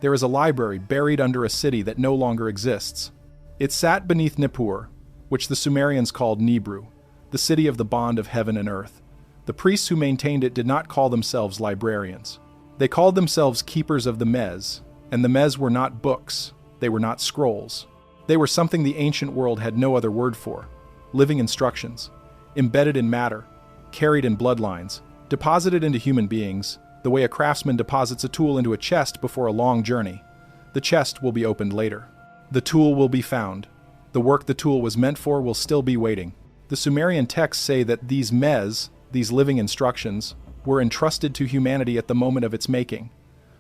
There is a library buried under a city that no longer exists. It sat beneath Nippur, which the Sumerians called Nibru, the city of the bond of heaven and earth. The priests who maintained it did not call themselves librarians. They called themselves keepers of the Mes, and the Mes were not books, they were not scrolls. They were something the ancient world had no other word for: living instructions, embedded in matter, carried in bloodlines, deposited into human beings, the way a craftsman deposits a tool into a chest before a long journey. The chest will be opened later. The tool will be found. The work the tool was meant for will still be waiting. The Sumerian texts say that these Mes, these living instructions, were entrusted to humanity at the moment of its making.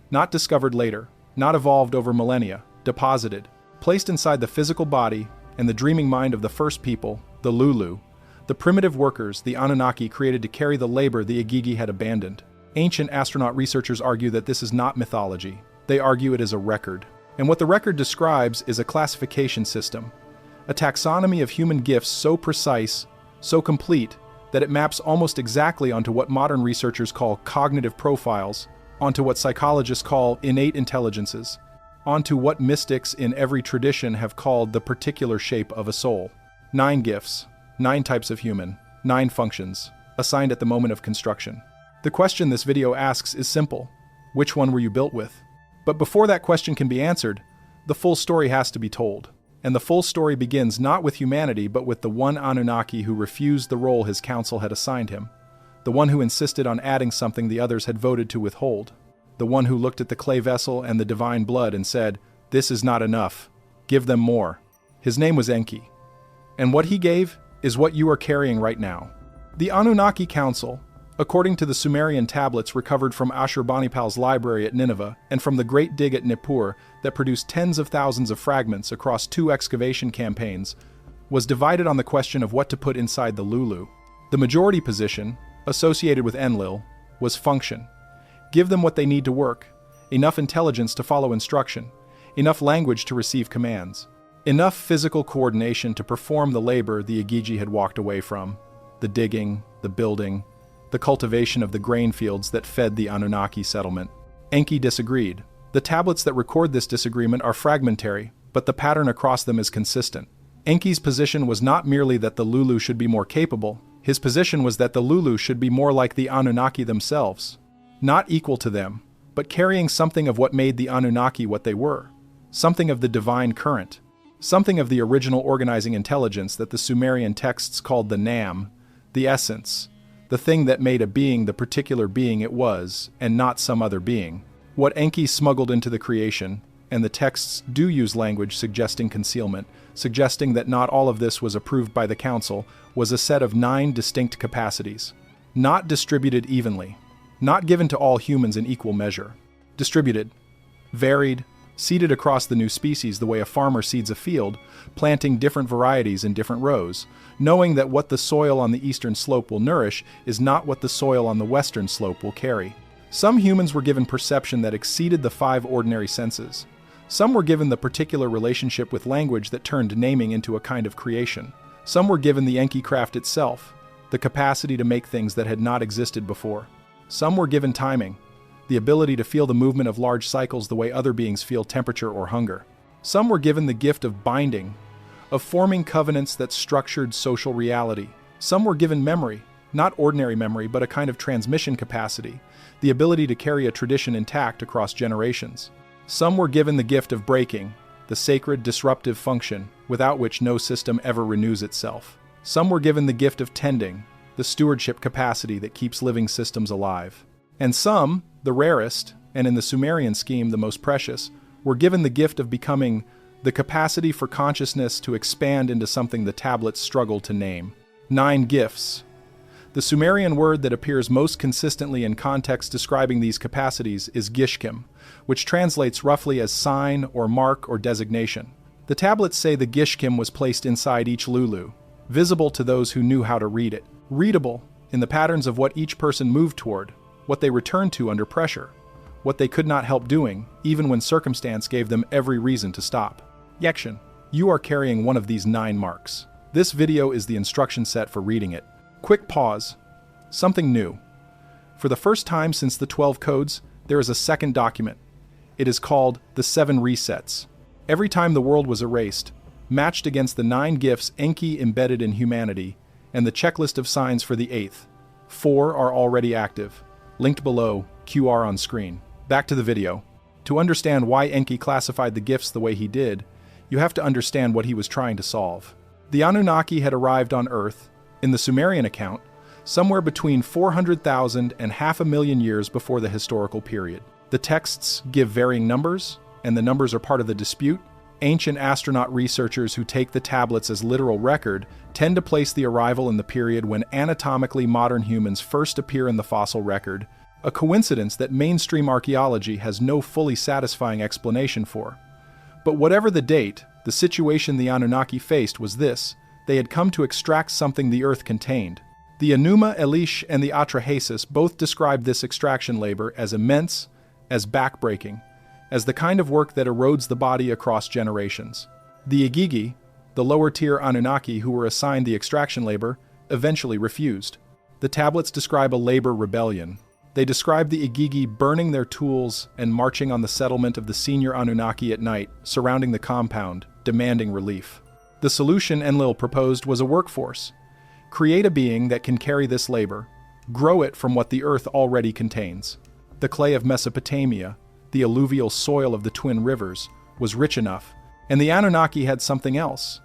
Not discovered later, not evolved over millennia, deposited, placed inside the physical body and the dreaming mind of the first people, the Lulu, the primitive workers the Anunnaki created to carry the labor the Igigi had abandoned. Ancient astronaut researchers argue that this is not mythology. They argue it is a record. And what the record describes is a classification system, a taxonomy of human gifts so precise, so complete, that it maps almost exactly onto what modern researchers call cognitive profiles, onto what psychologists call innate intelligences, onto what mystics in every tradition have called the particular shape of a soul. 9 gifts, 9 types of human, 9 functions, assigned at the moment of construction. The question this video asks is simple: which one were you built with? But before that question can be answered, the full story has to be told. And the full story begins not with humanity, but with the one Anunnaki who refused the role his council had assigned him, the one who insisted on adding something the others had voted to withhold, the one who looked at the clay vessel and the divine blood and said, "This is not enough. Give them more." His name was Enki. And what he gave is what you are carrying right now. The Anunnaki Council, according to the Sumerian tablets recovered from Ashurbanipal's library at Nineveh and from the Great Dig at Nippur that produced tens of thousands of fragments across 2 excavation campaigns, was divided on the question of what to put inside the Lulu. The majority position, associated with Enlil, was function. Give them what they need to work, enough intelligence to follow instruction, enough language to receive commands, enough physical coordination to perform the labor the Igigi had walked away from, the digging, the building, the cultivation of the grain fields that fed the Anunnaki settlement. Enki disagreed. The tablets that record this disagreement are fragmentary, but the pattern across them is consistent. Enki's position was not merely that the Lulu should be more capable, his position was that the Lulu should be more like the Anunnaki themselves. Not equal to them, but carrying something of what made the Anunnaki what they were, something of the divine current, something of the original organizing intelligence that the Sumerian texts called the Nam, the essence, the thing that made a being the particular being it was, and not some other being. What Enki smuggled into the creation, and the texts do use language suggesting concealment, suggesting that not all of this was approved by the council, was a set of 9 distinct capacities, not distributed evenly, not given to all humans in equal measure. Distributed, varied, seeded across the new species the way a farmer seeds a field, planting different varieties in different rows, knowing that what the soil on the eastern slope will nourish is not what the soil on the western slope will carry. Some humans were given perception that exceeded the 5 ordinary senses. Some were given the particular relationship with language that turned naming into a kind of creation. Some were given the Enki craft itself, the capacity to make things that had not existed before. Some were given timing, the ability to feel the movement of large cycles the way other beings feel temperature or hunger. Some were given the gift of binding, of forming covenants that structured social reality. Some were given memory, not ordinary memory, but a kind of transmission capacity, the ability to carry a tradition intact across generations. Some were given the gift of breaking, the sacred disruptive function without which no system ever renews itself. Some were given the gift of tending, the stewardship capacity that keeps living systems alive. And some, the rarest, and in the Sumerian scheme the most precious, were given the gift of becoming the capacity for consciousness to expand into something the tablets struggle to name. 9 gifts. The Sumerian word that appears most consistently in context describing these capacities is gishkim, which translates roughly as sign or mark or designation. The tablets say the gishkim was placed inside each Lulu, visible to those who knew how to read it, readable in the patterns of what each person moved toward, what they returned to under pressure, what they could not help doing, even when circumstance gave them every reason to stop. Yakshin, you are carrying one of these 9 marks. This video is the instruction set for reading it. Quick pause. Something new. For the first time since the 12 codes, there is a second document. It is called the 7 resets. Every time the world was erased, matched against the 9 gifts Enki embedded in humanity, and the checklist of signs for the 8th. 4 are already active. Linked below, QR on screen. Back to the video. To understand why Enki classified the gifts the way he did, you have to understand what he was trying to solve. The Anunnaki had arrived on Earth, in the Sumerian account, somewhere between 400,000 and 500,000 years before the historical period. The texts give varying numbers, and the numbers are part of the dispute. Ancient astronaut researchers who take the tablets as literal record tend to place the arrival in the period when anatomically modern humans first appear in the fossil record, a coincidence that mainstream archaeology has no fully satisfying explanation for. But whatever the date, the situation the Anunnaki faced was this: they had come to extract something the Earth contained. The Enuma Elish and the Atrahasis both described this extraction labor as immense, as backbreaking, as the kind of work that erodes the body across generations. The Igigi, the lower-tier Anunnaki who were assigned the extraction labor, eventually refused. The tablets describe a labor rebellion. They describe the Igigi burning their tools and marching on the settlement of the senior Anunnaki at night, surrounding the compound, demanding relief. The solution Enlil proposed was a workforce. Create a being that can carry this labor, grow it from what the earth already contains. The clay of Mesopotamia, the alluvial soil of the twin rivers, was rich enough, and the Anunnaki had something else: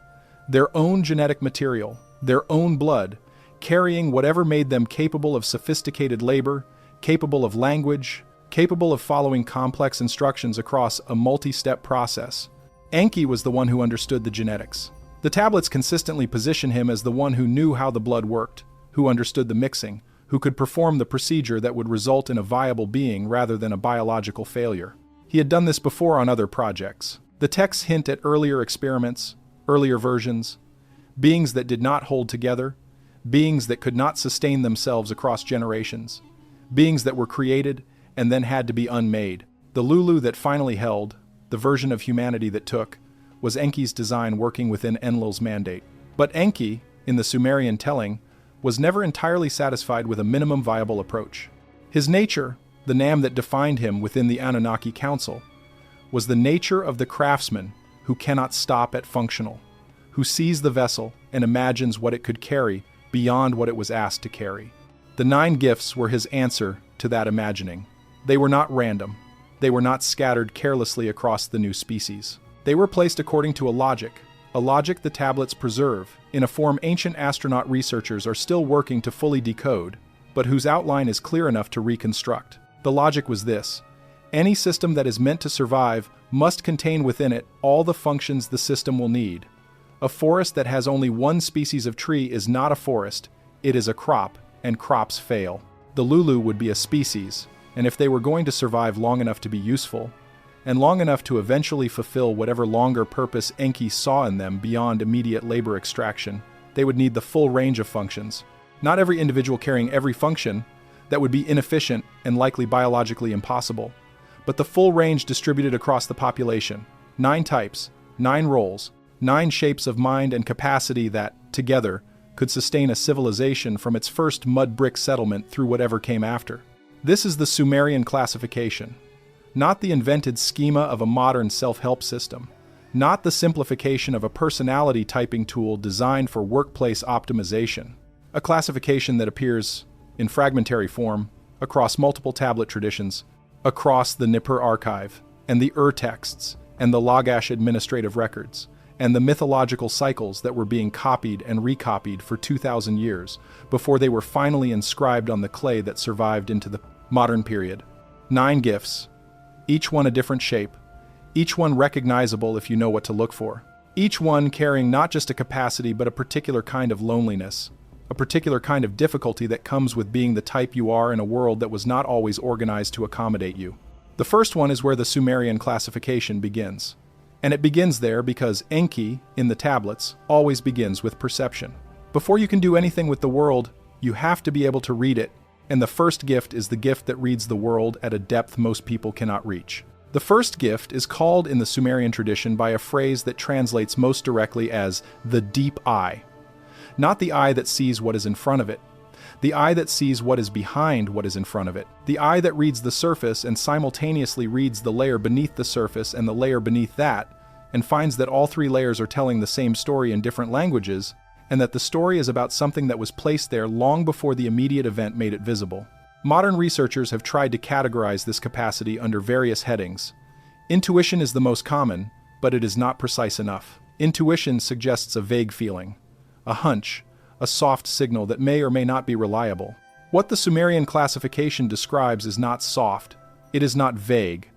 their own genetic material, their own blood, carrying whatever made them capable of sophisticated labor, capable of language, capable of following complex instructions across a multi-step process. Enki was the one who understood the genetics. The tablets consistently position him as the one who knew how the blood worked, who understood the mixing, who could perform the procedure that would result in a viable being rather than a biological failure. He had done this before on other projects. The texts hint at earlier experiments, earlier versions, beings that did not hold together, beings that could not sustain themselves across generations, beings that were created and then had to be unmade. The Lulu that finally held, the version of humanity that took, was Enki's design working within Enlil's mandate. But Enki, in the Sumerian telling, was never entirely satisfied with a minimum viable approach. His nature, the name that defined him within the Anunnaki Council, was the nature of the craftsman who cannot stop at functional, who sees the vessel and imagines what it could carry beyond what it was asked to carry. The 9 gifts were his answer to that imagining. They were not random. They were not scattered carelessly across the new species. They were placed according to a logic the tablets preserve, in a form ancient astronaut researchers are still working to fully decode, but whose outline is clear enough to reconstruct. The logic was this: any system that is meant to survive must contain within it all the functions the system will need. A forest that has only one species of tree is not a forest, it is a crop, and crops fail. The Lulu would be a species, and if they were going to survive long enough to be useful, and long enough to eventually fulfill whatever longer purpose Enki saw in them beyond immediate labor extraction, they would need the full range of functions. Not every individual carrying every function, that would be inefficient and likely biologically impossible, but the full range distributed across the population. 9 types, 9 roles, 9 shapes of mind and capacity that, together, could sustain a civilization from its first mud brick settlement through whatever came after. This is the Sumerian classification. Not the invented schema of a modern self-help system, not the simplification of a personality typing tool designed for workplace optimization. A classification that appears, in fragmentary form, across multiple tablet traditions, across the Nippur archive, and the texts, and the Lagash administrative records, and the mythological cycles that were being copied and recopied for 2,000 years before they were finally inscribed on the clay that survived into the modern period. 9 gifts, each one a different shape, each one recognizable if you know what to look for. Each one carrying not just a capacity but a particular kind of loneliness, a particular kind of difficulty that comes with being the type you are in a world that was not always organized to accommodate you. The first one is where the Sumerian classification begins. And it begins there because Enki, in the tablets, always begins with perception. Before you can do anything with the world, you have to be able to read it, and the first gift is the gift that reads the world at a depth most people cannot reach. The first gift is called in the Sumerian tradition by a phrase that translates most directly as the deep eye. Not the eye that sees what is in front of it, the eye that sees what is behind what is in front of it, the eye that reads the surface and simultaneously reads the layer beneath the surface and the layer beneath that, and finds that all three layers are telling the same story in different languages, and that the story is about something that was placed there long before the immediate event made it visible. Modern researchers have tried to categorize this capacity under various headings. Intuition is the most common, but it is not precise enough. Intuition suggests a vague feeling, a hunch, a soft signal that may or may not be reliable. What the Sumerian classification describes is not soft, it is not vague.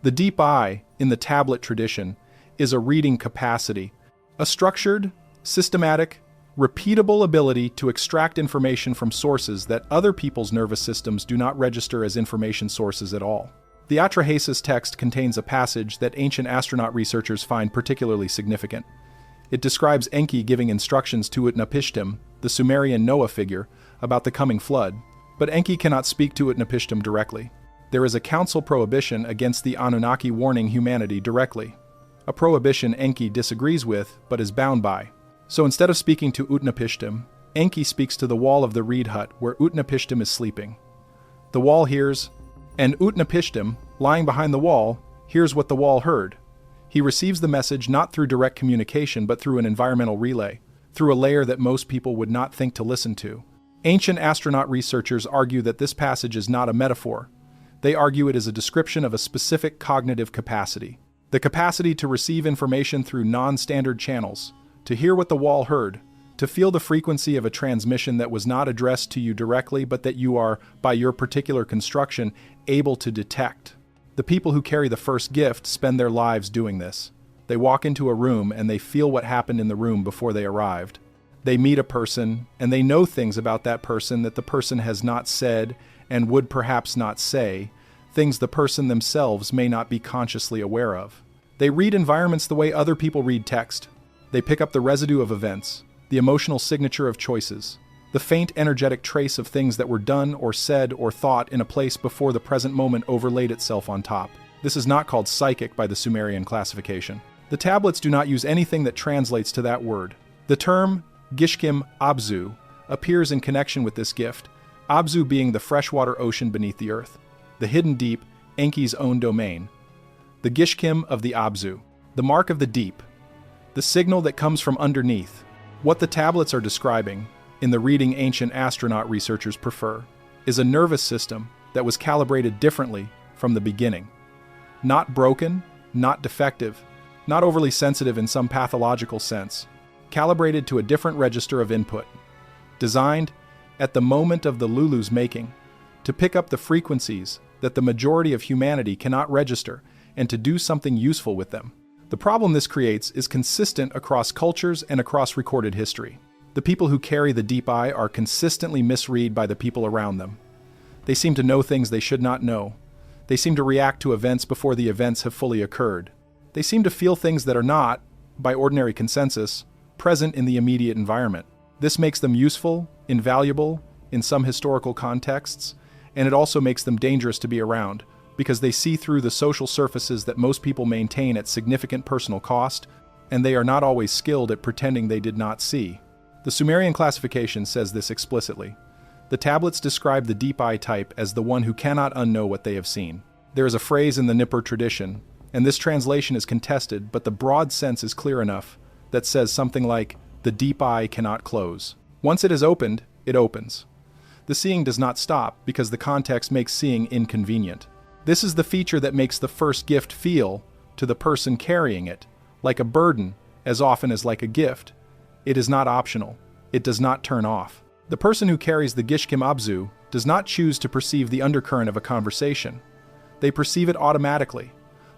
The deep eye, in the tablet tradition, is a reading capacity, a structured, systematic, repeatable ability to extract information from sources that other people's nervous systems do not register as information sources at all. The Atrahasis text contains a passage that ancient astronaut researchers find particularly significant. It describes Enki giving instructions to Utnapishtim, the Sumerian Noah figure, about the coming flood, but Enki cannot speak to Utnapishtim directly. There is a council prohibition against the Anunnaki warning humanity directly, a prohibition Enki disagrees with but is bound by. So instead of speaking to Utnapishtim, Enki speaks to the wall of the reed hut where Utnapishtim is sleeping. The wall hears, and Utnapishtim, lying behind the wall, hears what the wall heard. He receives the message not through direct communication but through an environmental relay, through a layer that most people would not think to listen to. Ancient astronaut researchers argue that this passage is not a metaphor. They argue it is a description of a specific cognitive capacity. The capacity to receive information through non-standard channels, to hear what the wall heard, to feel the frequency of a transmission that was not addressed to you directly but that you are, by your particular construction, able to detect. The people who carry the first gift spend their lives doing this. They walk into a room and they feel what happened in the room before they arrived. They meet a person and they know things about that person that the person has not said and would perhaps not say, things the person themselves may not be consciously aware of. They read environments the way other people read text. They pick up the residue of events, the emotional signature of choices, the faint energetic trace of things that were done or said or thought in a place before the present moment overlaid itself on top. This is not called psychic by the Sumerian classification. The tablets do not use anything that translates to that word. The term Gishkim Abzu appears in connection with this gift, Abzu being the freshwater ocean beneath the earth, the hidden deep, Enki's own domain. The Gishkim of the Abzu, the mark of the deep, the signal that comes from underneath. What the tablets are describing, in the reading ancient astronaut researchers prefer, is a nervous system that was calibrated differently from the beginning. Not broken, not defective, not overly sensitive in some pathological sense, calibrated to a different register of input, designed, at the moment of the Lulu's making, to pick up the frequencies that the majority of humanity cannot register and to do something useful with them. The problem this creates is consistent across cultures and across recorded history. The people who carry the deep eye are consistently misread by the people around them. They seem to know things they should not know. They seem to react to events before the events have fully occurred. They seem to feel things that are not, by ordinary consensus, present in the immediate environment. This makes them useful, invaluable, in some historical contexts, and it also makes them dangerous to be around, because they see through the social surfaces that most people maintain at significant personal cost, and they are not always skilled at pretending they did not see. The Sumerian classification says this explicitly. The tablets describe the deep eye type as the one who cannot unknow what they have seen. There is a phrase in the Nippur tradition, and this translation is contested, but the broad sense is clear enough, that says something like, the deep eye cannot close. Once it is opened, it opens. The seeing does not stop because the context makes seeing inconvenient. This is the feature that makes the first gift feel, to the person carrying it, like a burden as often as like a gift. It is not optional. It does not turn off. The person who carries the Gishkim Abzu does not choose to perceive the undercurrent of a conversation. They perceive it automatically,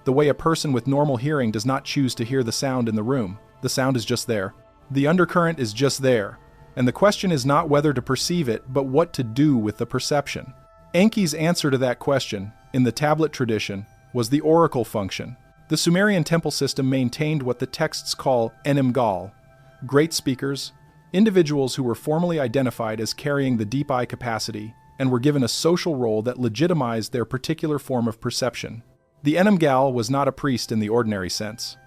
the way a person with normal hearing does not choose to hear the sound in the room. The sound is just there. The undercurrent is just there, and the question is not whether to perceive it, but what to do with the perception. Enki's answer to that question, in the tablet tradition, was the oracle function. The Sumerian temple system maintained what the texts call enim gal, great speakers, individuals who were formally identified as carrying the deep eye capacity and were given a social role that legitimized their particular form of perception. The enim gal was not a priest in the ordinary sense.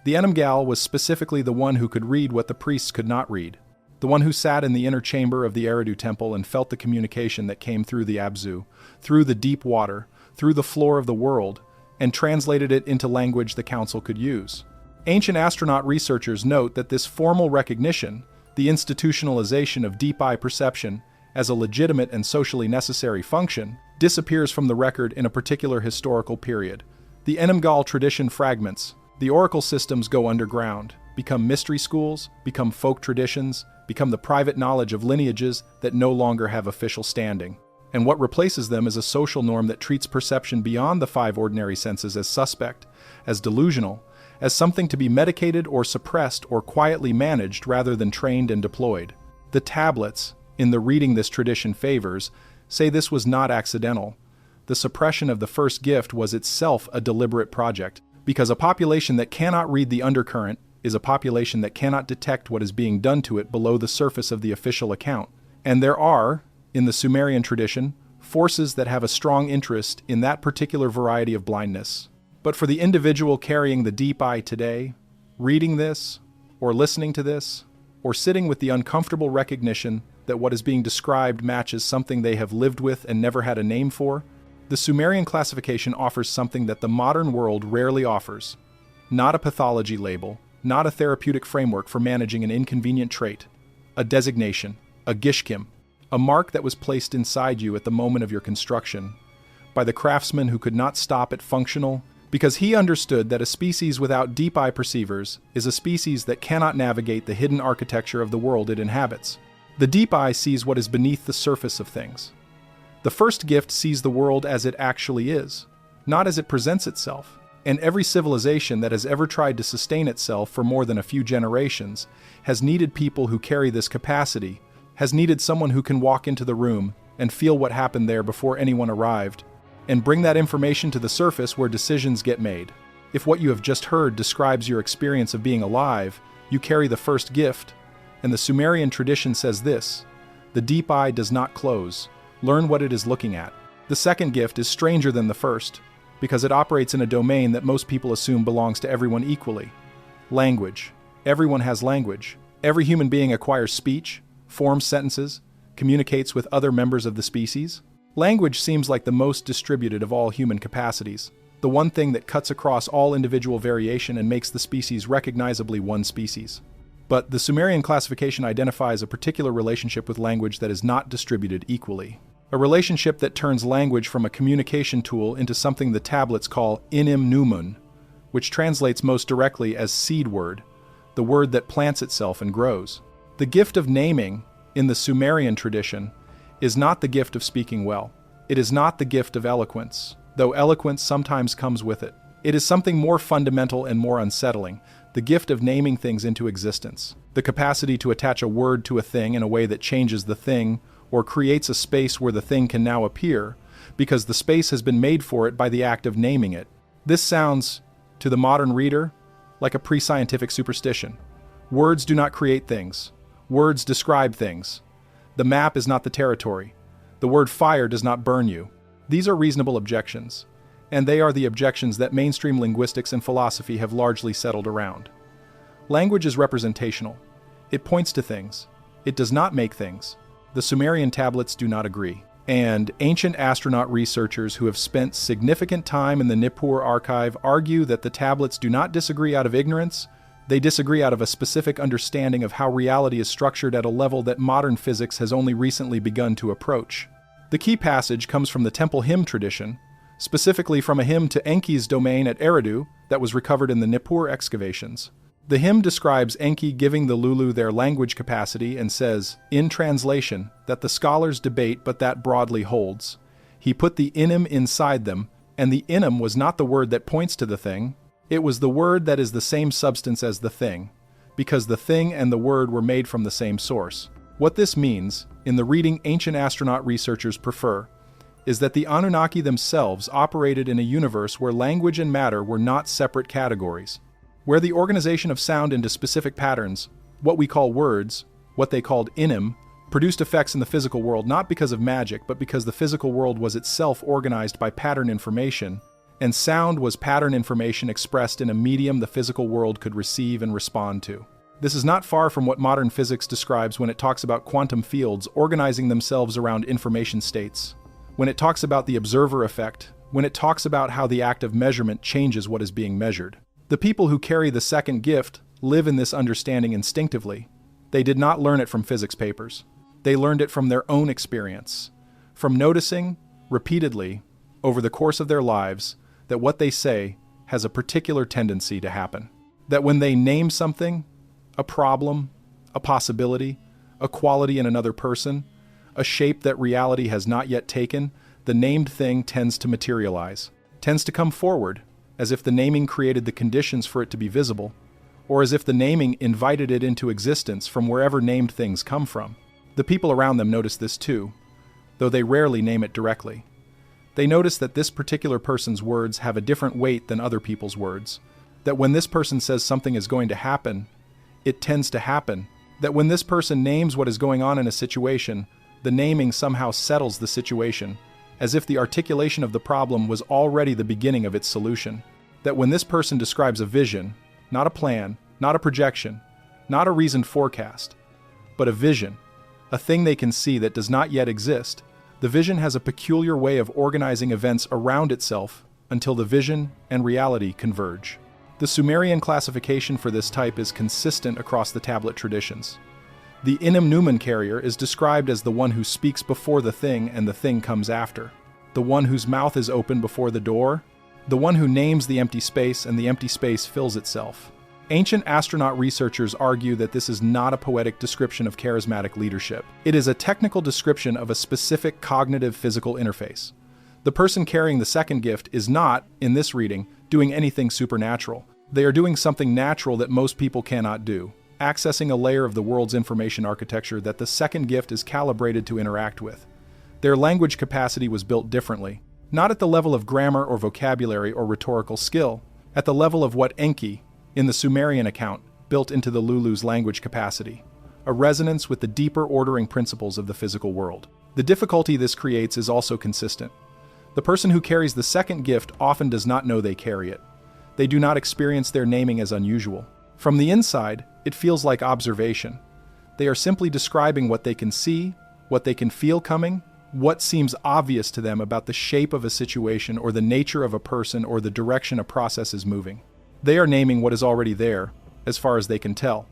The enim gal was specifically the one who could read what the priests could not read. the one who sat in the inner chamber of the Eridu temple and felt the communication that came through the Abzu, through the deep water, through the floor of the world, and translated it into language the council could use. Ancient astronaut researchers note that this formal recognition, the institutionalization of deep eye perception as a legitimate and socially necessary function, disappears from the record in a particular historical period. The Enumgal tradition fragments, the oracle systems go underground, become mystery schools, become folk traditions, become the private knowledge of lineages that no longer have official standing. And what replaces them is a social norm that treats perception beyond the five ordinary senses as suspect, as delusional, as something to be medicated or suppressed or quietly managed rather than trained and deployed. The tablets, in the reading this tradition favors, say this was not accidental. The suppression of the first gift was itself a deliberate project, because a population that cannot read the undercurrent is a population that cannot detect what is being done to it below the surface of the official account. And there are, in the Sumerian tradition, forces that have a strong interest in that particular variety of blindness. But for the individual carrying the deep eye today, reading this, or listening to this, or sitting with the uncomfortable recognition that what is being described matches something they have lived with and never had a name for, the Sumerian classification offers something that the modern world rarely offers. Not a pathology label, not a therapeutic framework for managing an inconvenient trait, a designation, a gishkim, a mark that was placed inside you at the moment of your construction, by the craftsman who could not stop at functional, because he understood that a species without deep eye perceivers is a species that cannot navigate the hidden architecture of the world it inhabits. The deep eye sees what is beneath the surface of things. The first gift sees the world as it actually is, not as it presents itself. And every civilization that has ever tried to sustain itself for more than a few generations has needed people who carry this capacity, has needed someone who can walk into the room and feel what happened there before anyone arrived, and bring that information to the surface where decisions get made. If what you have just heard describes your experience of being alive, you carry the first gift, and the Sumerian tradition says this: the deep eye does not close. Learn what it is looking at. The second gift is stranger than the first, because it operates in a domain that most people assume belongs to everyone equally. Language. Everyone has language. Every human being acquires speech, forms sentences, communicates with other members of the species. Language seems like the most distributed of all human capacities, the one thing that cuts across all individual variation and makes the species recognizably one species. But the Sumerian classification identifies a particular relationship with language that is not distributed equally. A relationship that turns language from a communication tool into something the tablets call inim numun, which translates most directly as seed word, the word that plants itself and grows. The gift of naming, in the Sumerian tradition, is not the gift of speaking well. It is not the gift of eloquence, though eloquence sometimes comes with it. It is something more fundamental and more unsettling, the gift of naming things into existence, the capacity to attach a word to a thing in a way that changes the thing, or creates a space where the thing can now appear, because the space has been made for it by the act of naming it. This sounds, to the modern reader, like a pre-scientific superstition. Words do not create things. Words describe things. The map is not the territory. The word fire does not burn you. These are reasonable objections, and they are the objections that mainstream linguistics and philosophy have largely settled around. Language is representational. It points to things. It does not make things. The Sumerian tablets do not agree. And ancient astronaut researchers who have spent significant time in the Nippur archive argue that the tablets do not disagree out of ignorance. They disagree out of a specific understanding of how reality is structured at a level that modern physics has only recently begun to approach. The key passage comes from the temple hymn tradition, specifically from a hymn to Enki's domain at Eridu that was recovered in the Nippur excavations. The hymn describes Enki giving the Lulu their language capacity and says, in translation, that the scholars debate but that broadly holds. He put the inim inside them, and the inim was not the word that points to the thing, it was the word that is the same substance as the thing, because the thing and the word were made from the same source. What this means, in the reading ancient astronaut researchers prefer, is that the Anunnaki themselves operated in a universe where language and matter were not separate categories, where the organization of sound into specific patterns, what we call words, what they called inim, produced effects in the physical world not because of magic, but because the physical world was itself organized by pattern information, and sound was pattern information expressed in a medium the physical world could receive and respond to. This is not far from what modern physics describes when it talks about quantum fields organizing themselves around information states, when it talks about the observer effect, when it talks about how the act of measurement changes what is being measured. The people who carry the second gift live in this understanding instinctively. They did not learn it from physics papers. They learned it from their own experience, from noticing, repeatedly, over the course of their lives, that what they say has a particular tendency to happen. That when they name something, a problem, a possibility, a quality in another person, a shape that reality has not yet taken, the named thing tends to materialize, tends to come forward, as if the naming created the conditions for it to be visible, or as if the naming invited it into existence from wherever named things come from. The people around them notice this too, though they rarely name it directly. They notice that this particular person's words have a different weight than other people's words, that when this person says something is going to happen, it tends to happen, that when this person names what is going on in a situation, the naming somehow settles the situation, as if the articulation of the problem was already the beginning of its solution, that when this person describes a vision, not a plan, not a projection, not a reasoned forecast, but a vision, a thing they can see that does not yet exist, the vision has a peculiar way of organizing events around itself until the vision and reality converge. The Sumerian classification for this type is consistent across the tablet traditions. The innate carrier is described as the one who speaks before the thing and the thing comes after, the one whose mouth is open before the door, the one who names the empty space and the empty space fills itself. Ancient astronaut researchers argue that this is not a poetic description of charismatic leadership. It is a technical description of a specific cognitive physical interface. The person carrying the second gift is not, in this reading, doing anything supernatural. They are doing something natural that most people cannot do, accessing a layer of the world's information architecture that the second gift is calibrated to interact with. Their language capacity was built differently, not at the level of grammar or vocabulary or rhetorical skill, at the level of what Enki, in the Sumerian account, built into the Lulu's language capacity, a resonance with the deeper ordering principles of the physical world. The difficulty this creates is also consistent. The person who carries the second gift often does not know they carry it. They do not experience their naming as unusual. From the inside, it feels like observation. They are simply describing what they can see, what they can feel coming, what seems obvious to them about the shape of a situation or the nature of a person or the direction a process is moving. They are naming what is already there, as far as they can tell.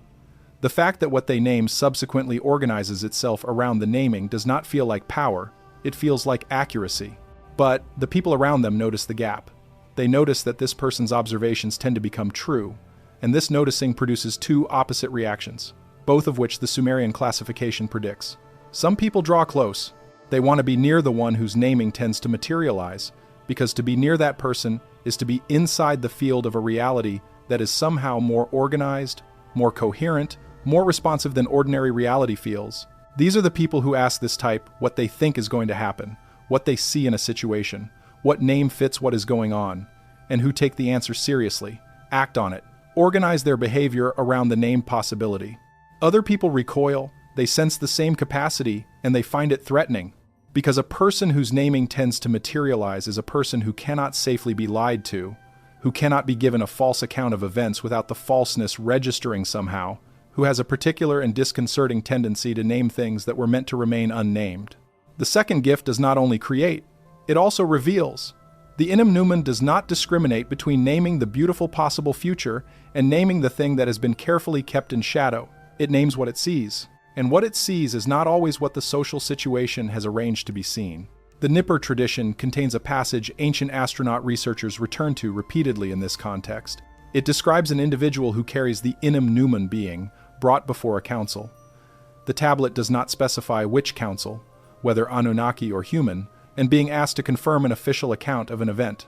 The fact that what they name subsequently organizes itself around the naming does not feel like power, it feels like accuracy. But the people around them notice the gap. They notice that this person's observations tend to become true, and this noticing produces two opposite reactions, both of which the Sumerian classification predicts. Some people draw close. They want to be near the one whose naming tends to materialize, because to be near that person is to be inside the field of a reality that is somehow more organized, more coherent, more responsive than ordinary reality feels. These are the people who ask this type what they think is going to happen, what they see in a situation, what name fits what is going on, and who take the answer seriously, act on it, organize their behavior around the named possibility. Other people recoil, they sense the same capacity, and they find it threatening. Because a person whose naming tends to materialize is a person who cannot safely be lied to, who cannot be given a false account of events without the falseness registering somehow, who has a particular and disconcerting tendency to name things that were meant to remain unnamed. The second gift does not only create, it also reveals. The innate does not discriminate between naming the beautiful possible future and naming the thing that has been carefully kept in shadow. It names what it sees. And what it sees is not always what the social situation has arranged to be seen. The Nippur tradition contains a passage ancient astronaut researchers return to repeatedly in this context. It describes an individual who carries the innate being brought before a council. The tablet does not specify which council, whether Anunnaki or human, and being asked to confirm an official account of an event.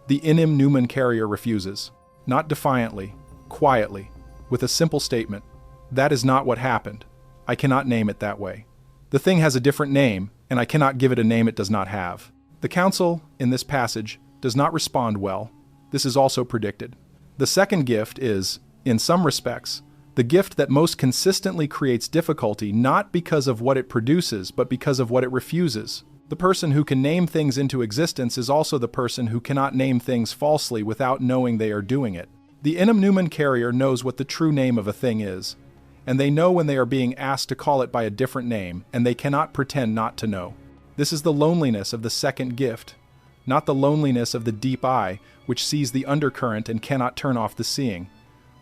The innate carrier refuses, not defiantly, quietly, with a simple statement, "That is not what happened. I cannot name it that way. The thing has a different name, and I cannot give it a name it does not have." The council, in this passage, does not respond well. This is also predicted. The second gift is, in some respects, the gift that most consistently creates difficulty not because of what it produces, but because of what it refuses. The person who can name things into existence is also the person who cannot name things falsely without knowing they are doing it. The Inum carrier knows what the true name of a thing is, and they know when they are being asked to call it by a different name, and they cannot pretend not to know. This is the loneliness of the second gift, not the loneliness of the deep eye, which sees the undercurrent and cannot turn off the seeing.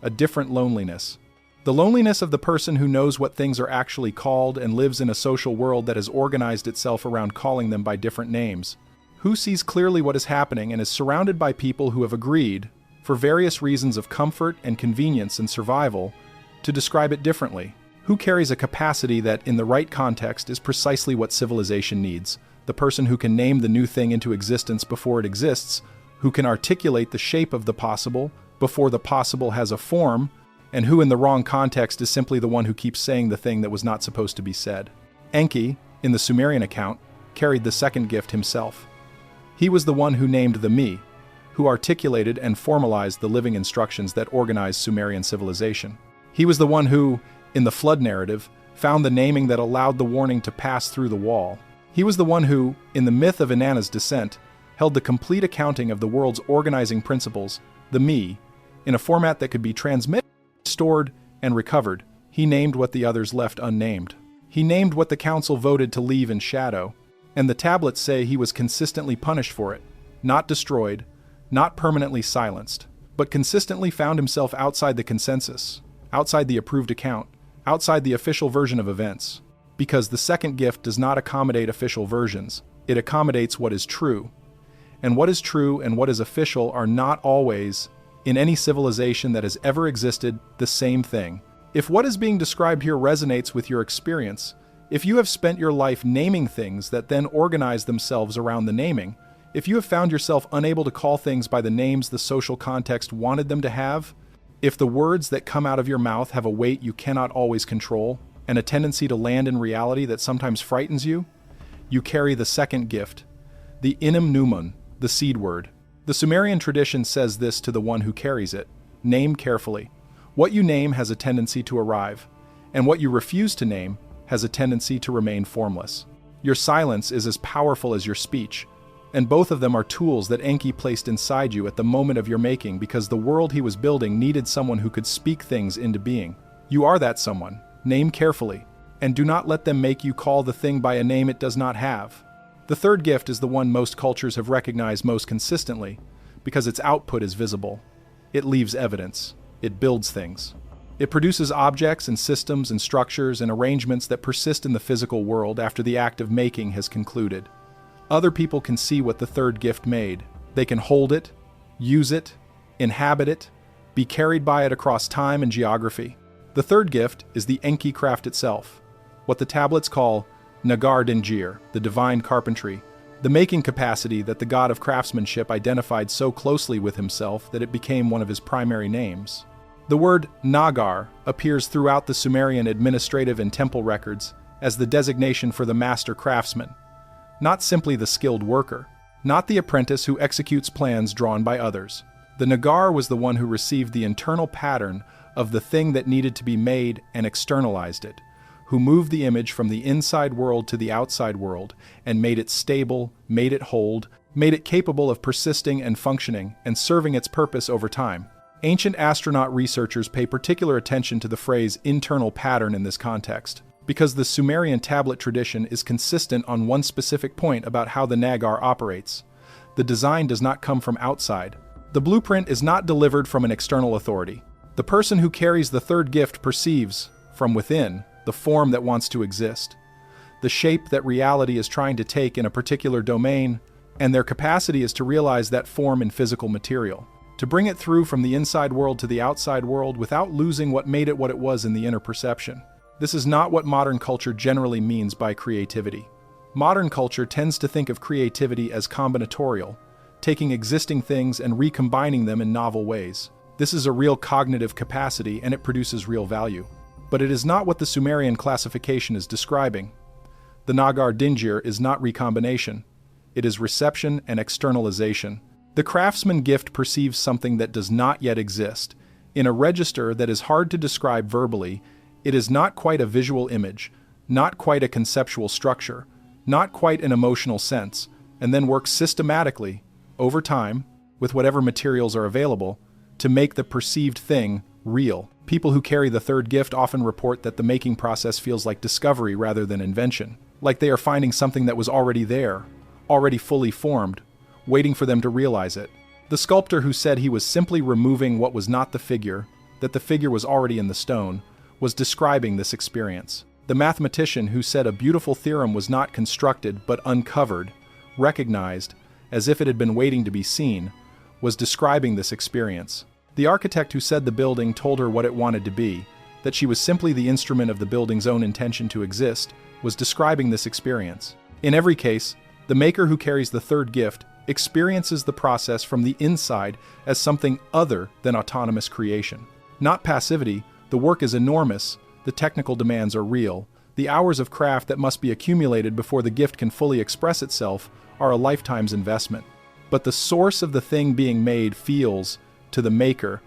A different loneliness. The loneliness of the person who knows what things are actually called and lives in a social world that has organized itself around calling them by different names. Who sees clearly what is happening and is surrounded by people who have agreed, for various reasons of comfort and convenience and survival, to describe it differently. Who carries a capacity that, in the right context, is precisely what civilization needs. The person who can name the new thing into existence before it exists, who can articulate the shape of the possible before the possible has a form, and who in the wrong context is simply the one who keeps saying the thing that was not supposed to be said. Enki, in the Sumerian account, carried the second gift himself. He was the one who named the me, who articulated and formalized the living instructions that organized Sumerian civilization. He was the one who, in the flood narrative, found the naming that allowed the warning to pass through the wall. He was the one who, in the myth of Inanna's descent, held the complete accounting of the world's organizing principles, the me, in a format that could be transmitted, stored, and recovered. He named what the others left unnamed. He named what the council voted to leave in shadow, and the tablets say he was consistently punished for it, not destroyed, not permanently silenced, but consistently found himself outside the consensus, outside the approved account, outside the official version of events. Because the second gift does not accommodate official versions, it accommodates what is true. And what is true and what is official are not always, in any civilization that has ever existed, the same thing. If what is being described here resonates with your experience, if you have spent your life naming things that then organize themselves around the naming, if you have found yourself unable to call things by the names the social context wanted them to have, if the words that come out of your mouth have a weight you cannot always control, and a tendency to land in reality that sometimes frightens you, you carry the second gift, the Inum, the seed word. The Sumerian tradition says this to the one who carries it: name carefully. What you name has a tendency to arrive, and what you refuse to name has a tendency to remain formless. Your silence is as powerful as your speech, and both of them are tools that Enki placed inside you at the moment of your making because the world he was building needed someone who could speak things into being. You are that someone. Name carefully, and do not let them make you call the thing by a name it does not have. The third gift is the one most cultures have recognized most consistently, because its output is visible. It leaves evidence. It builds things. It produces objects and systems and structures and arrangements that persist in the physical world after the act of making has concluded. Other people can see what the third gift made. They can hold it, use it, inhabit it, be carried by it across time and geography. The third gift is the Enki craft itself, what the tablets call Nagar Dingir, the divine carpentry, the making capacity that the god of craftsmanship identified so closely with himself that it became one of his primary names. The word Nagar appears throughout the Sumerian administrative and temple records as the designation for the master craftsman, not simply the skilled worker, not the apprentice who executes plans drawn by others. The Nagar was the one who received the internal pattern of the thing that needed to be made and externalized it, who moved the image from the inside world to the outside world and made it stable, made it hold, made it capable of persisting and functioning and serving its purpose over time. Ancient astronaut researchers pay particular attention to the phrase internal pattern in this context, because the Sumerian tablet tradition is consistent on one specific point about how the Nagar operates. The design does not come from outside. The blueprint is not delivered from an external authority. The person who carries the third gift perceives, from within, the form that wants to exist, the shape that reality is trying to take in a particular domain, and their capacity is to realize that form in physical material, to bring it through from the inside world to the outside world without losing what made it what it was in the inner perception. This is not what modern culture generally means by creativity. Modern culture tends to think of creativity as combinatorial, taking existing things and recombining them in novel ways. This is a real cognitive capacity and it produces real value. But it is not what the Sumerian classification is describing. The Nagar Dingir is not recombination. It is reception and externalization. The craftsman gift perceives something that does not yet exist. In a register that is hard to describe verbally, it is not quite a visual image, not quite a conceptual structure, not quite an emotional sense, and then works systematically, over time, with whatever materials are available, to make the perceived thing real. People who carry the third gift often report that the making process feels like discovery rather than invention, like they are finding something that was already there, already fully formed, waiting for them to realize it. The sculptor who said he was simply removing what was not the figure, that the figure was already in the stone, was describing this experience. The mathematician who said a beautiful theorem was not constructed but uncovered, recognized, as if it had been waiting to be seen, was describing this experience. The architect who said the building told her what it wanted to be, that she was simply the instrument of the building's own intention to exist, was describing this experience. In every case, the maker who carries the third gift experiences the process from the inside as something other than autonomous creation. Not passivity, the work is enormous, the technical demands are real, the hours of craft that must be accumulated before the gift can fully express itself are a lifetime's investment. But the source of the thing being made feels, to the maker,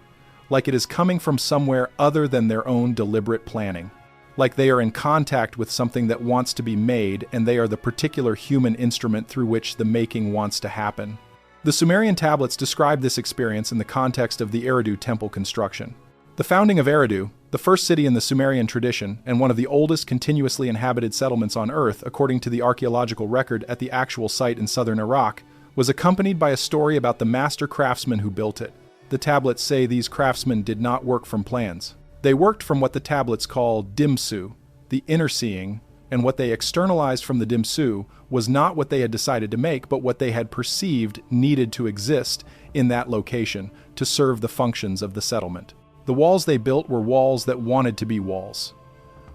like it is coming from somewhere other than their own deliberate planning. Like they are in contact with something that wants to be made, and they are the particular human instrument through which the making wants to happen. The Sumerian tablets describe this experience in the context of the Eridu temple construction. The founding of Eridu, the first city in the Sumerian tradition and one of the oldest continuously inhabited settlements on Earth according to the archaeological record at the actual site in southern Iraq, was accompanied by a story about the master craftsman who built it. The tablets say these craftsmen did not work from plans. They worked from what the tablets call dimsu, the inner seeing, and what they externalized from the dimsu was not what they had decided to make, but what they had perceived needed to exist in that location to serve the functions of the settlement. The walls they built were walls that wanted to be walls.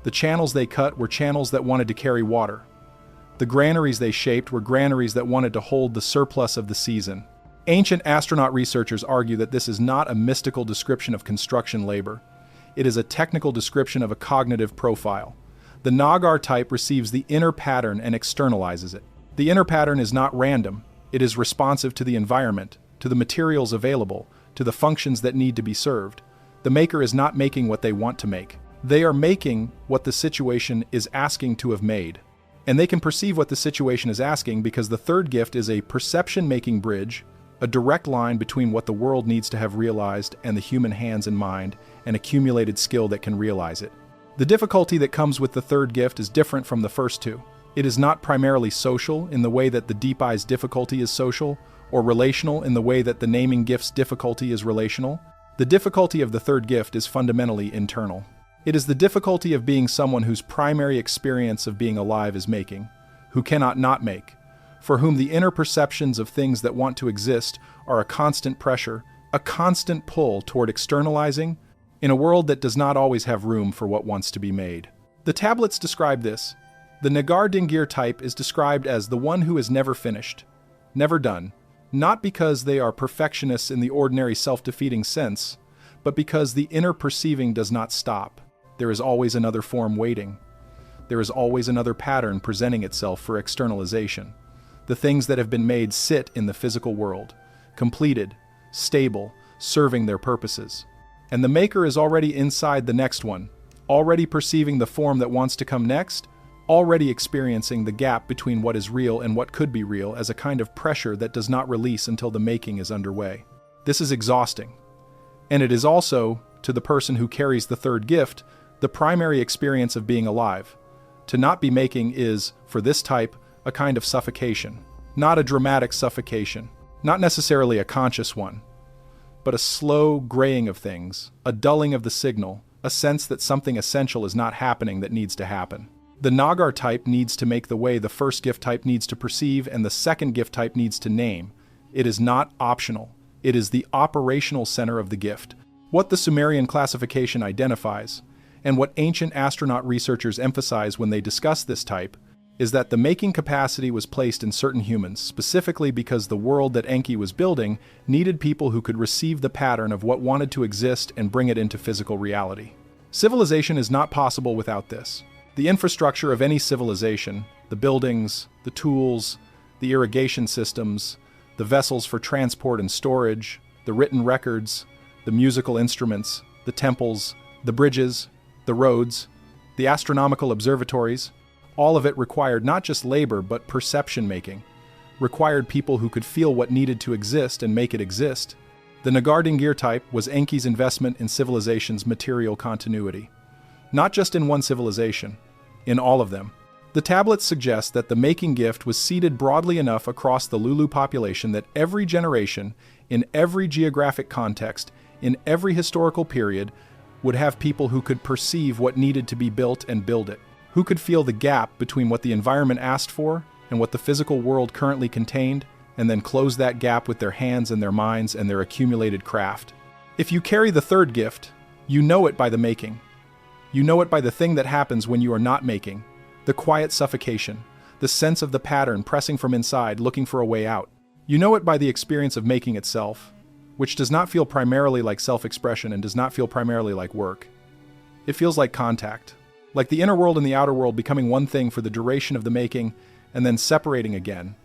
The channels they cut were channels that wanted to carry water. The granaries they shaped were granaries that wanted to hold the surplus of the season. Ancient astronaut researchers argue that this is not a mystical description of construction labor. It is a technical description of a cognitive profile. The Nagar type receives the inner pattern and externalizes it. The inner pattern is not random. It is responsive to the environment, to the materials available, to the functions that need to be served. The maker is not making what they want to make. They are making what the situation is asking to have made. And they can perceive what the situation is asking because the third gift is a perception-making bridge, a direct line between what the world needs to have realized and the human hands and mind, and accumulated skill that can realize it. The difficulty that comes with the third gift is different from the first two. It is not primarily social in the way that the deep eye's difficulty is social, or relational in the way that the naming gift's difficulty is relational. The difficulty of the third gift is fundamentally internal. It is the difficulty of being someone whose primary experience of being alive is making, who cannot not make, for whom the inner perceptions of things that want to exist are a constant pressure, a constant pull toward externalizing, in a world that does not always have room for what wants to be made. The tablets describe this. The Nagar Dingir type is described as the one who is never finished, never done, not because they are perfectionists in the ordinary self-defeating sense, but because the inner perceiving does not stop. There is always another form waiting. There is always another pattern presenting itself for externalization. The things that have been made sit in the physical world, completed, stable, serving their purposes. And the maker is already inside the next one, already perceiving the form that wants to come next, already experiencing the gap between what is real and what could be real as a kind of pressure that does not release until the making is underway. This is exhausting. And it is also, to the person who carries the third gift, the primary experience of being alive. To not be making is, for this type, a kind of suffocation. Not a dramatic suffocation, not necessarily a conscious one, but a slow graying of things, a dulling of the signal, a sense that something essential is not happening that needs to happen. The Nagar type needs to make the way the first gift type needs to perceive and the second gift type needs to name. It is not optional. It is the operational center of the gift. What the Sumerian classification identifies, and what ancient astronaut researchers emphasize when they discuss this type, is that the making capacity was placed in certain humans, specifically because the world that Enki was building needed people who could receive the pattern of what wanted to exist and bring it into physical reality. Civilization is not possible without this. The infrastructure of any civilization, the buildings, the tools, the irrigation systems, the vessels for transport and storage, the written records, the musical instruments, the temples, the bridges, the roads, the astronomical observatories, all of it required not just labor but perception making, required people who could feel what needed to exist and make it exist. The Nagar-Dinggir type was Enki's investment in civilization's material continuity. Not just in one civilization, in all of them. The tablets suggest that the making gift was seeded broadly enough across the Lulu population that every generation, in every geographic context, in every historical period, would have people who could perceive what needed to be built and build it, who could feel the gap between what the environment asked for and what the physical world currently contained, and then close that gap with their hands and their minds and their accumulated craft. If you carry the third gift, you know it by the making. You know it by the thing that happens when you are not making, the quiet suffocation, the sense of the pattern pressing from inside, looking for a way out. You know it by the experience of making itself, which does not feel primarily like self-expression and does not feel primarily like work. It feels like contact, like the inner world and the outer world becoming one thing for the duration of the making and then separating again,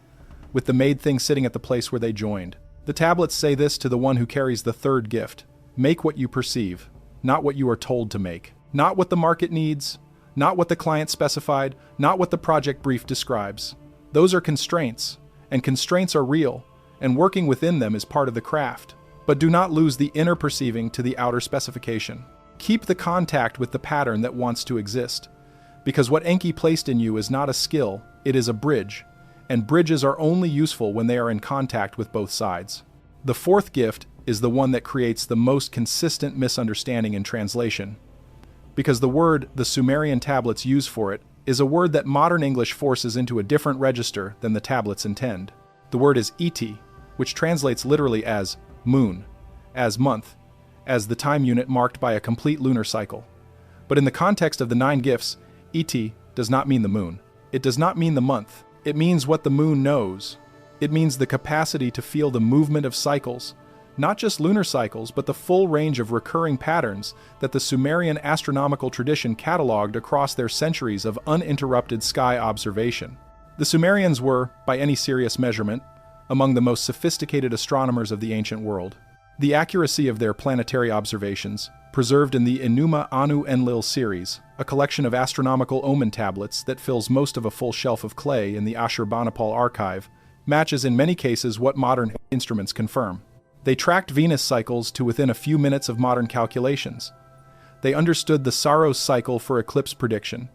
with the made thing sitting at the place where they joined. The tablets say this to the one who carries the third gift: make what you perceive, not what you are told to make, not what the market needs, not what the client specified, not what the project brief describes. Those are constraints, and constraints are real, and working within them is part of the craft. But do not lose the inner perceiving to the outer specification. Keep the contact with the pattern that wants to exist, because what Enki placed in you is not a skill, it is a bridge, and bridges are only useful when they are in contact with both sides. The fourth gift is the one that creates the most consistent misunderstanding in translation, because the word the Sumerian tablets use for it is a word that modern English forces into a different register than the tablets intend. The word is iti, which translates literally as moon, as month, as the time unit marked by a complete lunar cycle. But in the context of the 9 gifts, iti does not mean the moon. It does not mean the month. It means what the moon knows. It means the capacity to feel the movement of cycles, not just lunar cycles, but the full range of recurring patterns that the Sumerian astronomical tradition cataloged across their centuries of uninterrupted sky observation. The Sumerians were, by any serious measurement, among the most sophisticated astronomers of the ancient world. The accuracy of their planetary observations, preserved in the Enuma Anu Enlil series, a collection of astronomical omen tablets that fills most of a full shelf of clay in the Ashurbanipal archive, matches in many cases what modern instruments confirm. They tracked Venus cycles to within a few minutes of modern calculations. They understood the Saros cycle for eclipse prediction.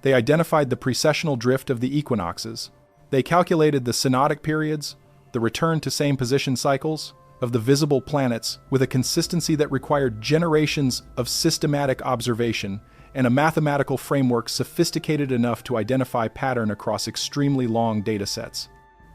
They identified the precessional drift of the equinoxes. They calculated the synodic periods, the return to same position cycles, of the visible planets with a consistency that required generations of systematic observation and a mathematical framework sophisticated enough to identify pattern across extremely long datasets.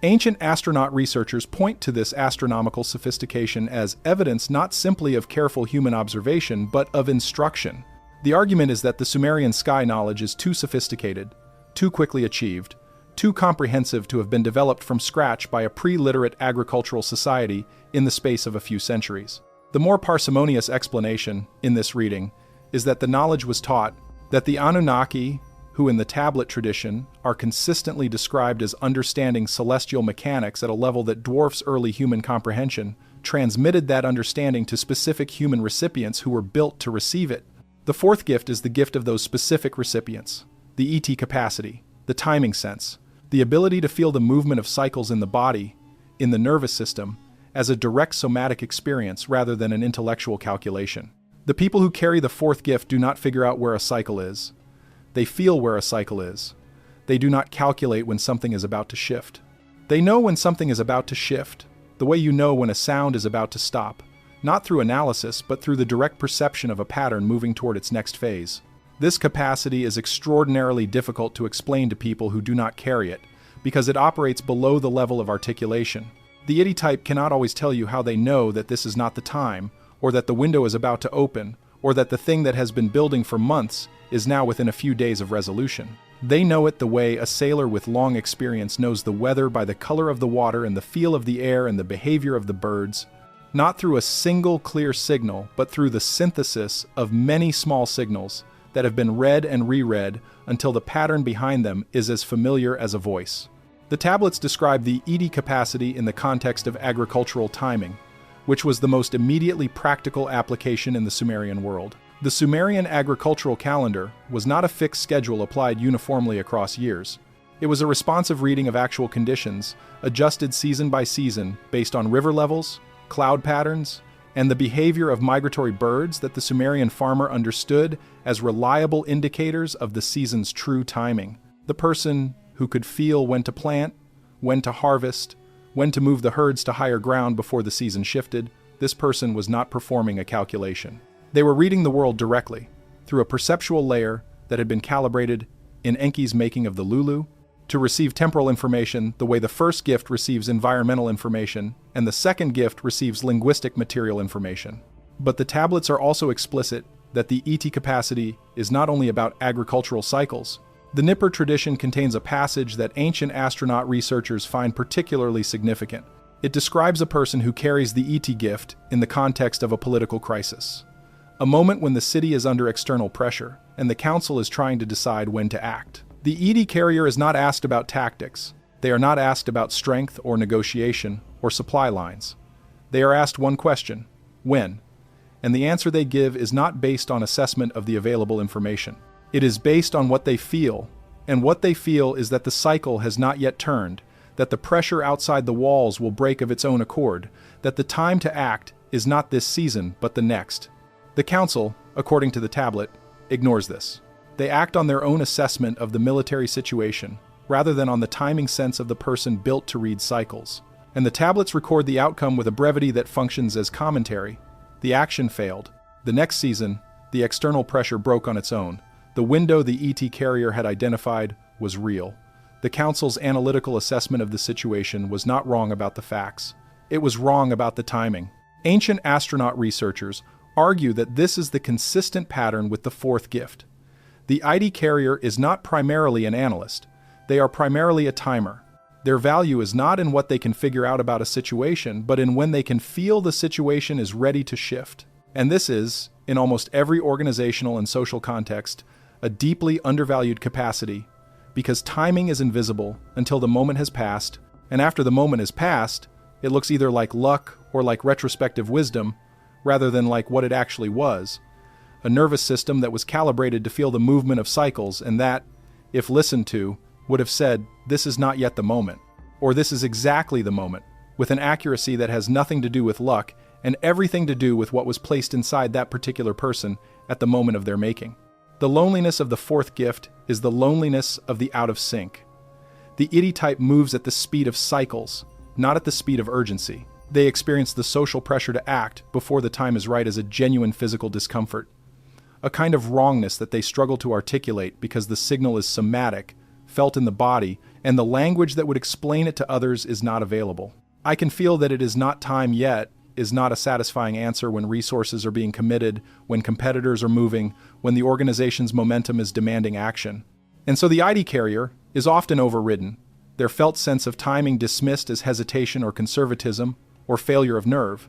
Ancient astronaut researchers point to this astronomical sophistication as evidence not simply of careful human observation, but of instruction. The argument is that the Sumerian sky knowledge is too sophisticated, too quickly achieved, too comprehensive to have been developed from scratch by a pre-literate agricultural society in the space of a few centuries. The more parsimonious explanation, in this reading, is that the knowledge was taught, that the Anunnaki, who in the tablet tradition are consistently described as understanding celestial mechanics at a level that dwarfs early human comprehension, transmitted that understanding to specific human recipients who were built to receive it. The fourth gift is the gift of those specific recipients, the ET capacity, the timing sense, the ability to feel the movement of cycles in the body, in the nervous system, as a direct somatic experience rather than an intellectual calculation. The people who carry the fourth gift do not figure out where a cycle is. They feel where a cycle is. They do not calculate when something is about to shift. They know when something is about to shift, the way you know when a sound is about to stop, not through analysis, but through the direct perception of a pattern moving toward its next phase. This capacity is extraordinarily difficult to explain to people who do not carry it, because it operates below the level of articulation. The id type cannot always tell you how they know that this is not the time, or that the window is about to open, or that the thing that has been building for months is now within a few days of resolution. They know it the way a sailor with long experience knows the weather by the color of the water and the feel of the air and the behavior of the birds, not through a single clear signal, but through the synthesis of many small signals that have been read and reread until the pattern behind them is as familiar as a voice. The tablets describe the ed capacity in the context of agricultural timing, which was the most immediately practical application in the Sumerian world. The Sumerian agricultural calendar was not a fixed schedule applied uniformly across years. It was a responsive reading of actual conditions, adjusted season by season based on river levels, cloud patterns, and the behavior of migratory birds that the Sumerian farmer understood as reliable indicators of the season's true timing. The person who could feel when to plant, when to harvest, when to move the herds to higher ground before the season shifted, this person was not performing a calculation. They were reading the world directly, through a perceptual layer that had been calibrated in Enki's making of the Lulu, to receive temporal information the way the first gift receives environmental information and the second gift receives linguistic material information. But the tablets are also explicit that the ET capacity is not only about agricultural cycles. The Nippur tradition contains a passage that ancient astronaut researchers find particularly significant. It describes a person who carries the ET gift in the context of a political crisis, a moment when the city is under external pressure and the council is trying to decide when to act. The ET carrier is not asked about tactics. They are not asked about strength or negotiation or supply lines. They are asked one question: when? And the answer they give is not based on assessment of the available information. It is based on what they feel, and what they feel is that the cycle has not yet turned, that the pressure outside the walls will break of its own accord, that the time to act is not this season but the next. The council, according to the tablet, ignores this. They act on their own assessment of the military situation, rather than on the timing sense of the person built to read cycles. And the tablets record the outcome with a brevity that functions as commentary. The action failed. The next season, the external pressure broke on its own. The window the ET carrier had identified was real. The council's analytical assessment of the situation was not wrong about the facts. It was wrong about the timing. Ancient astronaut researchers argue that this is the consistent pattern with the fourth gift. The ID carrier is not primarily an analyst. They are primarily a timer. Their value is not in what they can figure out about a situation, but in when they can feel the situation is ready to shift. And this is, in almost every organizational and social context, a deeply undervalued capacity, because timing is invisible until the moment has passed, and after the moment has passed, it looks either like luck or like retrospective wisdom, rather than like what it actually was. A nervous system that was calibrated to feel the movement of cycles and that, if listened to, would have said, "This is not yet the moment," or "This is exactly the moment," with an accuracy that has nothing to do with luck and everything to do with what was placed inside that particular person at the moment of their making. The loneliness of the fourth gift is the loneliness of the out of sync. The id type moves at the speed of cycles, not at the speed of urgency. They experience the social pressure to act before the time is right as a genuine physical discomfort, a kind of wrongness that they struggle to articulate because the signal is somatic, felt in the body, and the language that would explain it to others is not available. I can feel that it is not time yet is not a satisfying answer when resources are being committed, when competitors are moving, when the organization's momentum is demanding action. And so the ID carrier is often overridden, their felt sense of timing dismissed as hesitation or conservatism or failure of nerve,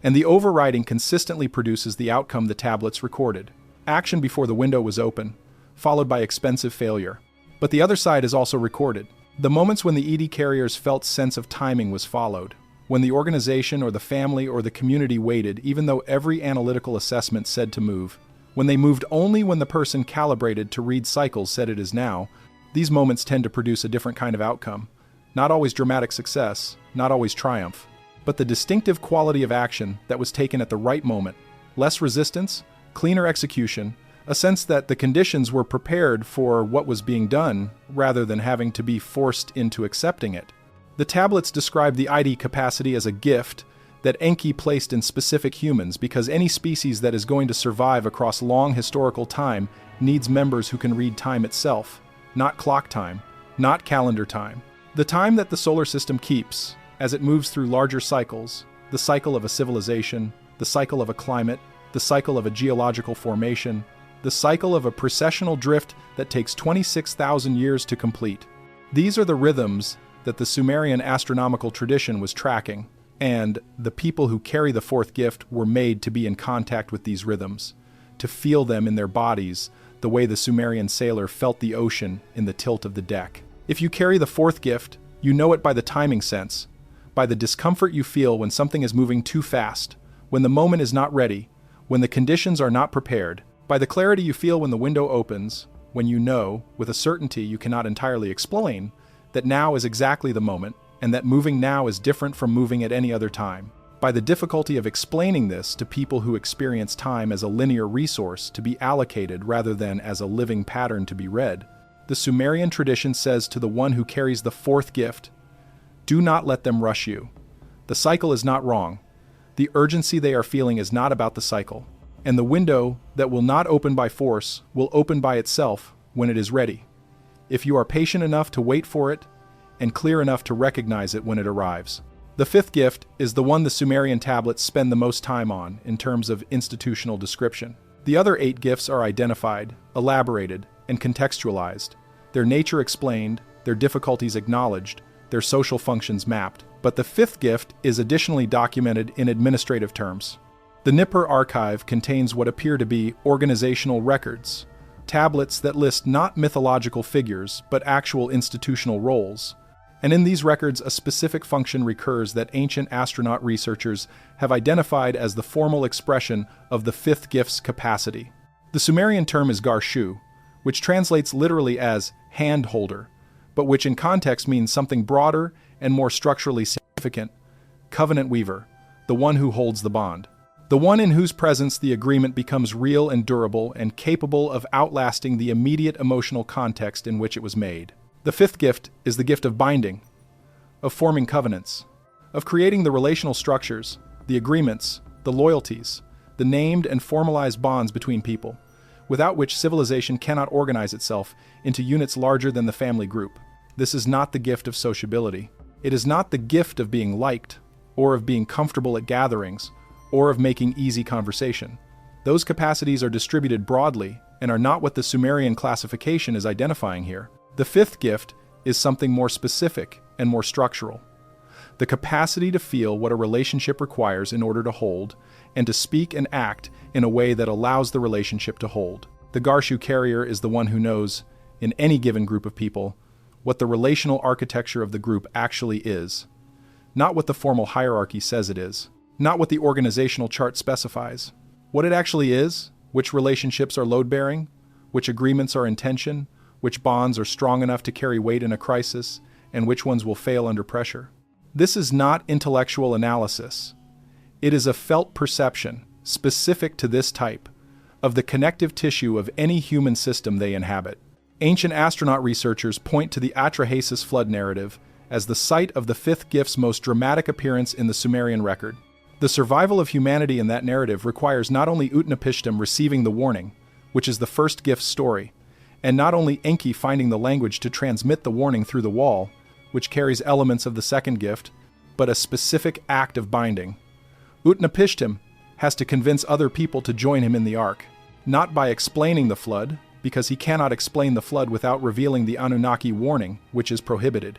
and the overriding consistently produces the outcome the tablets recorded. Action before the window was open, followed by expensive failure. But the other side is also recorded. The moments when the ED carrier's felt sense of timing was followed, when the organization or the family or the community waited even though every analytical assessment said to move, when they moved only when the person calibrated to read cycles said it is now, these moments tend to produce a different kind of outcome. Not always dramatic success, not always triumph, but the distinctive quality of action that was taken at the right moment. Less resistance, cleaner execution, a sense that the conditions were prepared for what was being done rather than having to be forced into accepting it. The tablets describe the ID capacity as a gift that Enki placed in specific humans because any species that is going to survive across long historical time needs members who can read time itself, not clock time, not calendar time. The time that the solar system keeps as it moves through larger cycles, the cycle of a civilization, the cycle of a climate, the cycle of a geological formation, the cycle of a precessional drift that takes 26,000 years to complete. These are the rhythms that the Sumerian astronomical tradition was tracking, and the people who carry the fourth gift were made to be in contact with these rhythms, to feel them in their bodies the way the Sumerian sailor felt the ocean in the tilt of the deck. If you carry the fourth gift, you know it by the timing sense, by the discomfort you feel when something is moving too fast, when the moment is not ready, when the conditions are not prepared, by the clarity you feel when the window opens, when you know, with a certainty you cannot entirely explain, that now is exactly the moment, and that moving now is different from moving at any other time. by the difficulty of explaining this to people who experience time as a linear resource to be allocated rather than as a living pattern to be read. The Sumerian tradition says to the one who carries the fourth gift, "Do not let them rush you. The cycle is not wrong. The urgency they are feeling is not about the cycle. And the window that will not open by force will open by itself when it is ready. If you are patient enough to wait for it, and clear enough to recognize it when it arrives." The fifth gift is the one the Sumerian tablets spend the most time on in terms of institutional description. The other 8 gifts are identified, elaborated, and contextualized, their nature explained, their difficulties acknowledged, their social functions mapped. But the fifth gift is additionally documented in administrative terms. The Nippur archive contains what appear to be organizational records, tablets that list not mythological figures but actual institutional roles. And in these records, a specific function recurs that ancient astronaut researchers have identified as the formal expression of the fifth gift's capacity. The Sumerian term is garshu, which translates literally as hand holder, but which in context means something broader and more structurally significant: covenant weaver, the one who holds the bond. The one in whose presence the agreement becomes real and durable and capable of outlasting the immediate emotional context in which it was made. The fifth gift is the gift of binding, of forming covenants, of creating the relational structures, the agreements, the loyalties, the named and formalized bonds between people, without which civilization cannot organize itself into units larger than the family group. This is not the gift of sociability. It is not the gift of being liked, or of being comfortable at gatherings, or of making easy conversation. Those capacities are distributed broadly and are not what the Sumerian classification is identifying here. The fifth gift is something more specific and more structural: the capacity to feel what a relationship requires in order to hold, and to speak and act in a way that allows the relationship to hold. The garshu carrier is the one who knows, in any given group of people, what the relational architecture of the group actually is, not what the formal hierarchy says it is, not what the organizational chart specifies. What it actually is, which relationships are load-bearing, which agreements are in tension, which bonds are strong enough to carry weight in a crisis, and which ones will fail under pressure. This is not intellectual analysis. It is a felt perception, specific to this type, of the connective tissue of any human system they inhabit. Ancient astronaut researchers point to the Atrahasis flood narrative as the site of the fifth gift's most dramatic appearance in the Sumerian record. The survival of humanity in that narrative requires not only Utnapishtim receiving the warning, which is the first gift's story, and not only Enki finding the language to transmit the warning through the wall, which carries elements of the second gift, but a specific act of binding. Utnapishtim has to convince other people to join him in the ark, not by explaining the flood, because he cannot explain the flood without revealing the Anunnaki warning, which is prohibited.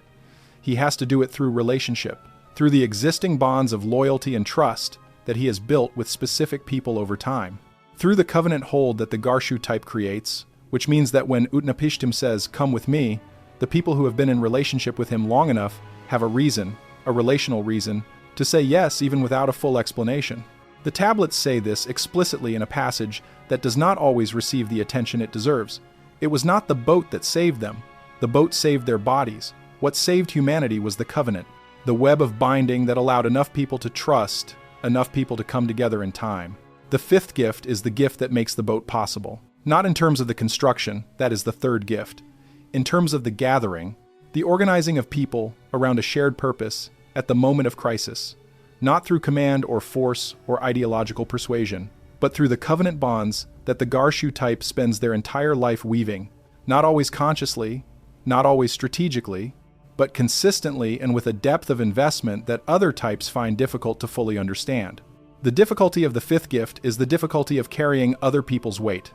He has to do it through relationship, through the existing bonds of loyalty and trust that he has built with specific people over time. Through the covenant hold that the garshu type creates, which means that when Utnapishtim says, "Come with me," the people who have been in relationship with him long enough have a reason, a relational reason, to say yes even without a full explanation. The tablets say this explicitly in a passage that does not always receive the attention it deserves. It was not the boat that saved them. The boat saved their bodies. What saved humanity was the covenant, the web of binding that allowed enough people to trust, enough people to come together in time. The fifth gift is the gift that makes the boat possible. Not in terms of the construction, that is the third gift. In terms of the gathering, the organizing of people around a shared purpose at the moment of crisis, not through command or force or ideological persuasion, but through the covenant bonds that the garshu type spends their entire life weaving, not always consciously, not always strategically, but consistently and with a depth of investment that other types find difficult to fully understand. The difficulty of the fifth gift is the difficulty of carrying other people's weight.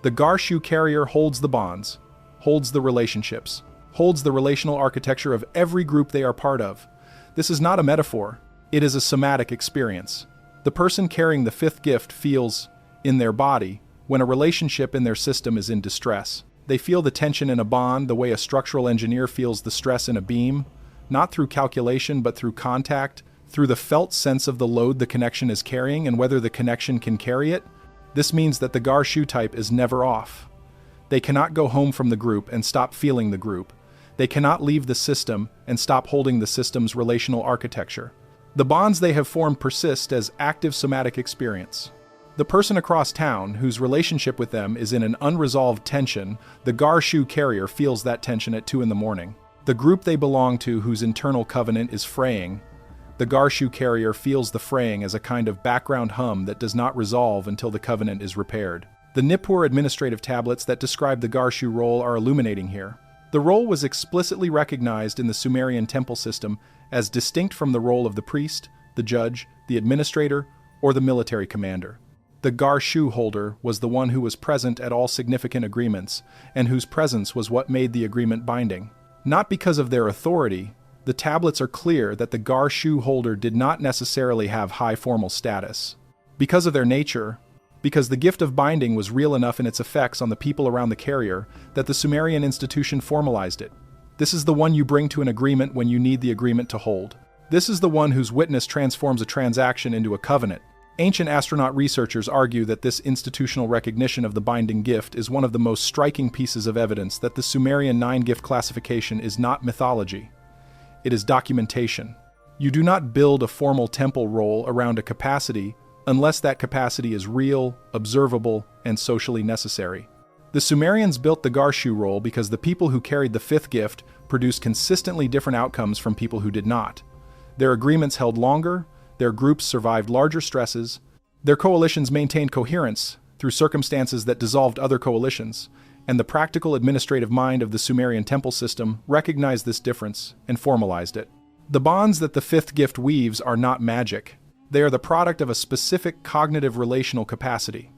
The garshu carrier holds the bonds, holds the relationships, holds the relational architecture of every group they are part of. This is not a metaphor, it is a somatic experience. The person carrying the fifth gift feels, in their body, when a relationship in their system is in distress. They feel the tension in a bond the way a structural engineer feels the stress in a beam, not through calculation but through contact, through the felt sense of the load the connection is carrying and whether the connection can carry it. This means that the garshu type is never off. They cannot go home from the group and stop feeling the group. They cannot leave the system and stop holding the system's relational architecture. The bonds they have formed persist as active somatic experience. The person across town, whose relationship with them is in an unresolved tension, the gar-shu carrier feels that tension at 2 in the morning. The group they belong to, whose internal covenant is fraying, the gar-shu carrier feels the fraying as a kind of background hum that does not resolve until the covenant is repaired. The Nippur administrative tablets that describe the gar-shu role are illuminating here. The role was explicitly recognized in the Sumerian temple system as distinct from the role of the priest, the judge, the administrator, or the military commander. The gar-shu holder was the one who was present at all significant agreements, and whose presence was what made the agreement binding. Not because of their authority, the tablets are clear that the gar-shu holder did not necessarily have high formal status. Because of their nature, because the gift of binding was real enough in its effects on the people around the carrier, that the Sumerian institution formalized it. This is the one you bring to an agreement when you need the agreement to hold. This is the one whose witness transforms a transaction into a covenant. Ancient astronaut researchers argue that this institutional recognition of the binding gift is one of the most striking pieces of evidence that the Sumerian 9-gift classification is not mythology. It is documentation. You do not build a formal temple role around a capacity unless that capacity is real, observable, and socially necessary. The Sumerians built the gar-shu role because the people who carried the 5th gift produced consistently different outcomes from people who did not. Their agreements held longer, their groups survived larger stresses, their coalitions maintained coherence through circumstances that dissolved other coalitions, and the practical administrative mind of the Sumerian temple system recognized this difference and formalized it. The bonds that the 5th gift weaves are not magic. They are the product of a specific cognitive relational capacity.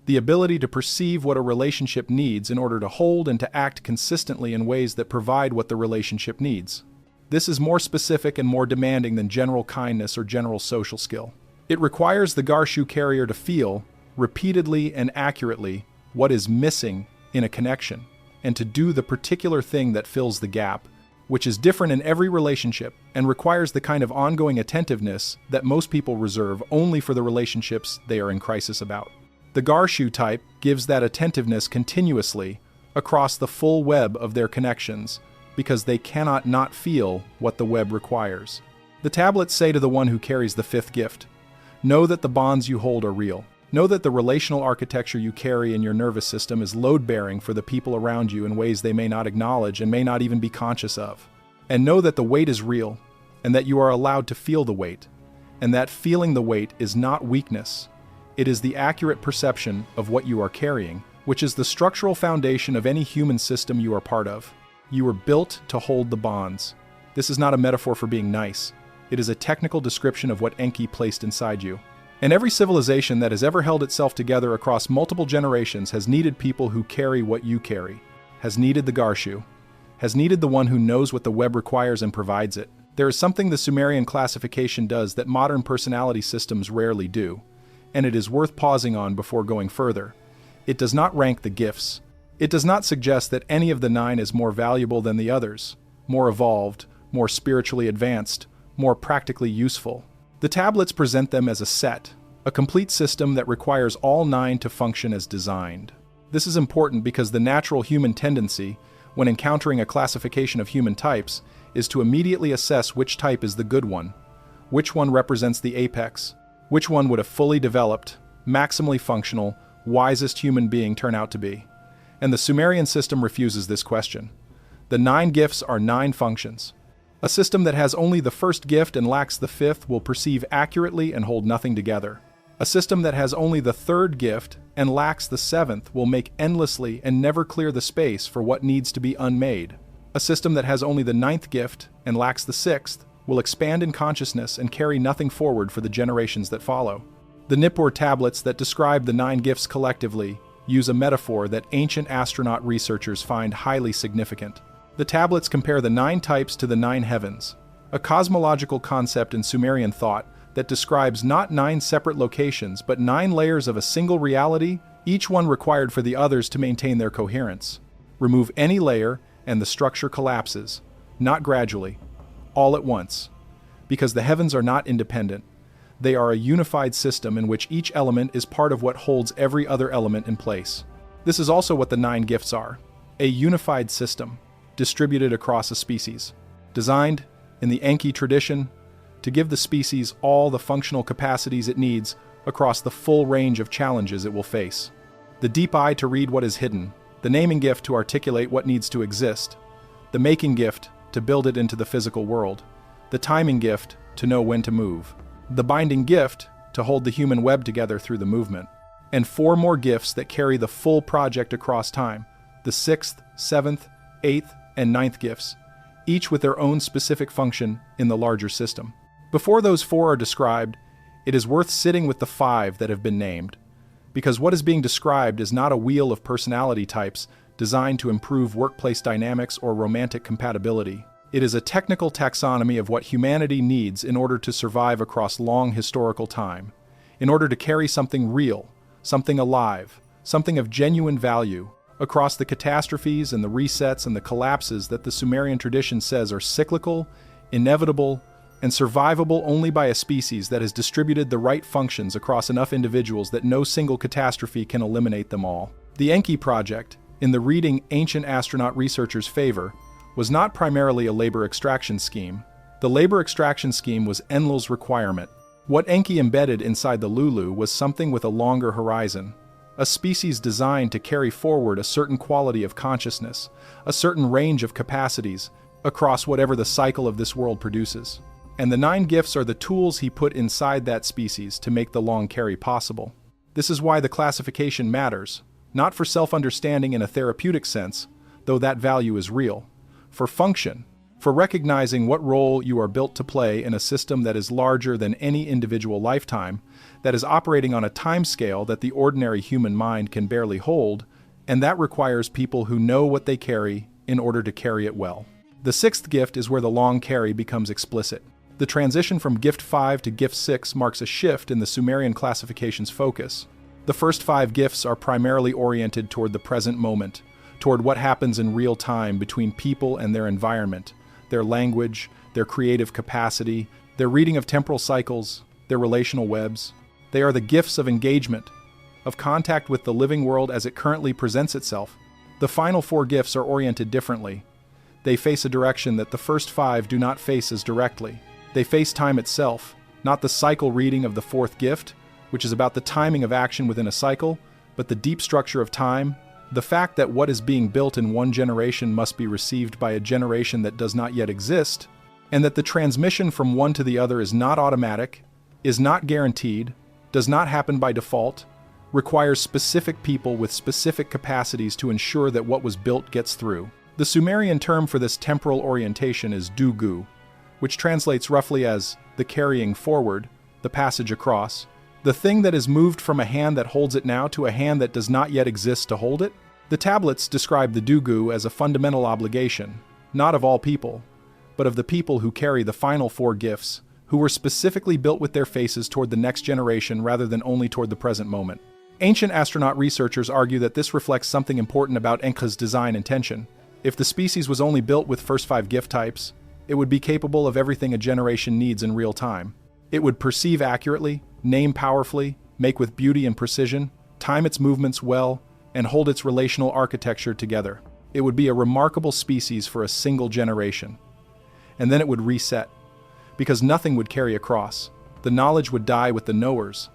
The ability to perceive what a relationship needs in order to hold and to act consistently in ways that provide what the relationship needs. This is more specific and more demanding than general kindness or general social skill. It requires the gar-shu carrier to feel, repeatedly and accurately, what is missing in a connection, and to do the particular thing that fills the gap, which is different in every relationship and requires the kind of ongoing attentiveness that most people reserve only for the relationships they are in crisis about. The gar-shu type gives that attentiveness continuously across the full web of their connections, because they cannot not feel what the web requires. The tablets say to the one who carries the 5th gift, know that the bonds you hold are real. Know that the relational architecture you carry in your nervous system is load-bearing for the people around you in ways they may not acknowledge and may not even be conscious of. And know that the weight is real, and that you are allowed to feel the weight, and that feeling the weight is not weakness. It is the accurate perception of what you are carrying, which is the structural foundation of any human system you are part of. You were built to hold the bonds. This is not a metaphor for being nice. It is a technical description of what Enki placed inside you. And every civilization that has ever held itself together across multiple generations has needed people who carry what you carry, has needed the gar-shu, has needed the one who knows what the web requires and provides it. There is something the Sumerian classification does that modern personality systems rarely do, and it is worth pausing on before going further. It does not rank the gifts. It does not suggest that any of the 9 is more valuable than the others, more evolved, more spiritually advanced, more practically useful. The tablets present them as a set, a complete system that requires all 9 to function as designed. This is important because the natural human tendency, when encountering a classification of human types, is to immediately assess which type is the good one, which one represents the apex, which one would a fully developed, maximally functional, wisest human being turn out to be. And the Sumerian system refuses this question. The 9 gifts are 9 functions. A system that has only the 1st gift and lacks the 5th will perceive accurately and hold nothing together. A system that has only the 3rd gift and lacks the 7th will make endlessly and never clear the space for what needs to be unmade. A system that has only the 9th gift and lacks the 6th will expand in consciousness and carry nothing forward for the generations that follow. The Nippur tablets that describe the 9 gifts collectively use a metaphor that ancient astronaut researchers find highly significant. The tablets compare the 9 types to the 9 heavens, a cosmological concept in Sumerian thought that describes not 9 separate locations but 9 layers of a single reality, each one required for the others to maintain their coherence. Remove any layer and the structure collapses, not gradually, all at once. Because the heavens are not independent, they are a unified system in which each element is part of what holds every other element in place. This is also what the 9 gifts are, a unified system, distributed across a species, designed, in the Enki tradition, to give the species all the functional capacities it needs across the full range of challenges it will face. The deep eye to read what is hidden, the naming gift to articulate what needs to exist, the making gift to build it into the physical world, the timing gift to know when to move, the binding gift to hold the human web together through the movement, and 4 more gifts that carry the full project across time, the 6th, 7th, 8th, and 9th gifts, each with their own specific function in the larger system. Before those 4 are described, it is worth sitting with the 5 that have been named, because what is being described is not a wheel of personality types designed to improve workplace dynamics or romantic compatibility. It is a technical taxonomy of what humanity needs in order to survive across long historical time, in order to carry something real, something alive, something of genuine value, across the catastrophes and the resets and the collapses that the Sumerian tradition says are cyclical, inevitable, and survivable only by a species that has distributed the right functions across enough individuals that no single catastrophe can eliminate them all. The Enki project, in the reading ancient astronaut researchers' favor, was not primarily a labor extraction scheme. The labor extraction scheme was Enlil's requirement. What Enki embedded inside the Lulu was something with a longer horizon, a species designed to carry forward a certain quality of consciousness, a certain range of capacities, across whatever the cycle of this world produces. And the 9 gifts are the tools he put inside that species to make the long carry possible. This is why the classification matters, not for self-understanding in a therapeutic sense, though that value is real, for function, for recognizing what role you are built to play in a system that is larger than any individual lifetime, that is operating on a timescale that the ordinary human mind can barely hold, and that requires people who know what they carry in order to carry it well. The 6th gift is where the long carry becomes explicit. The transition from Gift 5 to Gift 6 marks a shift in the Sumerian classification's focus. The first 5 gifts are primarily oriented toward the present moment, toward what happens in real time between people and their environment, their language, their creative capacity, their reading of temporal cycles, their relational webs. They are the gifts of engagement, of contact with the living world as it currently presents itself. The final 4 gifts are oriented differently. They face a direction that the first 5 do not face as directly. They face time itself, not the cycle reading of the 4th gift, which is about the timing of action within a cycle, but the deep structure of time, the fact that what is being built in one generation must be received by a generation that does not yet exist, and that the transmission from one to the other is not automatic, is not guaranteed, does not happen by default, requires specific people with specific capacities to ensure that what was built gets through. The Sumerian term for this temporal orientation is dugu, which translates roughly as the carrying forward, the passage across, the thing that is moved from a hand that holds it now to a hand that does not yet exist to hold it. The tablets describe the dugu as a fundamental obligation, not of all people, but of the people who carry the final 4 gifts, who were specifically built with their faces toward the next generation rather than only toward the present moment. Ancient astronaut researchers argue that this reflects something important about Enki's design intention. If the species was only built with first 5 gift types, it would be capable of everything a generation needs in real time. It would perceive accurately, name powerfully, make with beauty and precision, time its movements well, and hold its relational architecture together. It would be a remarkable species for a single generation. And then it would reset, because nothing would carry across. The knowledge would die with the knowers.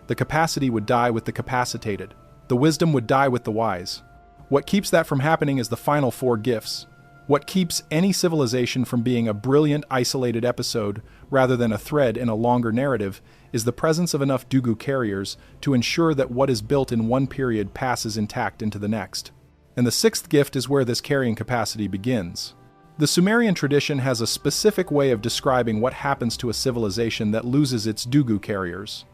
The capacity would die with the capacitated. The wisdom would die with the wise. What keeps that from happening is the final 4 gifts. What keeps any civilization from being a brilliant, isolated episode rather than a thread in a longer narrative is the presence of enough dugu carriers to ensure that what is built in one period passes intact into the next. And the 6th gift is where this carrying capacity begins. The Sumerian tradition has a specific way of describing what happens to a civilization that loses its dugu carriers.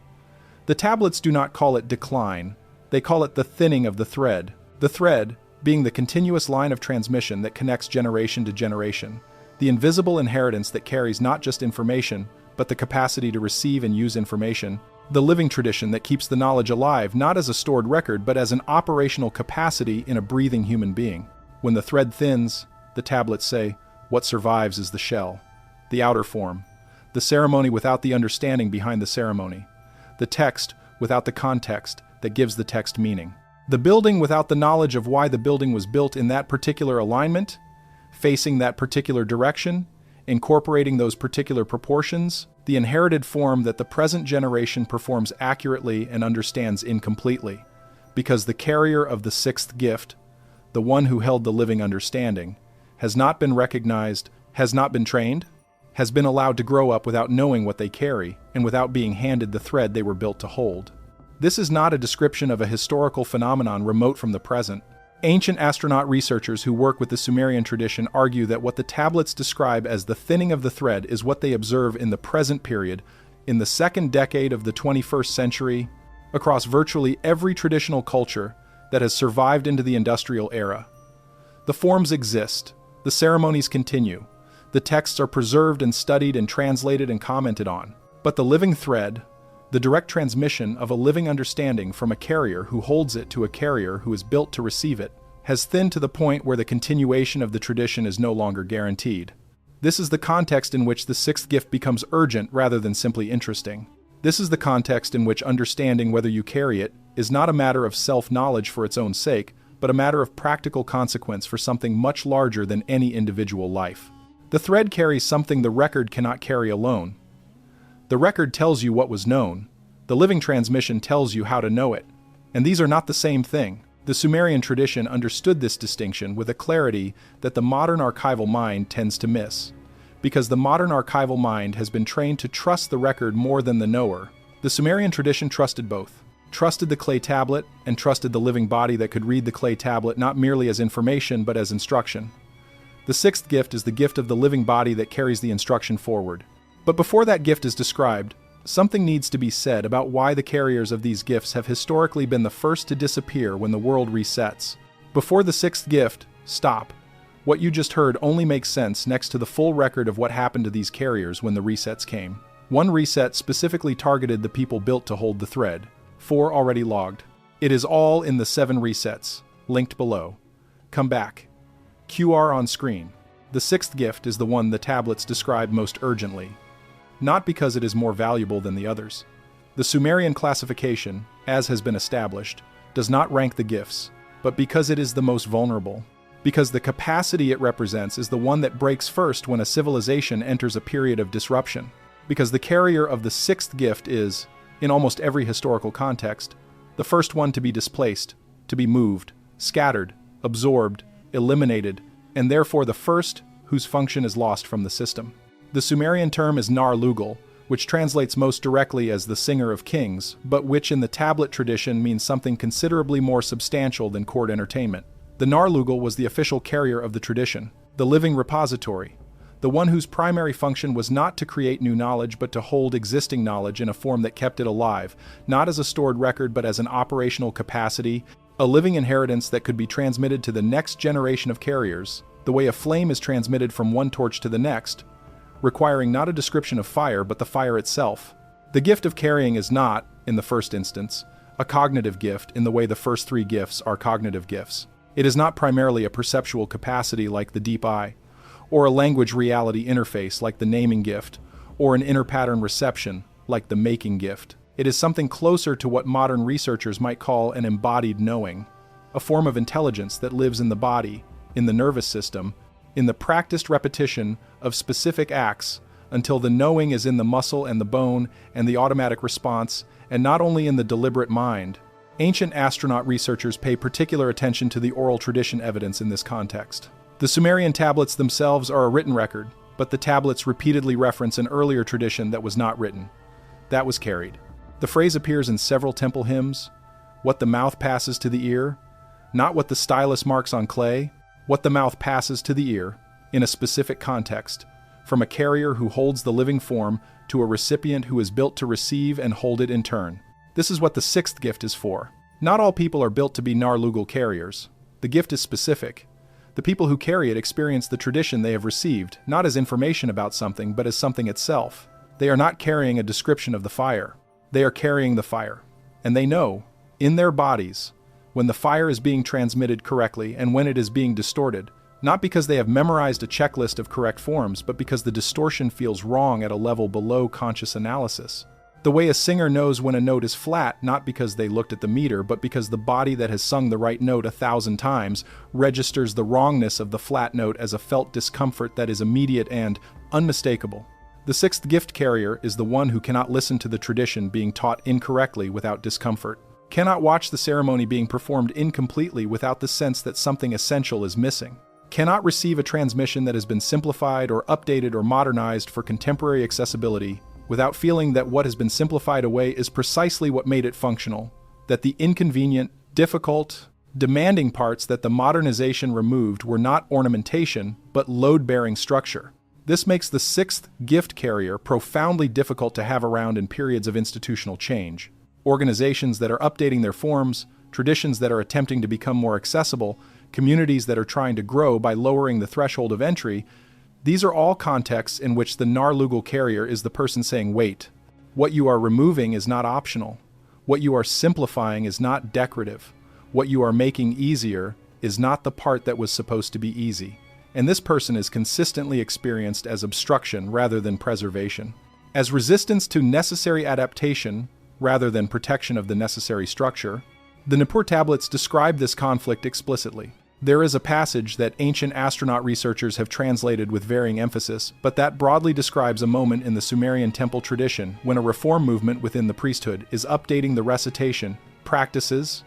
The tablets do not call it decline, they call it the thinning of the thread. The thread, being the continuous line of transmission that connects generation to generation, the invisible inheritance that carries not just information, but the capacity to receive and use information, the living tradition that keeps the knowledge alive not as a stored record but as an operational capacity in a breathing human being. When the thread thins, the tablets say, what survives is the shell, the outer form, the ceremony without the understanding behind the ceremony, the text without the context that gives the text meaning. The building without the knowledge of why the building was built in that particular alignment, facing that particular direction, incorporating those particular proportions, the inherited form that the present generation performs accurately and understands incompletely, because the carrier of the sixth gift, the one who held the living understanding, has not been recognized, has not been trained, has been allowed to grow up without knowing what they carry and without being handed the thread they were built to hold. This is not a description of a historical phenomenon remote from the present. Ancient astronaut researchers who work with the Sumerian tradition argue that what the tablets describe as the thinning of the thread is what they observe in the present period, in the second decade of the 21st century, across virtually every traditional culture that has survived into the industrial era. The forms exist, the ceremonies continue, the texts are preserved and studied and translated and commented on, but the living thread, the direct transmission of a living understanding from a carrier who holds it to a carrier who is built to receive it, has thinned to the point where the continuation of the tradition is no longer guaranteed. This is the context in which the sixth gift becomes urgent rather than simply interesting. This is the context in which understanding whether you carry it is not a matter of self-knowledge for its own sake, but a matter of practical consequence for something much larger than any individual life. The thread carries something the record cannot carry alone. The record tells you what was known. The living transmission tells you how to know it. And these are not the same thing. The Sumerian tradition understood this distinction with a clarity that the modern archival mind tends to miss. Because the modern archival mind has been trained to trust the record more than the knower, the Sumerian tradition trusted both. Trusted the clay tablet and trusted the living body that could read the clay tablet not merely as information but as instruction. The sixth gift is the gift of the living body that carries the instruction forward. But before that gift is described, something needs to be said about why the carriers of these gifts have historically been the first to disappear when the world resets. Before the sixth gift, stop. What you just heard only makes sense next to the full record of what happened to these carriers when the resets came. One reset specifically targeted the people built to hold the thread. 4 already logged. It is all in the 7 resets, linked below. Come back. QR on screen. The sixth gift is the one the tablets describe most urgently. Not because it is more valuable than the others. The Sumerian classification, as has been established, does not rank the gifts, but because it is the most vulnerable. Because the capacity it represents is the one that breaks first when a civilization enters a period of disruption. Because the carrier of the sixth gift is, in almost every historical context, the first one to be displaced, to be moved, scattered, absorbed, eliminated, and therefore the first whose function is lost from the system. The Sumerian term is Nar-Lugal, which translates most directly as the singer of kings, but which in the tablet tradition means something considerably more substantial than court entertainment. The Nar-Lugal was the official carrier of the tradition, the living repository, the one whose primary function was not to create new knowledge but to hold existing knowledge in a form that kept it alive, not as a stored record but as an operational capacity, a living inheritance that could be transmitted to the next generation of carriers, the way a flame is transmitted from one torch to the next, requiring not a description of fire but the fire itself. The gift of carrying is not, in the first instance, a cognitive gift in the way the first 3 gifts are cognitive gifts. It is not primarily a perceptual capacity like the deep eye, or a language reality interface like the naming gift, or an inner pattern reception like the making gift. It is something closer to what modern researchers might call an embodied knowing, a form of intelligence that lives in the body, in the nervous system, in the practiced repetition of specific acts until the knowing is in the muscle and the bone and the automatic response, and not only in the deliberate mind. Ancient astronaut researchers pay particular attention to the oral tradition evidence in this context. The Sumerian tablets themselves are a written record, but the tablets repeatedly reference an earlier tradition that was not written. That was carried. The phrase appears in several temple hymns, what the mouth passes to the ear, not what the stylus marks on clay, what the mouth passes to the ear, in a specific context, from a carrier who holds the living form to a recipient who is built to receive and hold it in turn. This is what the sixth gift is for. Not all people are built to be Nar-Lugal carriers. The gift is specific. The people who carry it experience the tradition they have received, not as information about something, but as something itself. They are not carrying a description of the fire. They are carrying the fire. And they know, in their bodies, when the fire is being transmitted correctly and when it is being distorted, not because they have memorized a checklist of correct forms, but because the distortion feels wrong at a level below conscious analysis. The way a singer knows when a note is flat, not because they looked at the meter, but because the body that has sung the right note 1,000 times registers the wrongness of the flat note as a felt discomfort that is immediate and unmistakable. The sixth gift carrier is the one who cannot listen to the tradition being taught incorrectly without discomfort, cannot watch the ceremony being performed incompletely without the sense that something essential is missing, cannot receive a transmission that has been simplified or updated or modernized for contemporary accessibility without feeling that what has been simplified away is precisely what made it functional, that the inconvenient, difficult, demanding parts that the modernization removed were not ornamentation, but load-bearing structure. This makes the sixth gift carrier profoundly difficult to have around in periods of institutional change. Organizations that are updating their forms, traditions that are attempting to become more accessible, communities that are trying to grow by lowering the threshold of entry, these are all contexts in which the nar-lugal carrier is the person saying, wait, what you are removing is not optional. What you are simplifying is not decorative. What you are making easier is not the part that was supposed to be easy. And this person is consistently experienced as obstruction rather than preservation, as resistance to necessary adaptation rather than protection of the necessary structure. The Nippur tablets describe this conflict explicitly. There is a passage that ancient astronaut researchers have translated with varying emphasis, but that broadly describes a moment in the Sumerian temple tradition when a reform movement within the priesthood is updating the recitation, practices,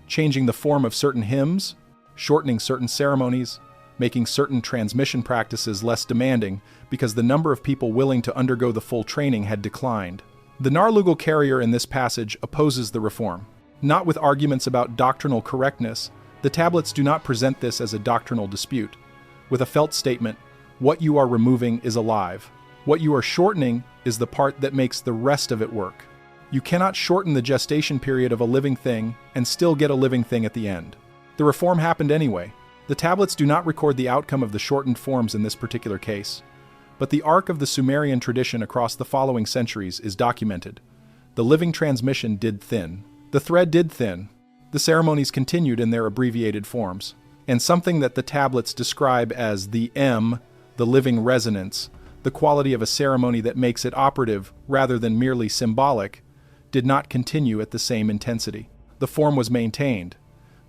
changing the form of certain hymns, shortening certain ceremonies, making certain transmission practices less demanding because the number of people willing to undergo the full training had declined. The nar-lugal carrier in this passage opposes the reform. Not with arguments about doctrinal correctness, the tablets do not present this as a doctrinal dispute. With a felt statement, what you are removing is alive. What you are shortening is the part that makes the rest of it work. You cannot shorten the gestation period of a living thing and still get a living thing at the end. The reform happened anyway. The tablets do not record the outcome of the shortened forms in this particular case, but the arc of the Sumerian tradition across the following centuries is documented. The living transmission did thin. The thread did thin. The ceremonies continued in their abbreviated forms, and something that the tablets describe as the the living resonance, the quality of a ceremony that makes it operative rather than merely symbolic, did not continue at the same intensity. The form was maintained.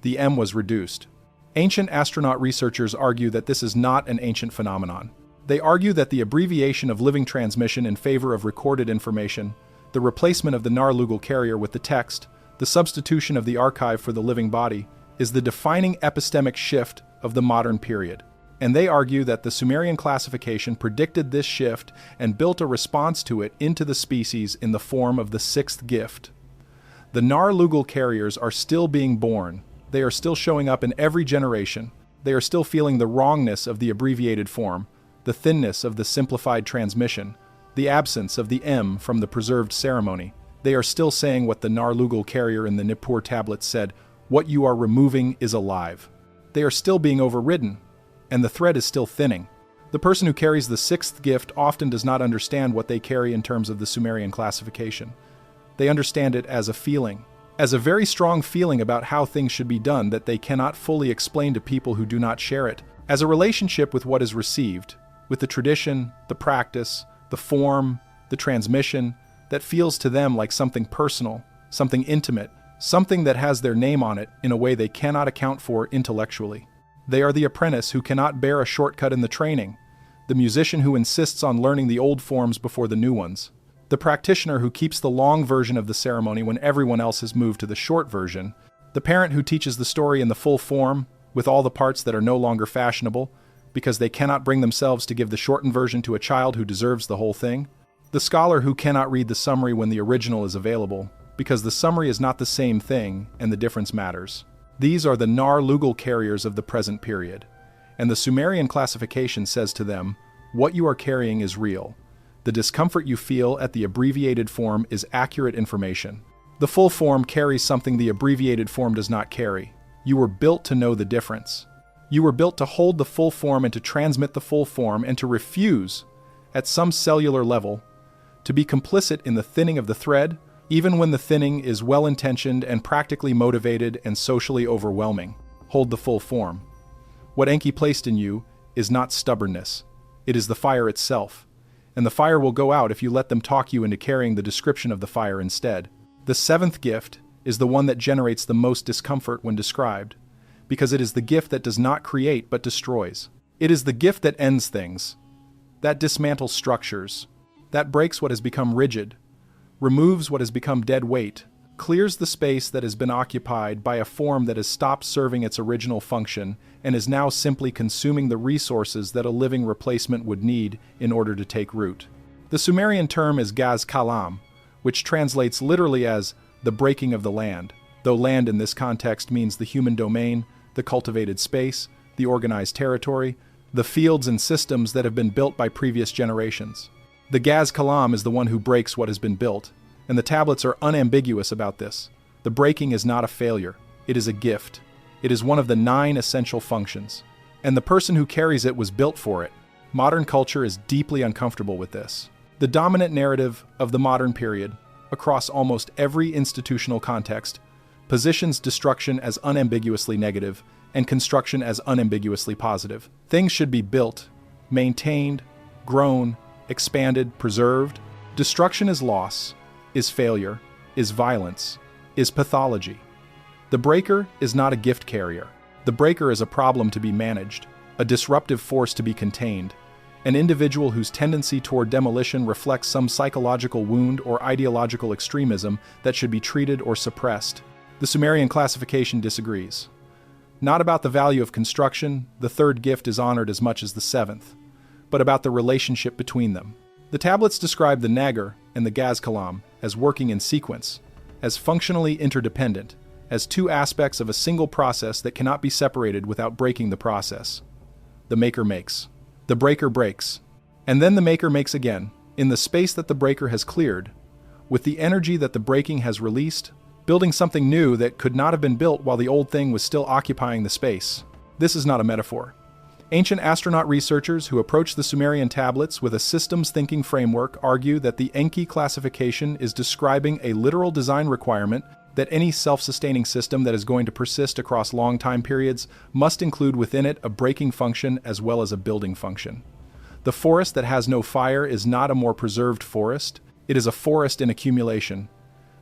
The was reduced. Ancient astronaut researchers argue that this is not an ancient phenomenon. They argue that the abbreviation of living transmission in favor of recorded information, the replacement of the nar-lugal carrier with the text, the substitution of the archive for the living body, is the defining epistemic shift of the modern period. And they argue that the Sumerian classification predicted this shift and built a response to it into the species in the form of the sixth gift. The nar-lugal carriers are still being born. They are still showing up in every generation. They are still feeling the wrongness of the abbreviated form, the thinness of the simplified transmission, the absence of the from the preserved ceremony. They are still saying what the nar-lugal carrier in the Nippur tablets said, what you are removing is alive. They are still being overridden, and the thread is still thinning. The person who carries the sixth gift often does not understand what they carry in terms of the Sumerian classification. They understand it as a feeling, as a very strong feeling about how things should be done that they cannot fully explain to people who do not share it, as a relationship with what is received, with the tradition, the practice, the form, the transmission, that feels to them like something personal, something intimate, something that has their name on it in a way they cannot account for intellectually. They are the apprentice who cannot bear a shortcut in the training, the musician who insists on learning the old forms before the new ones, the practitioner who keeps the long version of the ceremony when everyone else has moved to the short version, the parent who teaches the story in the full form, with all the parts that are no longer fashionable, because they cannot bring themselves to give the shortened version to a child who deserves the whole thing, the scholar who cannot read the summary when the original is available, because the summary is not the same thing and the difference matters. These are the nar-lugal carriers of the present period, and the Sumerian classification says to them, what you are carrying is real. The discomfort you feel at the abbreviated form is accurate information. The full form carries something the abbreviated form does not carry. You were built to know the difference. You were built to hold the full form and to transmit the full form and to refuse, at some cellular level, to be complicit in the thinning of the thread, even when the thinning is well-intentioned and practically motivated and socially overwhelming. Hold the full form. What Enki placed in you is not stubbornness. It is the fire itself. And the fire will go out if you let them talk you into carrying the description of the fire instead. The seventh gift is the one that generates the most discomfort when described, because it is the gift that does not create but destroys. It is the gift that ends things, that dismantles structures, That breaks what has become rigid, removes what has become dead weight, clears the space that has been occupied by a form that has stopped serving its original function and is now simply consuming the resources that a living replacement would need in order to take root. The Sumerian term is gaz kalam, which translates literally as the breaking of the land, though land in this context means the human domain, the cultivated space, the organized territory, the fields and systems that have been built by previous generations. The gaz kalam is the one who breaks what has been built, and the tablets are unambiguous about this. The breaking is not a failure, it is a gift. It is one of the 9 essential functions, and the person who carries it was built for it. Modern culture is deeply uncomfortable with this. The dominant narrative of the modern period, across almost every institutional context, positions destruction as unambiguously negative and construction as unambiguously positive. Things should be built, maintained, grown, expanded, preserved. Destruction is loss, is failure, is violence, is pathology. The breaker is not a gift carrier. The breaker is a problem to be managed, a disruptive force to be contained, an individual whose tendency toward demolition reflects some psychological wound or ideological extremism that should be treated or suppressed. The Sumerian classification disagrees. Not about the value of construction, the third gift is honored as much as the seventh, but about the relationship between them. The tablets describe the Nagar and the Gaz Kalam as working in sequence, as functionally interdependent, as 2 aspects of a single process that cannot be separated without breaking the process. The maker makes. The breaker breaks. And then the maker makes again, in the space that the breaker has cleared, with the energy that the breaking has released, building something new that could not have been built while the old thing was still occupying the space. This is not a metaphor. Ancient astronaut researchers who approach the Sumerian tablets with a systems thinking framework argue that the Enki classification is describing a literal design requirement that any self-sustaining system that is going to persist across long time periods must include within it a breaking function as well as a building function. The forest that has no fire is not a more preserved forest, it is a forest in accumulation,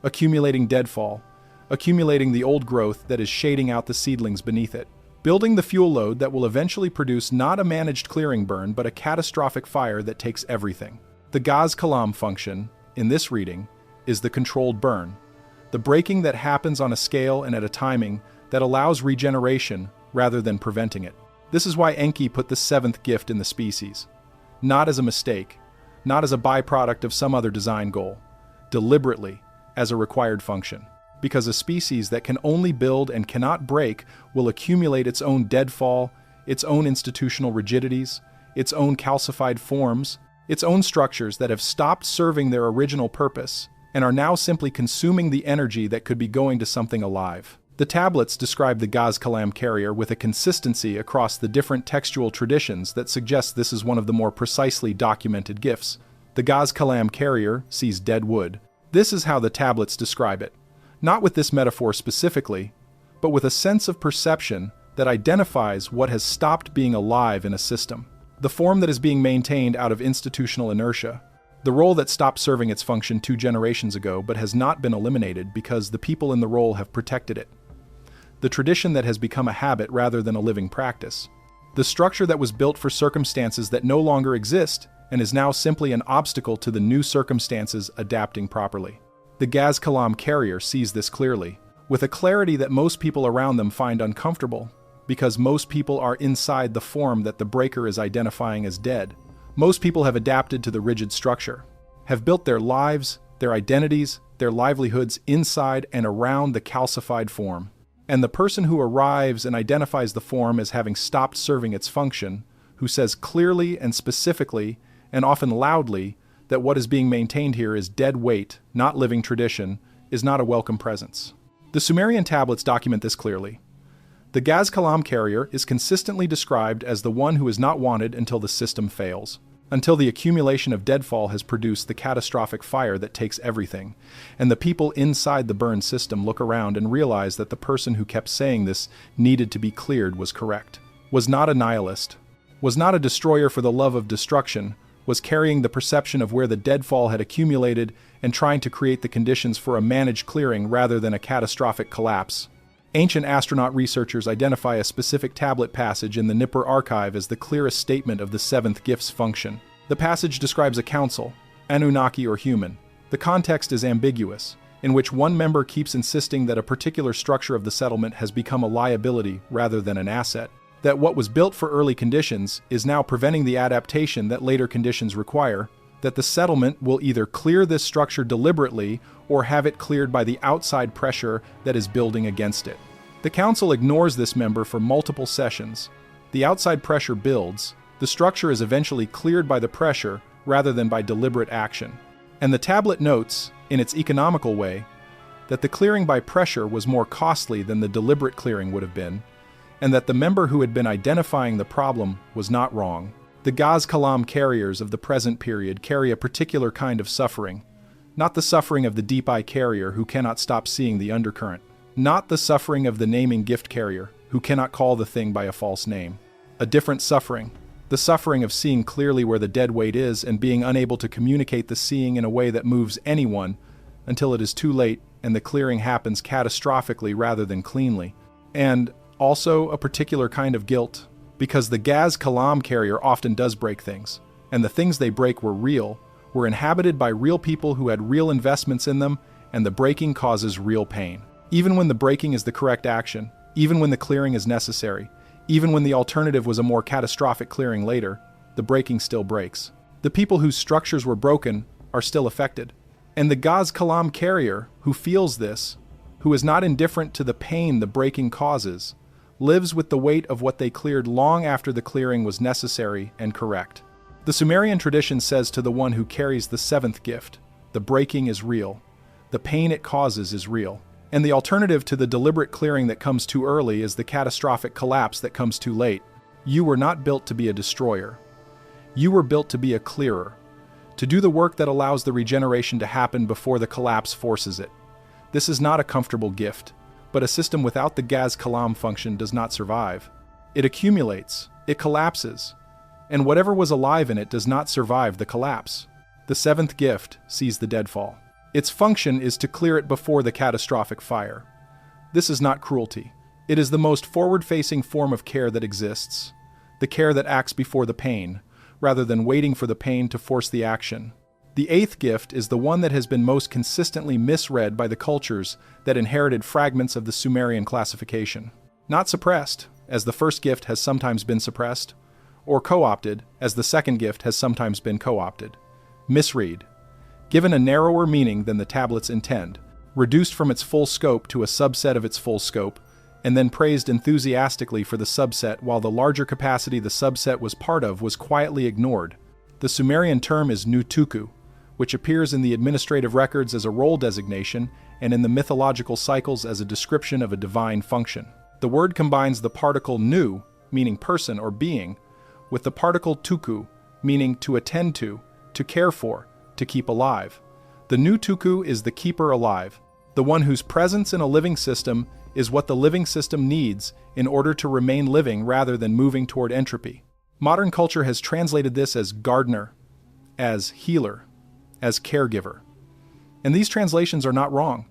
accumulating deadfall, accumulating the old growth that is shading out the seedlings beneath it. Building the fuel load that will eventually produce not a managed clearing burn, but a catastrophic fire that takes everything. The Gaz Kalam function, in this reading, is the controlled burn, the breaking that happens on a scale and at a timing that allows regeneration rather than preventing it. This is why Enki put the 7th gift in the species. Not as a mistake, not as a byproduct of some other design goal, deliberately as a required function. Because a species that can only build and cannot break will accumulate its own deadfall, its own institutional rigidities, its own calcified forms, its own structures that have stopped serving their original purpose and are now simply consuming the energy that could be going to something alive. The tablets describe the Gaz Kalam carrier with a consistency across the different textual traditions that suggests this is one of the more precisely documented gifts. The Gaz Kalam carrier sees dead wood. This is how the tablets describe it. Not with this metaphor specifically, but with a sense of perception that identifies what has stopped being alive in a system. The form that is being maintained out of institutional inertia. The role that stopped serving its function 2 generations ago but has not been eliminated because the people in the role have protected it. The tradition that has become a habit rather than a living practice. The structure that was built for circumstances that no longer exist and is now simply an obstacle to the new circumstances adapting properly. The Gaz Kalam carrier sees this clearly, with a clarity that most people around them find uncomfortable, because most people are inside the form that the breaker is identifying as dead. Most people have adapted to the rigid structure, have built their lives, their identities, their livelihoods inside and around the calcified form. And the person who arrives and identifies the form as having stopped serving its function, who says clearly and specifically, and often loudly, that what is being maintained here is dead weight, not living tradition, is not a welcome presence. The Sumerian tablets document this clearly. The Gaz Kalam carrier is consistently described as the one who is not wanted until the system fails, until the accumulation of deadfall has produced the catastrophic fire that takes everything, and the people inside the burned system look around and realize that the person who kept saying this needed to be cleared was correct, was not a nihilist, was not a destroyer for the love of destruction, was carrying the perception of where the deadfall had accumulated and trying to create the conditions for a managed clearing rather than a catastrophic collapse. Ancient astronaut researchers identify a specific tablet passage in the Nippur archive as the clearest statement of the 7th gift's function. The passage describes a council Anunnaki or human. The context is ambiguous, in which one member keeps insisting that a particular structure of the settlement has become a liability rather than an asset, that what was built for early conditions is now preventing the adaptation that later conditions require, that the settlement will either clear this structure deliberately or have it cleared by the outside pressure that is building against it. The council ignores this member for multiple sessions. The outside pressure builds, the structure is eventually cleared by the pressure rather than by deliberate action. And the tablet notes, in its economical way, that the clearing by pressure was more costly than the deliberate clearing would have been, and that the member who had been identifying the problem was not wrong. The Gaz Kalam carriers of the present period carry a particular kind of suffering, not the suffering of the deep eye carrier who cannot stop seeing the undercurrent, not the suffering of the naming gift carrier who cannot call the thing by a false name. A different suffering, the suffering of seeing clearly where the dead weight is and being unable to communicate the seeing in a way that moves anyone until it is too late and the clearing happens catastrophically rather than cleanly. And also a particular kind of guilt, because the Gaz Kalam carrier often does break things, and the things they break were inhabited by real people who had real investments in them, and the breaking causes real pain. Even when the breaking is the correct action, even when the clearing is necessary, even when the alternative was a more catastrophic clearing later, the breaking still breaks. The people whose structures were broken are still affected. And the Gaz Kalam carrier, who feels this, who is not indifferent to the pain the breaking causes, lives with the weight of what they cleared long after the clearing was necessary and correct. The Sumerian tradition says to the one who carries the seventh gift, the breaking is real, the pain it causes is real, and the alternative to the deliberate clearing that comes too early is the catastrophic collapse that comes too late. You were not built to be a destroyer. You were built to be a clearer, to do the work that allows the regeneration to happen before the collapse forces it. This is not a comfortable gift, but a system without the Gaz Kalam function does not survive. It accumulates, it collapses, and whatever was alive in it does not survive the collapse. The seventh gift sees the deadfall. Its function is to clear it before the catastrophic fire. This is not cruelty. It is the most forward-facing form of care that exists, the care that acts before the pain, rather than waiting for the pain to force the action. The eighth gift is the one that has been most consistently misread by the cultures that inherited fragments of the Sumerian classification. Not suppressed, as the first gift has sometimes been suppressed, or co-opted, as the second gift has sometimes been co-opted. Misread, given a narrower meaning than the tablets intend, reduced from its full scope to a subset of its full scope, and then praised enthusiastically for the subset while the larger capacity the subset was part of was quietly ignored. The Sumerian term is Nutuku, which appears in the administrative records as a role designation and in the mythological cycles as a description of a divine function. The word combines the particle nu, meaning person or being, with the particle tuku, meaning to attend to care for, to keep alive. The Nutuku is the keeper alive, the one whose presence in a living system is what the living system needs in order to remain living rather than moving toward entropy. Modern culture has translated this as gardener, as healer, as caregiver. And these translations are not wrong.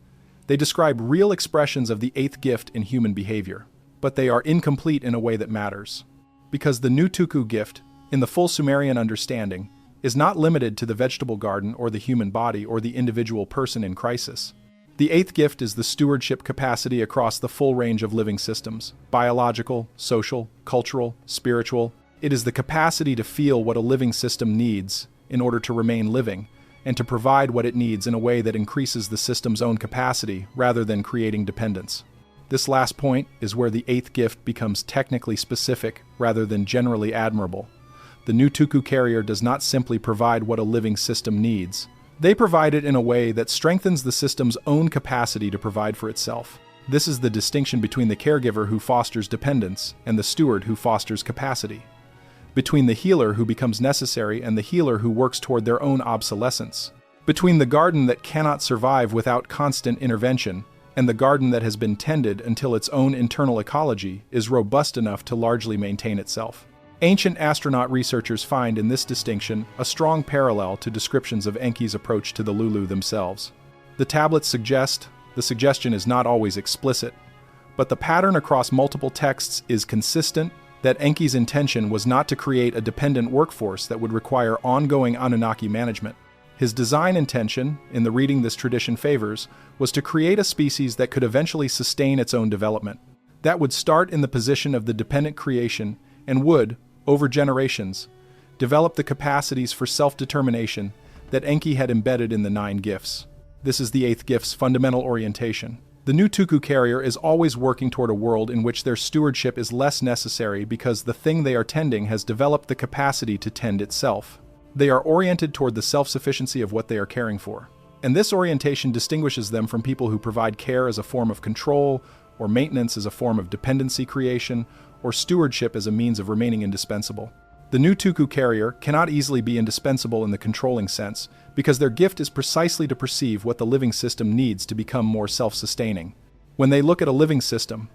They describe real expressions of the eighth gift in human behavior, but they are incomplete in a way that matters. Because the Nutuku gift, in the full Sumerian understanding, is not limited to the vegetable garden or the human body or the individual person in crisis. The eighth gift is the stewardship capacity across the full range of living systems, biological, social, cultural, spiritual. It is the capacity to feel what a living system needs in order to remain living, and to provide what it needs in a way that increases the system's own capacity rather than creating dependence. This last point is where the eighth gift becomes technically specific rather than generally admirable. The Nutuku carrier does not simply provide what a living system needs. They provide it in a way that strengthens the system's own capacity to provide for itself. This is the distinction between the caregiver who fosters dependence and the steward who fosters capacity. Between the healer who becomes necessary and the healer who works toward their own obsolescence. Between the garden that cannot survive without constant intervention and the garden that has been tended until its own internal ecology is robust enough to largely maintain itself. Ancient astronaut researchers find in this distinction a strong parallel to descriptions of Enki's approach to the Lulu themselves. The tablets suggest, the suggestion is not always explicit, but the pattern across multiple texts is consistent that Enki's intention was not to create a dependent workforce that would require ongoing Anunnaki management. His design intention, in the reading this tradition favors, was to create a species that could eventually sustain its own development. That would start in the position of the dependent creation and would, over generations, develop the capacities for self-determination that Enki had embedded in the 9 gifts. This is the 8th gift's fundamental orientation. The new Tuku carrier is always working toward a world in which their stewardship is less necessary because the thing they are tending has developed the capacity to tend itself. They are oriented toward the self-sufficiency of what they are caring for. And this orientation distinguishes them from people who provide care as a form of control, or maintenance as a form of dependency creation, or stewardship as a means of remaining indispensable. The new Tuku carrier cannot easily be indispensable in the controlling sense, because their gift is precisely to perceive what the living system needs to become more self-sustaining. When they look at a living system,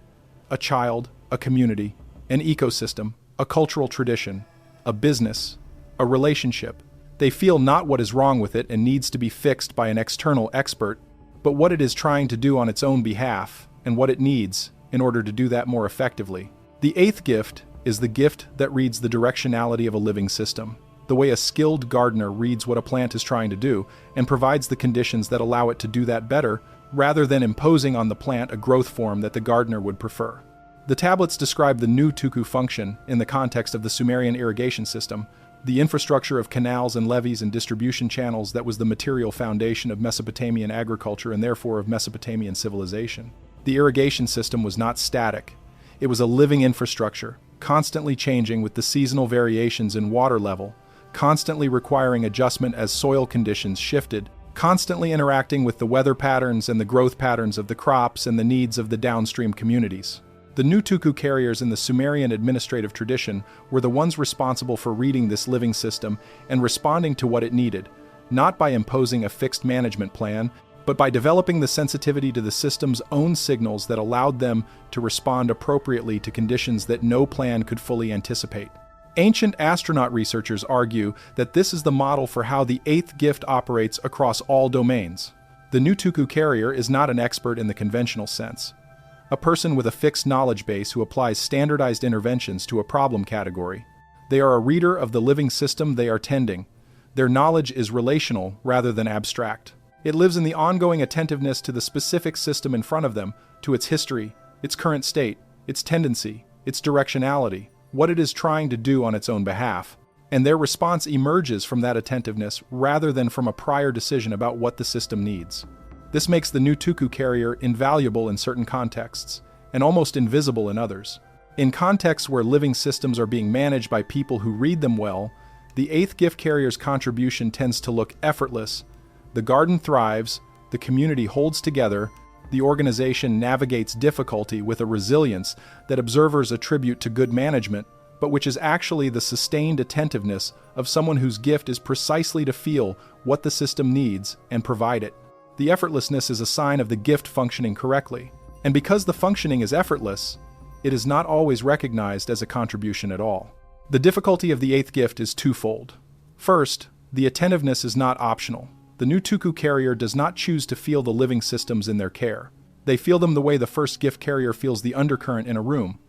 a child, a community, an ecosystem, a cultural tradition, a business, a relationship, they feel not what is wrong with it and needs to be fixed by an external expert, but what it is trying to do on its own behalf and what it needs in order to do that more effectively. The 8th gift is the gift that reads the directionality of a living system, the way a skilled gardener reads what a plant is trying to do and provides the conditions that allow it to do that better, rather than imposing on the plant a growth form that the gardener would prefer. The tablets describe the new Tuku function in the context of the Sumerian irrigation system, the infrastructure of canals and levees and distribution channels that was the material foundation of Mesopotamian agriculture and therefore of Mesopotamian civilization. The irrigation system was not static. It was a living infrastructure, constantly changing with the seasonal variations in water level, constantly requiring adjustment as soil conditions shifted, constantly interacting with the weather patterns and the growth patterns of the crops and the needs of the downstream communities. The new Tuku carriers in the Sumerian administrative tradition were the ones responsible for reading this living system and responding to what it needed, not by imposing a fixed management plan, but by developing the sensitivity to the system's own signals that allowed them to respond appropriately to conditions that no plan could fully anticipate. Ancient astronaut researchers argue that this is the model for how the 8th gift operates across all domains. The new Tuku carrier is not an expert in the conventional sense, a person with a fixed knowledge base who applies standardized interventions to a problem category. They are a reader of the living system they are tending. Their knowledge is relational rather than abstract. It lives in the ongoing attentiveness to the specific system in front of them, to its history, its current state, its tendency, its directionality, what it is trying to do on its own behalf, and their response emerges from that attentiveness rather than from a prior decision about what the system needs. This makes the new Tuku carrier invaluable in certain contexts, and almost invisible in others. In contexts where living systems are being managed by people who read them well, the 8th gift carrier's contribution tends to look effortless. The garden thrives, the community holds together, the organization navigates difficulty with a resilience that observers attribute to good management, but which is actually the sustained attentiveness of someone whose gift is precisely to feel what the system needs and provide it. The effortlessness is a sign of the gift functioning correctly, and because the functioning is effortless, it is not always recognized as a contribution at all. The difficulty of the 8th gift is twofold. First, the attentiveness is not optional. The new Tuku carrier does not choose to feel the living systems in their care. They feel them the way the first gift carrier feels the undercurrent in a room,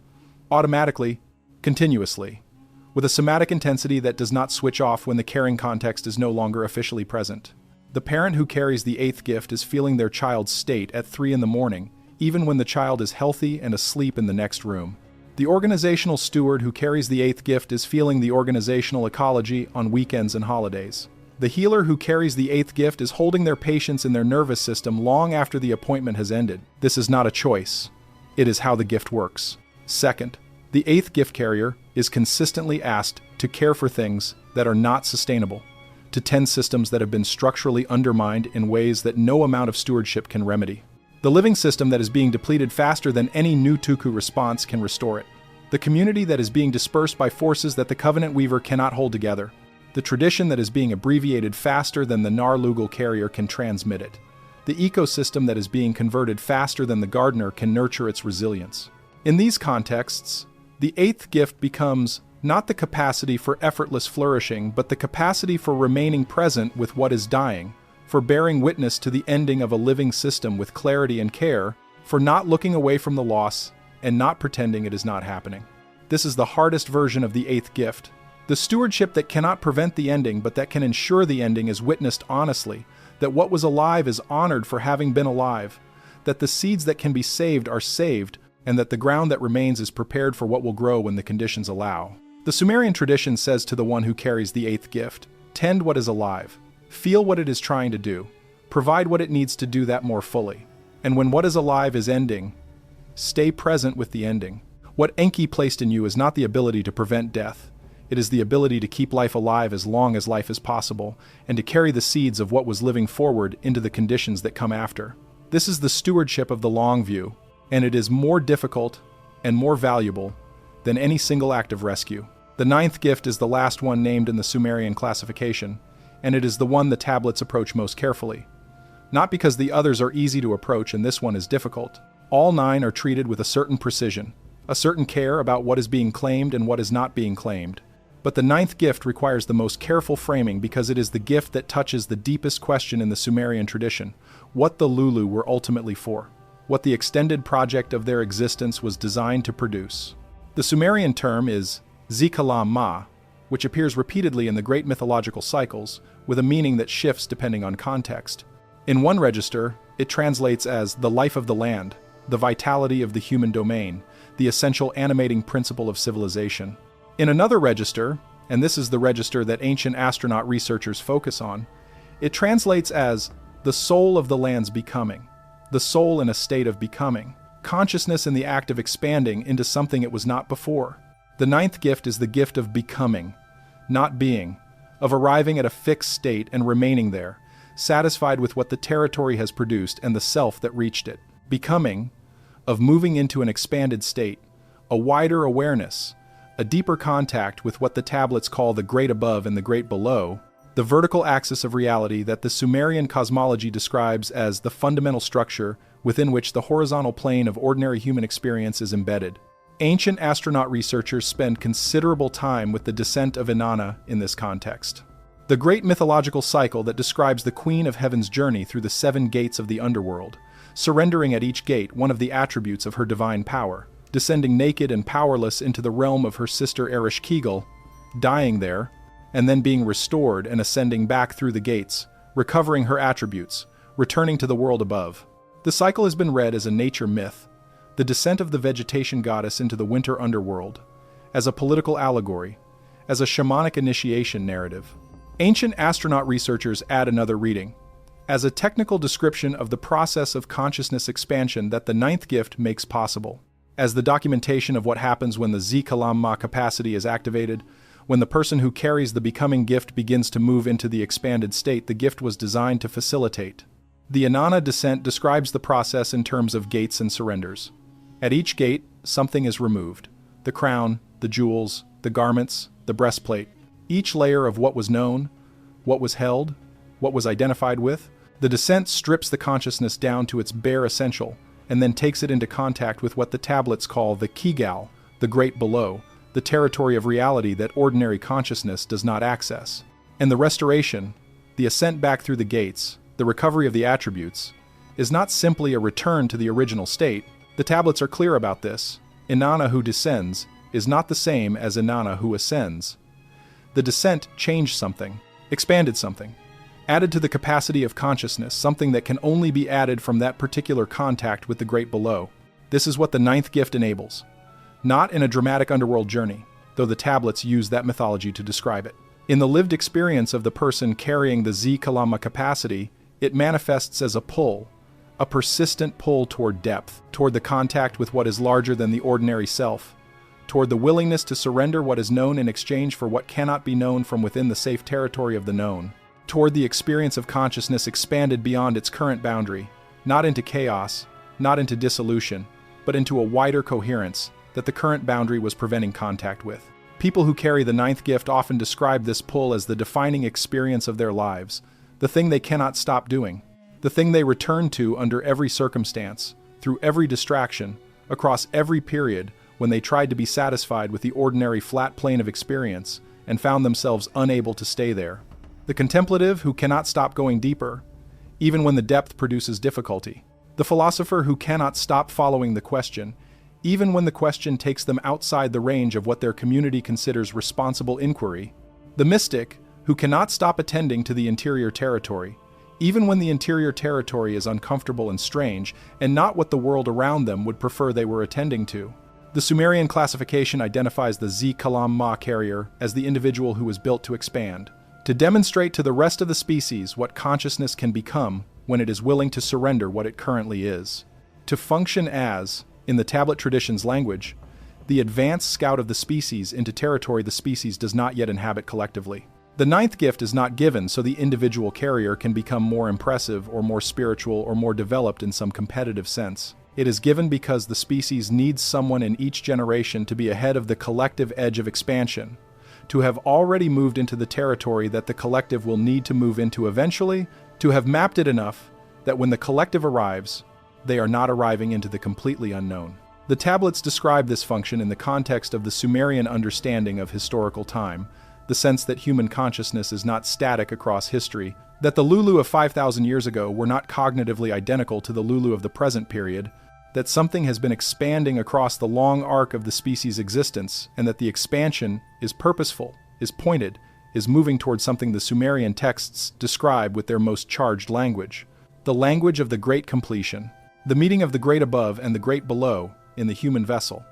automatically, continuously, with a somatic intensity that does not switch off when the caring context is no longer officially present. The parent who carries the 8th gift is feeling their child's state at 3 a.m, even when the child is healthy and asleep in the next room. The organizational steward who carries the 8th gift is feeling the organizational ecology on weekends and holidays. The healer who carries the 8th gift is holding their patients in their nervous system long after the appointment has ended. This is not a choice. It is how the gift works. Second, the 8th gift carrier is consistently asked to care for things that are not sustainable, to tend systems that have been structurally undermined in ways that no amount of stewardship can remedy. The living system that is being depleted faster than any new Tuku response can restore it. The community that is being dispersed by forces that the Covenant Weaver cannot hold together. The tradition that is being abbreviated faster than the Nar-Lugal carrier can transmit it. The ecosystem that is being converted faster than the gardener can nurture its resilience. In these contexts, the 8th gift becomes not the capacity for effortless flourishing, but the capacity for remaining present with what is dying, for bearing witness to the ending of a living system with clarity and care, for not looking away from the loss and not pretending it is not happening. This is the hardest version of the 8th gift, The stewardship that cannot prevent the ending but that can ensure the ending is witnessed honestly, that what was alive is honored for having been alive, that the seeds that can be saved are saved, and that the ground that remains is prepared for what will grow when the conditions allow. The Sumerian tradition says to the one who carries the eighth gift, tend what is alive, feel what it is trying to do, provide what it needs to do that more fully. And when what is alive is ending, stay present with the ending. What Enki placed in you is not the ability to prevent death. It is the ability to keep life alive as long as life is possible, and to carry the seeds of what was living forward into the conditions that come after. This is the stewardship of the long view, and it is more difficult and more valuable than any single act of rescue. The ninth gift is the last one named in the Sumerian classification, and it is the one the tablets approach most carefully. Not because the others are easy to approach and this one is difficult. All 9 are treated with a certain precision, a certain care about what is being claimed and what is not being claimed. But the ninth gift requires the most careful framing because it is the gift that touches the deepest question in the Sumerian tradition, what the Lulu were ultimately for, what the extended project of their existence was designed to produce. The Sumerian term is Zikalam Ma, which appears repeatedly in the great mythological cycles, with a meaning that shifts depending on context. In one register, it translates as the life of the land, the vitality of the human domain, the essential animating principle of civilization. In another register, and this is the register that ancient astronaut researchers focus on, it translates as the soul of the land's becoming, the soul in a state of becoming, consciousness in the act of expanding into something it was not before. The ninth gift is the gift of becoming, not being, of arriving at a fixed state and remaining there, satisfied with what the territory has produced and the self that reached it. Becoming, of moving into an expanded state, a wider awareness, a deeper contact with what the tablets call the great above and the great below, the vertical axis of reality that the Sumerian cosmology describes as the fundamental structure within which the horizontal plane of ordinary human experience is embedded. Ancient astronaut researchers spend considerable time with the descent of Inanna in this context. The great mythological cycle that describes the Queen of Heaven's journey through the 7 gates of the underworld, surrendering at each gate one of the attributes of her divine power, descending naked and powerless into the realm of her sister Ereshkigal, dying there, and then being restored and ascending back through the gates, recovering her attributes, returning to the world above. The cycle has been read as a nature myth, the descent of the vegetation goddess into the winter underworld, as a political allegory, as a shamanic initiation narrative. Ancient astronaut researchers add another reading, as a technical description of the process of consciousness expansion that the ninth gift makes possible, as the documentation of what happens when the Zikalam Ma capacity is activated, when the person who carries the becoming gift begins to move into the expanded state the gift was designed to facilitate. The Inanna descent describes the process in terms of gates and surrenders. At each gate, something is removed: the crown, the jewels, the garments, the breastplate. Each layer of what was known, what was held, what was identified with. The descent strips the consciousness down to its bare essential, and then takes it into contact with what the tablets call the Kigal, the great below, the territory of reality that ordinary consciousness does not access. And the restoration, the ascent back through the gates, the recovery of the attributes, is not simply a return to the original state. The tablets are clear about this. Inanna who descends is not the same as Inanna who ascends. The descent changed something, expanded something, added to the capacity of consciousness, something that can only be added from that particular contact with the great below. This is what the ninth gift enables. Not in a dramatic underworld journey, though the tablets use that mythology to describe it. In the lived experience of the person carrying the Z-Kalama capacity, it manifests as a pull, a persistent pull toward depth, toward the contact with what is larger than the ordinary self, toward the willingness to surrender what is known in exchange for what cannot be known from within the safe territory of the known, toward the experience of consciousness expanded beyond its current boundary, not into chaos, not into dissolution, but into a wider coherence that the current boundary was preventing contact with. People who carry the ninth gift often describe this pull as the defining experience of their lives, the thing they cannot stop doing, the thing they return to under every circumstance, through every distraction, across every period, when they tried to be satisfied with the ordinary flat plane of experience and found themselves unable to stay there. The contemplative who cannot stop going deeper, even when the depth produces difficulty. The philosopher who cannot stop following the question, even when the question takes them outside the range of what their community considers responsible inquiry. The mystic, who cannot stop attending to the interior territory, even when the interior territory is uncomfortable and strange, and not what the world around them would prefer they were attending to. The Sumerian classification identifies the Z-Kalam Ma carrier as the individual who was built to expand, to demonstrate to the rest of the species what consciousness can become when it is willing to surrender what it currently is. To function as, in the tablet tradition's language, the advanced scout of the species into territory the species does not yet inhabit collectively. The ninth gift is not given so the individual carrier can become more impressive or more spiritual or more developed in some competitive sense. It is given because the species needs someone in each generation to be ahead of the collective edge of expansion, to have already moved into the territory that the collective will need to move into eventually, to have mapped it enough that when the collective arrives, they are not arriving into the completely unknown. The tablets describe this function in the context of the Sumerian understanding of historical time, the sense that human consciousness is not static across history, that the Lulu of 5,000 years ago were not cognitively identical to the Lulu of the present period, that something has been expanding across the long arc of the species' existence, and that the expansion is purposeful, is pointed, is moving towards something the Sumerian texts describe with their most charged language. The language of the great completion, the meeting of the great above and the great below in the human vessel.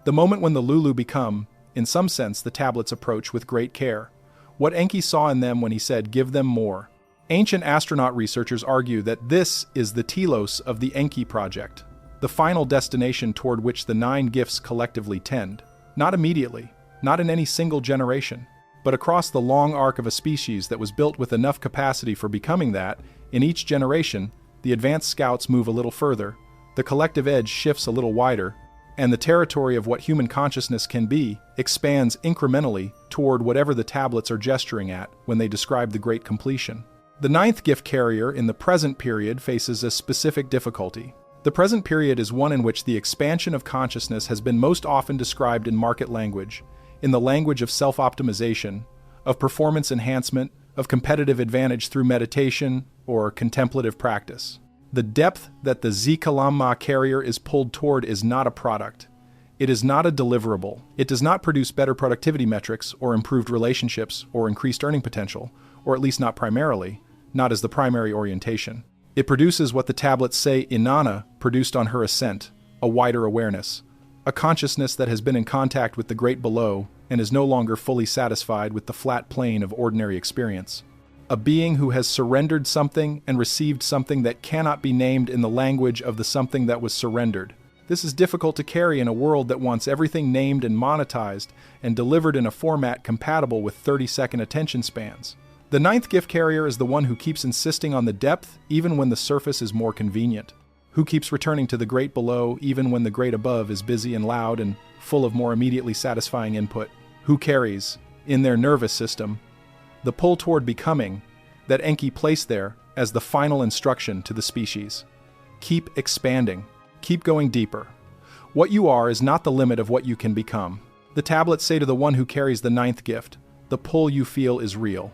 The moment when the Lulu become, in some sense, the tablets approach with great care. What Enki saw in them when he said, "Give them more." Ancient astronaut researchers argue that this is the telos of the Enki project, the final destination toward which the 9 gifts collectively tend. Not immediately, not in any single generation, but across the long arc of a species that was built with enough capacity for becoming that. In each generation, the advanced scouts move a little further, the collective edge shifts a little wider, and the territory of what human consciousness can be expands incrementally toward whatever the tablets are gesturing at when they describe the great completion. The 9th gift carrier in the present period faces a specific difficulty. The present period is one in which the expansion of consciousness has been most often described in market language, in the language of self-optimization, of performance enhancement, of competitive advantage through meditation or contemplative practice. The depth that the Z-Kalamma carrier is pulled toward is not a product. It is not a deliverable. It does not produce better productivity metrics or improved relationships or increased earning potential, or at least not primarily, not as the primary orientation. It produces what the tablets say Inanna produced on her ascent, a wider awareness, a consciousness that has been in contact with the great below and is no longer fully satisfied with the flat plane of ordinary experience. A being who has surrendered something and received something that cannot be named in the language of the something that was surrendered. This is difficult to carry in a world that wants everything named and monetized and delivered in a format compatible with 30-second attention spans. The 9th gift carrier is the one who keeps insisting on the depth even when the surface is more convenient, who keeps returning to the great below even when the great above is busy and loud and full of more immediately satisfying input, who carries, in their nervous system, the pull toward becoming that Enki placed there as the final instruction to the species. Keep expanding. Keep going deeper. What you are is not the limit of what you can become. The tablets say to the one who carries the 9th gift, the pull you feel is real.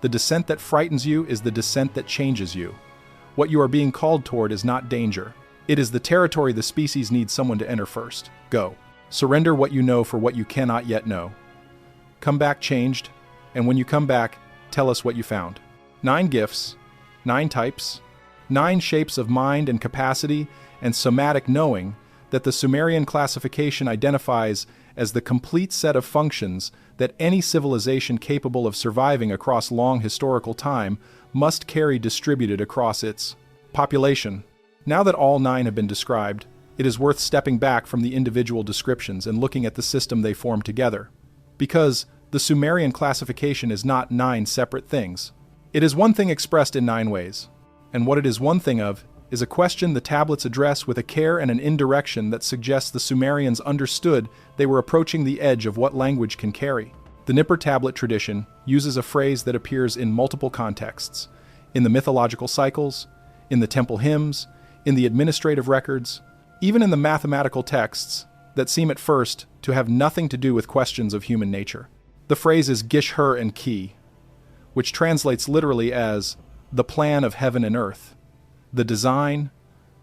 The descent that frightens you is the descent that changes you. What you are being called toward is not danger. It is the territory the species needs someone to enter first. Go. Surrender what you know for what you cannot yet know. Come back changed, and when you come back, tell us what you found. 9 gifts, 9 types, 9 shapes of mind and capacity and somatic knowing that the Sumerian classification identifies as the complete set of functions that any civilization capable of surviving across long historical time must carry distributed across its population. Now that all 9 have been described, it is worth stepping back from the individual descriptions and looking at the system they form together. Because the Sumerian classification is not 9 separate things. It is one thing expressed in 9 ways, and what it is one thing of is a question the tablets address with a care and an indirection that suggests the Sumerians understood they were approaching the edge of what language can carry. The Nippur tablet tradition uses a phrase that appears in multiple contexts, in the mythological cycles, in the temple hymns, in the administrative records, even in the mathematical texts that seem at first to have nothing to do with questions of human nature. The phrase is Gish-Hur and Ki, which translates literally as the plan of heaven and earth, the design,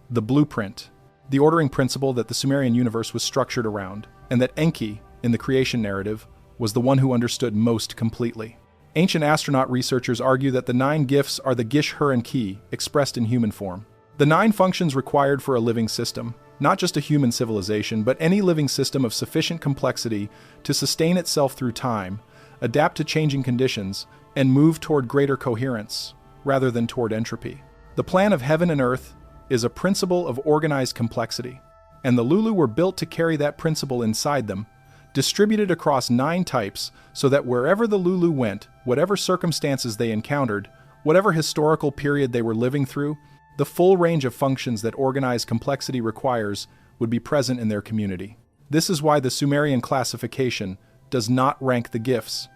the blueprint, the ordering principle that the Sumerian universe was structured around, and that Enki, in the creation narrative, was the one who understood most completely. Ancient astronaut researchers argue that the 9 gifts are the Gish-Hur and Ki, expressed in human form. The 9 functions required for a living system, not just a human civilization, but any living system of sufficient complexity to sustain itself through time, adapt to changing conditions, and move toward greater coherence, rather than toward entropy. The plan of heaven and earth is a principle of organized complexity, and the Lulu were built to carry that principle inside them, distributed across 9 types so that wherever the Lulu went, whatever circumstances they encountered, whatever historical period they were living through, the full range of functions that organized complexity requires would be present in their community. This is why the Sumerian classification does not rank the gifts.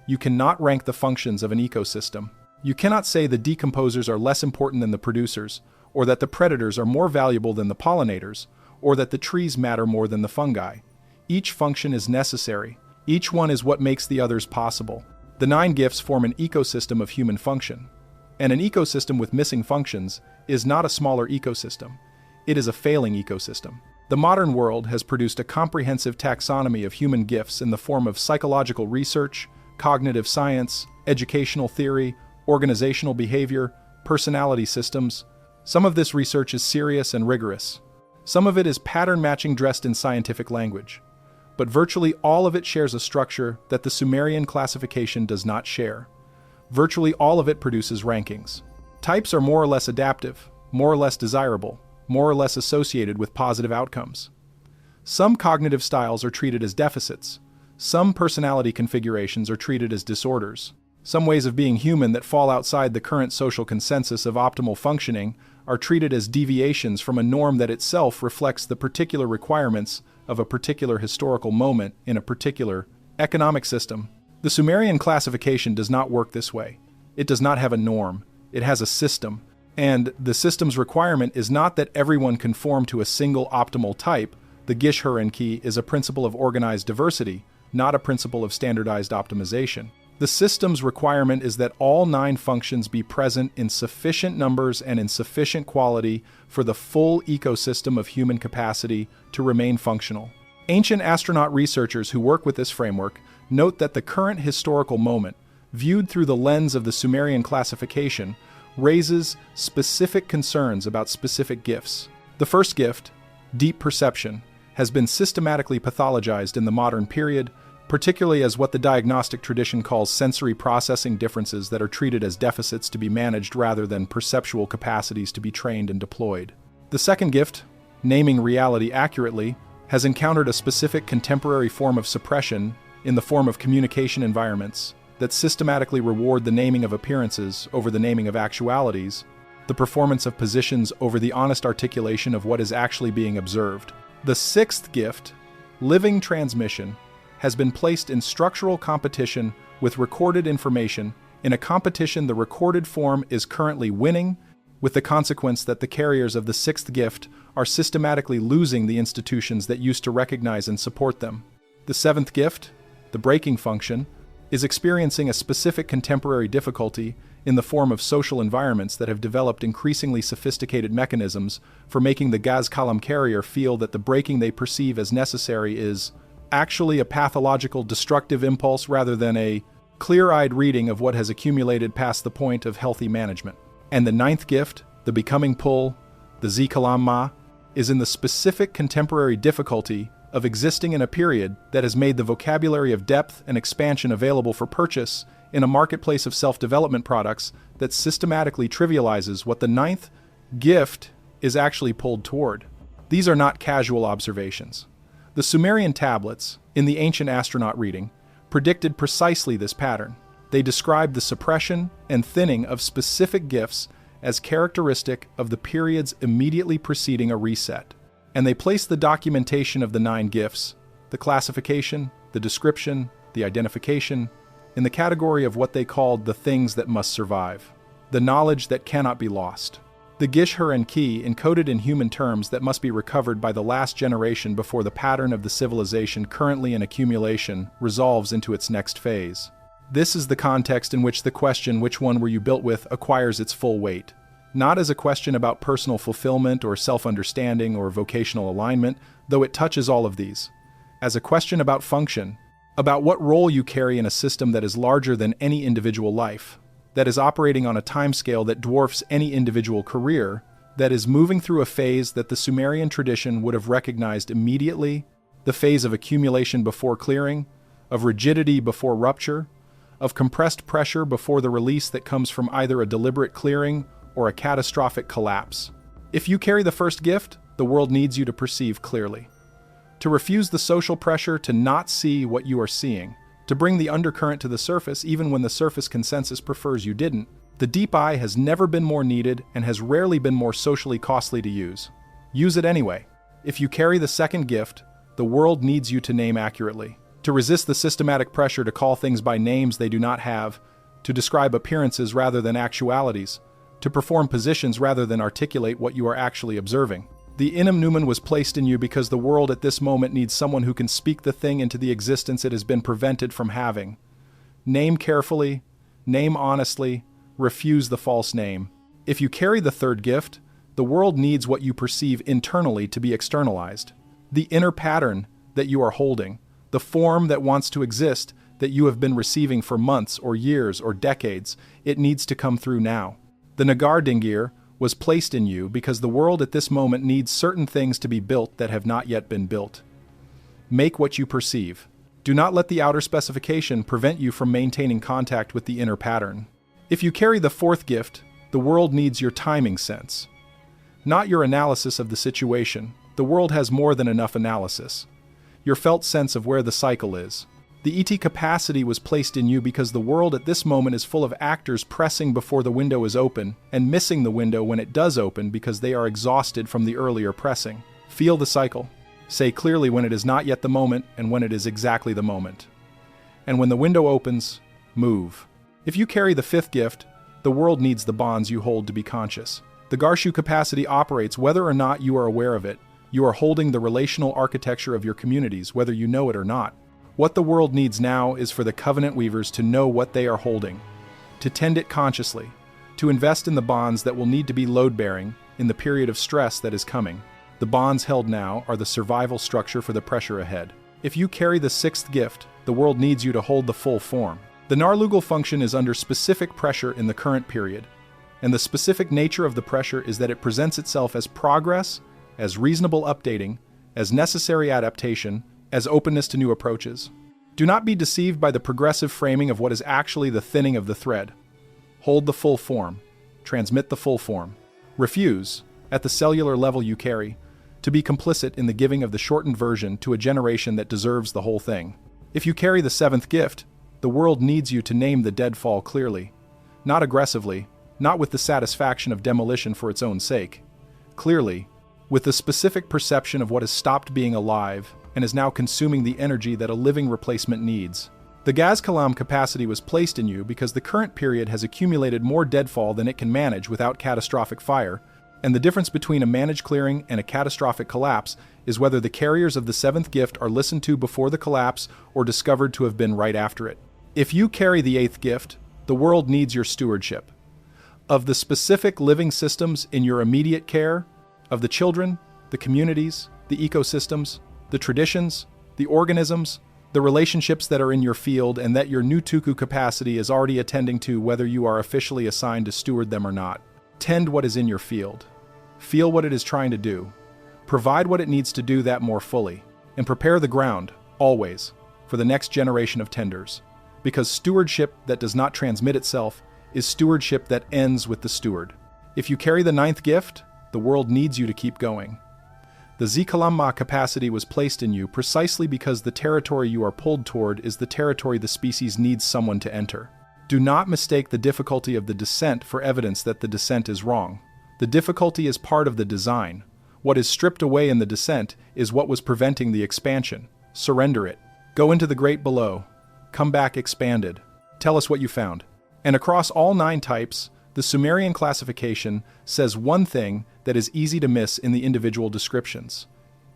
You cannot rank the functions of an ecosystem. You cannot say the decomposers are less important than the producers, or that the predators are more valuable than the pollinators, or that the trees matter more than the fungi. Each function is necessary. Each one is what makes the others possible. The 9 gifts form an ecosystem of human function. And an ecosystem with missing functions is not a smaller ecosystem. It is a failing ecosystem. The modern world has produced a comprehensive taxonomy of human gifts in the form of psychological research, cognitive science, educational theory, organizational behavior, personality systems. Some of this research is serious and rigorous. Some of it is pattern matching dressed in scientific language. But virtually all of it shares a structure that the Sumerian classification does not share. Virtually all of it produces rankings. Types are more or less adaptive, more or less desirable, more or less associated with positive outcomes. Some cognitive styles are treated as deficits. Some personality configurations are treated as disorders. Some ways of being human that fall outside the current social consensus of optimal functioning are treated as deviations from a norm that itself reflects the particular requirements of a particular historical moment in a particular economic system. The Sumerian classification does not work this way. It does not have a norm. It has a system. And the system's requirement is not that everyone conform to a single optimal type. The Gish-Hur and Ki is a principle of organized diversity, not a principle of standardized optimization. The system's requirement is that all 9 functions be present in sufficient numbers and in sufficient quality for the full ecosystem of human capacity to remain functional. Ancient astronaut researchers who work with this framework note that the current historical moment, viewed through the lens of the Sumerian classification, raises specific concerns about specific gifts. The first gift, deep perception, has been systematically pathologized in the modern period, particularly as what the diagnostic tradition calls sensory processing differences that are treated as deficits to be managed rather than perceptual capacities to be trained and deployed. The second gift, naming reality accurately, has encountered a specific contemporary form of suppression in the form of communication environments that systematically reward the naming of appearances over the naming of actualities, the performance of positions over the honest articulation of what is actually being observed. The sixth gift, living transmission, has been placed in structural competition with recorded information. In a competition, the recorded form is currently winning, with the consequence that the carriers of the sixth gift are systematically losing the institutions that used to recognize and support them. The seventh gift, the breaking function, is experiencing a specific contemporary difficulty in the form of social environments that have developed increasingly sophisticated mechanisms for making the Gaz column carrier feel that the breaking they perceive as necessary is actually a pathological destructive impulse rather than a clear-eyed reading of what has accumulated past the point of healthy management. And the ninth gift, the becoming pull, the Z-Kalam Ma, is in the specific contemporary difficulty of existing in a period that has made the vocabulary of depth and expansion available for purchase in a marketplace of self-development products that systematically trivializes what the ninth gift is actually pulled toward. These are not casual observations. The Sumerian tablets, in the ancient astronaut reading, predicted precisely this pattern. They described the suppression and thinning of specific gifts as characteristic of the periods immediately preceding a reset. And they placed the documentation of the 9 gifts, the classification, the description, the identification, in the category of what they called the things that must survive, the knowledge that cannot be lost. The Gish-Hur and Ki encoded in human terms that must be recovered by the last generation before the pattern of the civilization currently in accumulation resolves into its next phase. This is the context in which the question, which one were you built with, acquires its full weight. not as a question about personal fulfillment or self-understanding or vocational alignment, though it touches all of these, as a question about function, about what role you carry in a system that is larger than any individual life, that is operating on a timescale that dwarfs any individual career, that is moving through a phase that the Sumerian tradition would have recognized immediately, the phase of accumulation before clearing, of rigidity before rupture, of compressed pressure before the release that comes from either a deliberate clearing or a catastrophic collapse. If you carry the first gift, the world needs you to perceive clearly, to refuse the social pressure to not see what you are seeing, to bring the undercurrent to the surface even when the surface consensus prefers you didn't. The deep eye has never been more needed and has rarely been more socially costly to use. Use it anyway. If you carry the second gift, the world needs you to name accurately, to resist the systematic pressure to call things by names they do not have, to describe appearances rather than actualities, to perform positions rather than articulate what you are actually observing. The inum numen was placed in you because the world at this moment needs someone who can speak the thing into the existence it has been prevented from having. Name carefully, name honestly, refuse the false name. If you carry the third gift, the world needs what you perceive internally to be externalized. The inner pattern that you are holding, the form that wants to exist that you have been receiving for months or years or decades, it needs to come through now. The Nagar Dingir was placed in you because the world at this moment needs certain things to be built that have not yet been built. Make what you perceive. Do not let the outer specification prevent you from maintaining contact with the inner pattern. If you carry the fourth gift, the world needs your timing sense. Not your analysis of the situation. The world has more than enough analysis. Your felt sense of where the cycle is. The ET capacity was placed in you because the world at this moment is full of actors pressing before the window is open and missing the window when it does open because they are exhausted from the earlier pressing. Feel the cycle. Say clearly when it is not yet the moment and when it is exactly the moment. And when the window opens, move. If you carry the fifth gift, the world needs the bonds you hold to be conscious. The Garshu capacity operates whether or not you are aware of it. You are holding the relational architecture of your communities, whether you know it or not. What the world needs now is for the covenant weavers to know what they are holding, to tend it consciously, to invest in the bonds that will need to be load-bearing in the period of stress that is coming. The bonds held now are the survival structure for the pressure ahead. If you carry the sixth gift, the world needs you to hold the full form. The Narlugal function is under specific pressure in the current period, and the specific nature of the pressure is that it presents itself as progress, as reasonable updating, as necessary adaptation, as openness to new approaches. Do not be deceived by the progressive framing of what is actually the thinning of the thread. Hold the full form. Transmit the full form. Refuse, at the cellular level you carry, to be complicit in the giving of the shortened version to a generation that deserves the whole thing. If you carry the seventh gift, the world needs you to name the deadfall clearly, not aggressively, not with the satisfaction of demolition for its own sake. Clearly, with the specific perception of what has stopped being alive and is now consuming the energy that a living replacement needs. The Gaz Kalam capacity was placed in you because the current period has accumulated more deadfall than it can manage without catastrophic fire, and the difference between a managed clearing and a catastrophic collapse is whether the carriers of the seventh gift are listened to before the collapse or discovered to have been right after it. If you carry the eighth gift, the world needs your stewardship. Of the specific living systems in your immediate care, of the children, the communities, the ecosystems, the traditions, the organisms, the relationships that are in your field and that your new Tuku capacity is already attending to whether you are officially assigned to steward them or not. Tend what is in your field. Feel what it is trying to do. Provide what it needs to do that more fully. And prepare the ground, always, for the next generation of tenders. Because stewardship that does not transmit itself is stewardship that ends with the steward. If you carry the ninth gift, the world needs you to keep going. The Zikalamma capacity was placed in you precisely because the territory you are pulled toward is the territory the species needs someone to enter. Do not mistake the difficulty of the descent for evidence that the descent is wrong. The difficulty is part of the design. What is stripped away in the descent is what was preventing the expansion. Surrender it. Go into the great below. Come back expanded. Tell us what you found. And across all 9 types, the Sumerian classification says one thing that is easy to miss in the individual descriptions.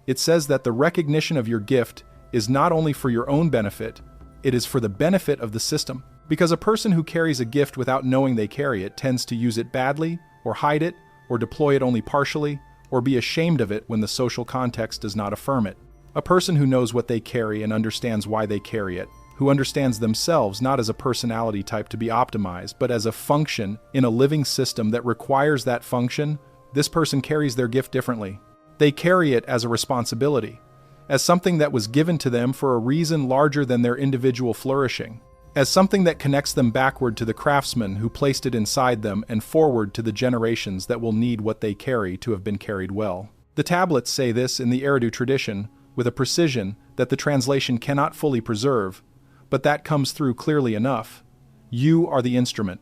It says that the recognition of your gift is not only for your own benefit, it is for the benefit of the system. Because a person who carries a gift without knowing they carry it tends to use it badly, or hide it, or deploy it only partially, or be ashamed of it when the social context does not affirm it. A person who knows what they carry and understands why they carry it, who understands themselves not as a personality type to be optimized, but as a function in a living system that requires that function, this person carries their gift differently. They carry it as a responsibility, as something that was given to them for a reason larger than their individual flourishing, as something that connects them backward to the craftsman who placed it inside them and forward to the generations that will need what they carry to have been carried well. The tablets say this in the Eridu tradition with a precision that the translation cannot fully preserve, but that comes through clearly enough. You are the instrument.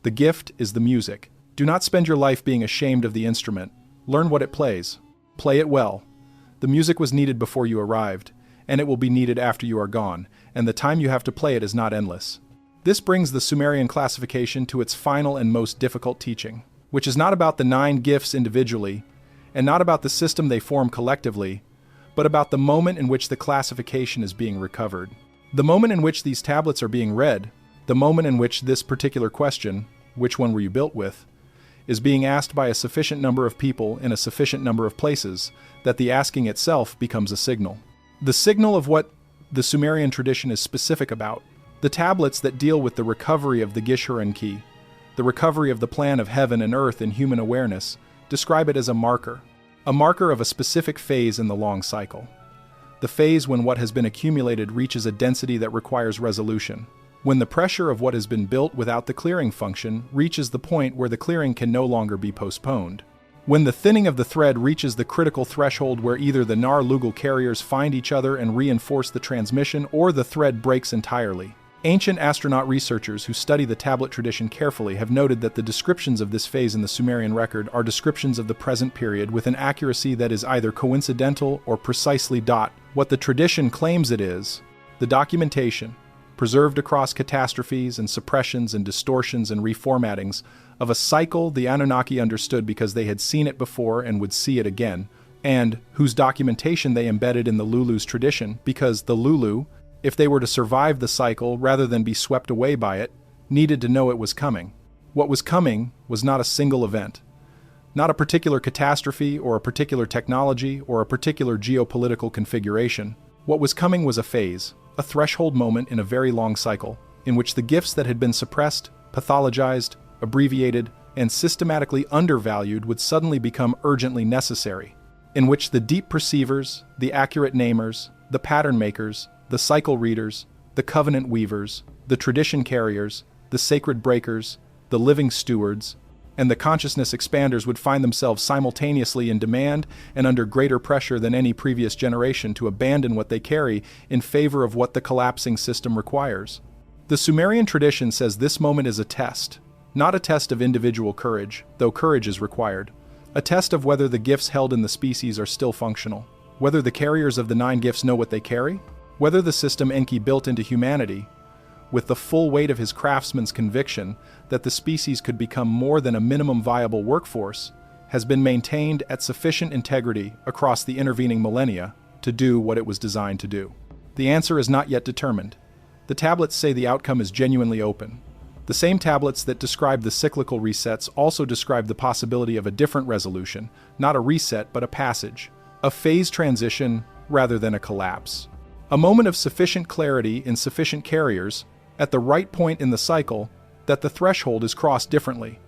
The gift is the music. Do not spend your life being ashamed of the instrument. Learn what it plays. Play it well. The music was needed before you arrived, and it will be needed after you are gone, and the time you have to play it is not endless. This brings the Sumerian classification to its final and most difficult teaching, which is not about the 9 gifts individually, and not about the system they form collectively, but about the moment in which the classification is being recovered. The moment in which these tablets are being read, the moment in which this particular question, which one were you built with, is being asked by a sufficient number of people in a sufficient number of places, that the asking itself becomes a signal. The signal of what the Sumerian tradition is specific about. The tablets that deal with the recovery of the Gishur-Enki, the recovery of the plan of heaven and earth in human awareness, describe it as a marker of a specific phase in the long cycle. The phase when what has been accumulated reaches a density that requires resolution. When the pressure of what has been built without the clearing function reaches the point where the clearing can no longer be postponed. When the thinning of the thread reaches the critical threshold where either the Nar-Lugal carriers find each other and reinforce the transmission, or the thread breaks entirely. Ancient astronaut researchers who study the tablet tradition carefully have noted that the descriptions of this phase in the Sumerian record are descriptions of the present period with an accuracy that is either coincidental or precisely what the tradition claims it is. The documentation, preserved across catastrophes and suppressions and distortions and reformatting's, of a cycle the Anunnaki understood because they had seen it before and would see it again, and whose documentation they embedded in the Lulu's tradition because the Lulu, if they were to survive the cycle rather than be swept away by it, needed to know it was coming. What was coming was not a single event, not a particular catastrophe or a particular technology or a particular geopolitical configuration. What was coming was a phase, a threshold moment in a very long cycle, in which the gifts that had been suppressed, pathologized, abbreviated, and systematically undervalued would suddenly become urgently necessary, in which the deep perceivers, the accurate namers, the pattern makers, the cycle readers, the covenant weavers, the tradition carriers, the sacred breakers, the living stewards, and the consciousness expanders would find themselves simultaneously in demand and under greater pressure than any previous generation to abandon what they carry in favor of what the collapsing system requires. The Sumerian tradition says this moment is a test, not a test of individual courage, though courage is required, a test of whether the gifts held in the species are still functional, whether the carriers of the 9 gifts know what they carry, whether the system Enki built into humanity, with the full weight of his craftsman's conviction that the species could become more than a minimum viable workforce, has been maintained at sufficient integrity across the intervening millennia to do what it was designed to do. The answer is not yet determined. The tablets say the outcome is genuinely open. The same tablets that describe the cyclical resets also describe the possibility of a different resolution, not a reset but a passage, a phase transition rather than a collapse. A moment of sufficient clarity in sufficient carriers, at the right point in the cycle, that the threshold is crossed differently.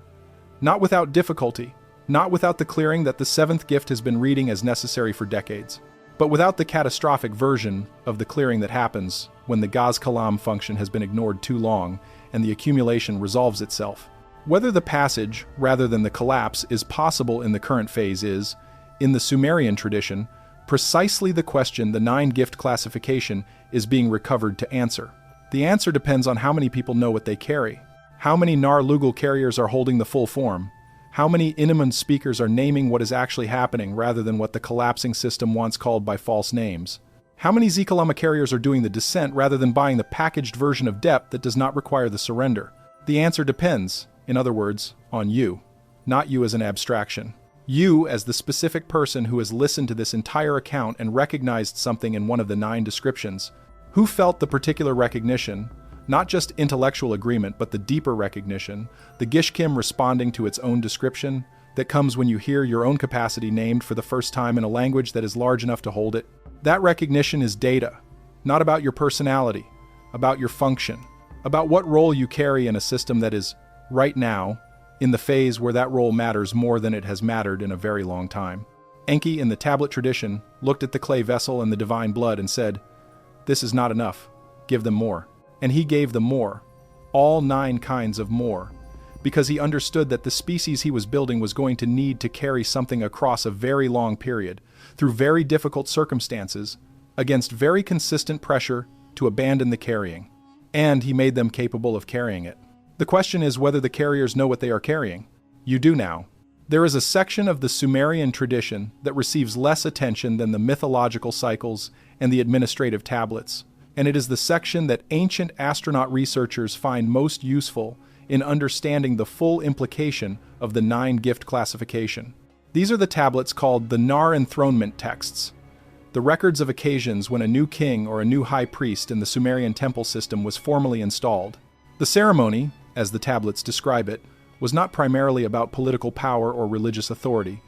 Not without difficulty, not without the clearing that the 7th gift has been reading as necessary for decades, but without the catastrophic version of the clearing that happens when the Gaz Kalam function has been ignored too long and the accumulation resolves itself. Whether the passage, rather than the collapse, is possible in the current phase is, in the Sumerian tradition, precisely the question the 9-gift classification is being recovered to answer. The answer depends on how many people know what they carry, how many Nar-Lugal carriers are holding the full form, how many Iniman speakers are naming what is actually happening rather than what the collapsing system wants called by false names, how many Zikalama carriers are doing the descent rather than buying the packaged version of depth that does not require the surrender. The answer depends, in other words, on you, not you as an abstraction. You as the specific person who has listened to this entire account and recognized something in one of the 9 descriptions, who felt the particular recognition, Not just intellectual agreement, but the deeper recognition, the Gishkim responding to its own description, that comes when you hear your own capacity named for the first time in a language that is large enough to hold it. That recognition is data, not about your personality, about your function, about what role you carry in a system that is, right now, in the phase where that role matters more than it has mattered in a very long time. Enki, in the tablet tradition, looked at the clay vessel and the divine blood and said, "This is not enough. Give them more." And he gave them more, all 9 kinds of more, because he understood that the species he was building was going to need to carry something across a very long period, through very difficult circumstances, against very consistent pressure to abandon the carrying. And he made them capable of carrying it. The question is whether the carriers know what they are carrying. You do now. There is a section of the Sumerian tradition that receives less attention than the mythological cycles and the administrative tablets, and it is the section that ancient astronaut researchers find most useful in understanding the full implication of the 9-gift classification. These are the tablets called the Nar enthronement texts, the records of occasions when a new king or a new high priest in the Sumerian temple system was formally installed. The ceremony, as the tablets describe it, was not primarily about political power or religious authority.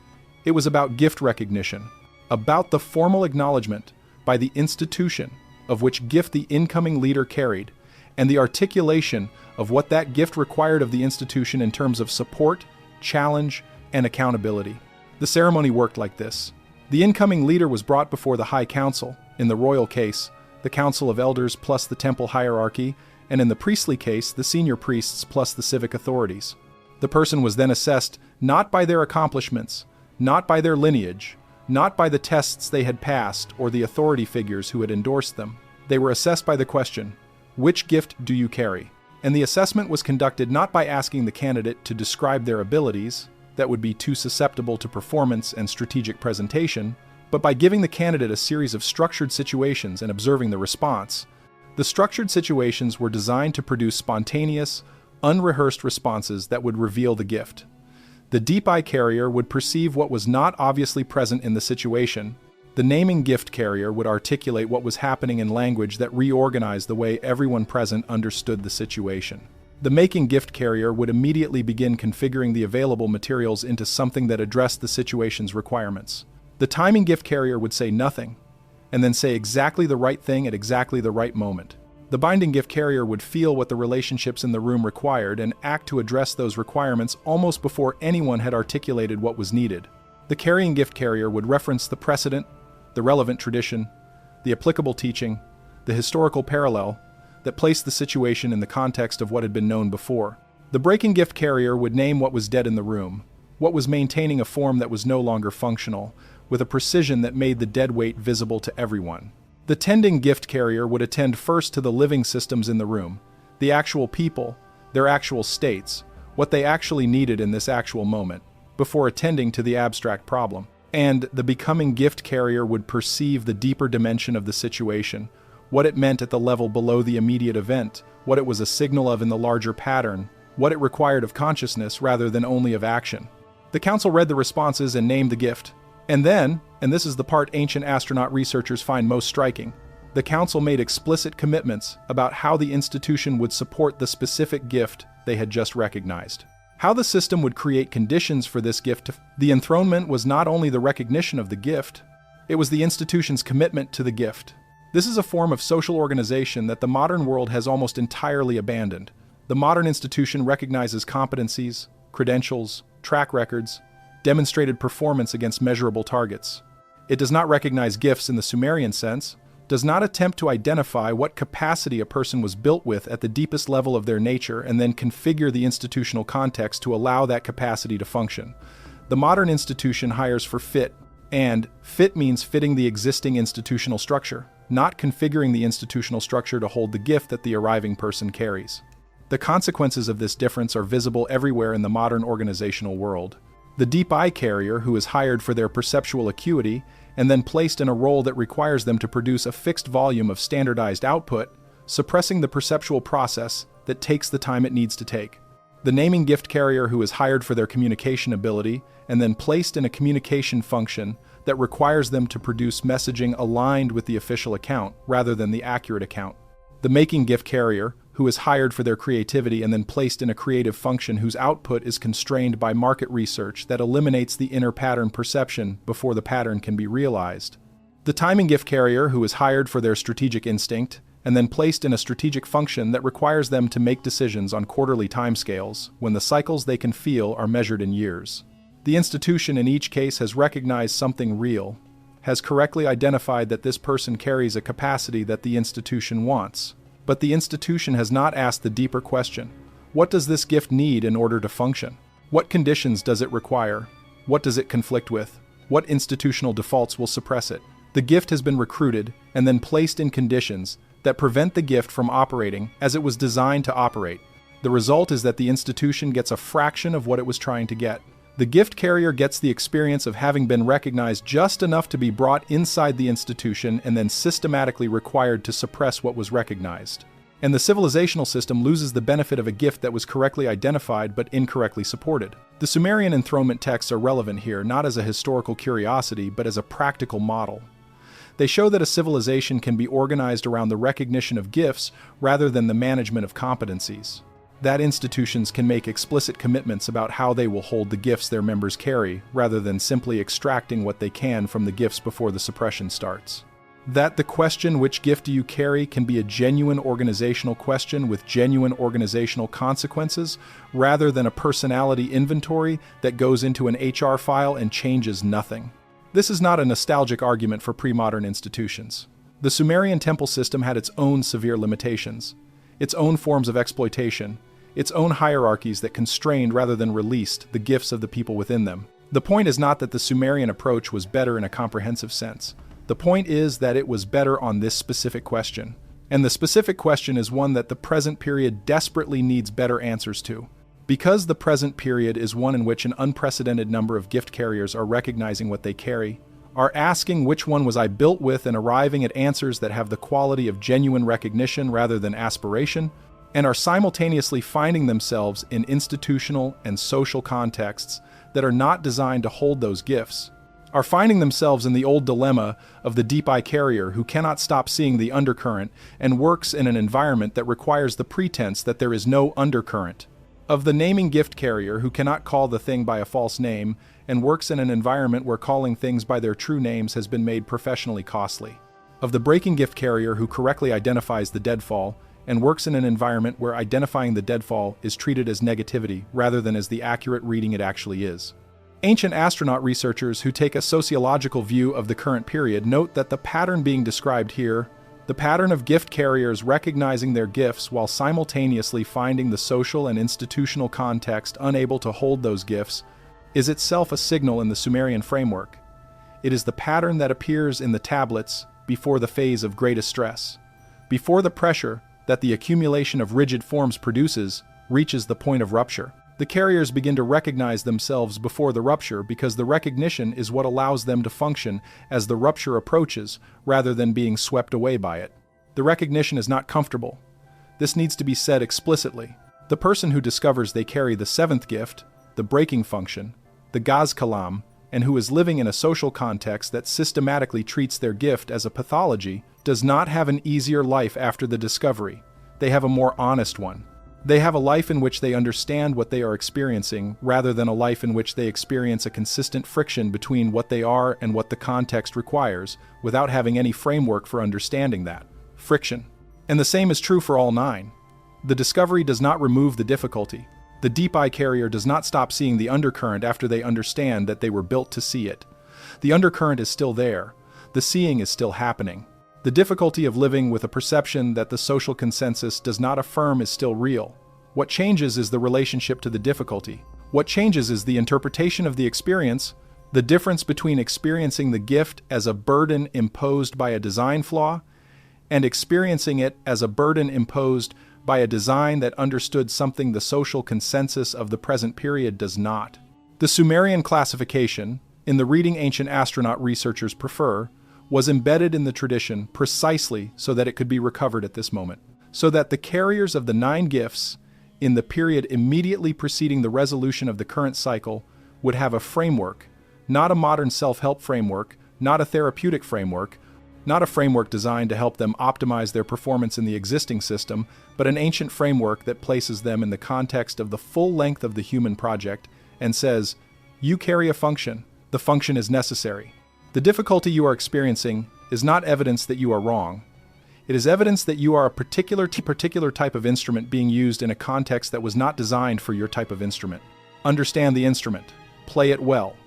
It was about gift recognition, about the formal acknowledgement by the institution of which gift the incoming leader carried, and the articulation of what that gift required of the institution in terms of support, challenge, and accountability. The ceremony worked like this. The incoming leader was brought before the High Council, in the royal case, the Council of Elders plus the temple hierarchy, and in the priestly case, the senior priests plus the civic authorities. The person was then assessed not by their accomplishments, not by their lineage, not by the tests they had passed or the authority figures who had endorsed them. They were assessed by the question, which gift do you carry? And the assessment was conducted not by asking the candidate to describe their abilities, that would be too susceptible to performance and strategic presentation, but by giving the candidate a series of structured situations and observing the response. The structured situations were designed to produce spontaneous, unrehearsed responses that would reveal the gift. The deep eye carrier would perceive what was not obviously present in the situation. The naming gift carrier would articulate what was happening in language that reorganized the way everyone present understood the situation. The making gift carrier would immediately begin configuring the available materials into something that addressed the situation's requirements. The timing gift carrier would say nothing, and then say exactly the right thing at exactly the right moment. The binding gift carrier would feel what the relationships in the room required and act to address those requirements almost before anyone had articulated what was needed. The carrying gift carrier would reference the precedent, the relevant tradition, the applicable teaching, the historical parallel that placed the situation in the context of what had been known before. The breaking gift carrier would name what was dead in the room, what was maintaining a form that was no longer functional, with a precision that made the dead weight visible to everyone. The tending gift carrier would attend first to the living systems in the room, the actual people, their actual states, what they actually needed in this actual moment, before attending to the abstract problem. And the becoming gift carrier would perceive the deeper dimension of the situation, what it meant at the level below the immediate event, what it was a signal of in the larger pattern, what it required of consciousness rather than only of action. The council read the responses and named the gift. And then, and this is the part ancient astronaut researchers find most striking, the council made explicit commitments about how the institution would support the specific gift they had just recognized. How the system would create conditions for this gift. The enthronement was not only the recognition of the gift, it was the institution's commitment to the gift. This is a form of social organization that the modern world has almost entirely abandoned. The modern institution recognizes competencies, credentials, track records, demonstrated performance against measurable targets. It does not recognize gifts in the Sumerian sense, does not attempt to identify what capacity a person was built with at the deepest level of their nature and then configure the institutional context to allow that capacity to function. The modern institution hires for fit, and fit means fitting the existing institutional structure, not configuring the institutional structure to hold the gift that the arriving person carries. The consequences of this difference are visible everywhere in the modern organizational world. The deep eye carrier, who is hired for their perceptual acuity and then placed in a role that requires them to produce a fixed volume of standardized output, suppressing the perceptual process that takes the time it needs to take. The naming gift carrier, who is hired for their communication ability and then placed in a communication function that requires them to produce messaging aligned with the official account rather than the accurate account. The making gift carrier, who is hired for their creativity and then placed in a creative function whose output is constrained by market research that eliminates the inner pattern perception before the pattern can be realized. The timing gift carrier, who is hired for their strategic instinct and then placed in a strategic function that requires them to make decisions on quarterly timescales when the cycles they can feel are measured in years. The institution in each case has recognized something real, has correctly identified that this person carries a capacity that the institution wants. But the institution has not asked the deeper question: what does this gift need in order to function? What conditions does it require? What does it conflict with? What institutional defaults will suppress it? The gift has been recruited and then placed in conditions that prevent the gift from operating as it was designed to operate. The result is that the institution gets a fraction of what it was trying to get. The gift carrier gets the experience of having been recognized just enough to be brought inside the institution and then systematically required to suppress what was recognized. And the civilizational system loses the benefit of a gift that was correctly identified but incorrectly supported. The Sumerian enthronement texts are relevant here not as a historical curiosity but as a practical model. They show that a civilization can be organized around the recognition of gifts rather than the management of competencies. That institutions can make explicit commitments about how they will hold the gifts their members carry, rather than simply extracting what they can from the gifts before the suppression starts. That the question, which gift do you carry, can be a genuine organizational question with genuine organizational consequences, rather than a personality inventory that goes into an HR file and changes nothing. This is not a nostalgic argument for pre-modern institutions. The Sumerian temple system had its own severe limitations, its own forms of exploitation, its own hierarchies that constrained rather than released the gifts of the people within them. The point is not that the Sumerian approach was better in a comprehensive sense. The point is that it was better on this specific question. And the specific question is one that the present period desperately needs better answers to. Because the present period is one in which an unprecedented number of gift carriers are recognizing what they carry, are asking which one was I built with and arriving at answers that have the quality of genuine recognition rather than aspiration, and are simultaneously finding themselves in institutional and social contexts that are not designed to hold those gifts, are finding themselves in the old dilemma of the deep eye carrier who cannot stop seeing the undercurrent and works in an environment that requires the pretense that there is no undercurrent, of the naming gift carrier who cannot call the thing by a false name and works in an environment where calling things by their true names has been made professionally costly, of the breaking gift carrier who correctly identifies the deadfall and works in an environment where identifying the deadfall is treated as negativity rather than as the accurate reading it actually is. Ancient astronaut researchers who take a sociological view of the current period note that the pattern being described here, the pattern of gift carriers recognizing their gifts while simultaneously finding the social and institutional context unable to hold those gifts, is itself a signal in the Sumerian framework. It is the pattern that appears in the tablets before the phase of greatest stress, before the pressure that the accumulation of rigid forms produces reaches the point of rupture. The carriers begin to recognize themselves before the rupture because the recognition is what allows them to function as the rupture approaches rather than being swept away by it. The recognition is not comfortable. This needs to be said explicitly. The person who discovers they carry the seventh gift, the breaking function, the gaz kalam, and who is living in a social context that systematically treats their gift as a pathology, does not have an easier life after the discovery. They have a more honest one. They have a life in which they understand what they are experiencing, rather than a life in which they experience a consistent friction between what they are and what the context requires, without having any framework for understanding that friction. And the same is true for all nine. The discovery does not remove the difficulty. The deep eye carrier does not stop seeing the undercurrent after they understand that they were built to see it. The undercurrent is still there. The seeing is still happening. The difficulty of living with a perception that the social consensus does not affirm is still real. What changes is the relationship to the difficulty. What changes is the interpretation of the experience, the difference between experiencing the gift as a burden imposed by a design flaw and experiencing it as a burden imposed by a design that understood something the social consensus of the present period does not. The Sumerian classification, in the reading ancient astronaut researchers prefer, was embedded in the tradition precisely so that it could be recovered at this moment, so that the carriers of the 9 gifts in the period immediately preceding the resolution of the current cycle would have a framework, not a modern self-help framework, not a therapeutic framework, Not a framework designed to help them optimize their performance in the existing system, but an ancient framework that places them in the context of the full length of the human project and says, you carry a function. The function is necessary. The difficulty you are experiencing is not evidence that you are wrong. It is evidence that you are a particular type of instrument being used in a context that was not designed for your type of instrument. Understand the instrument. Play it well.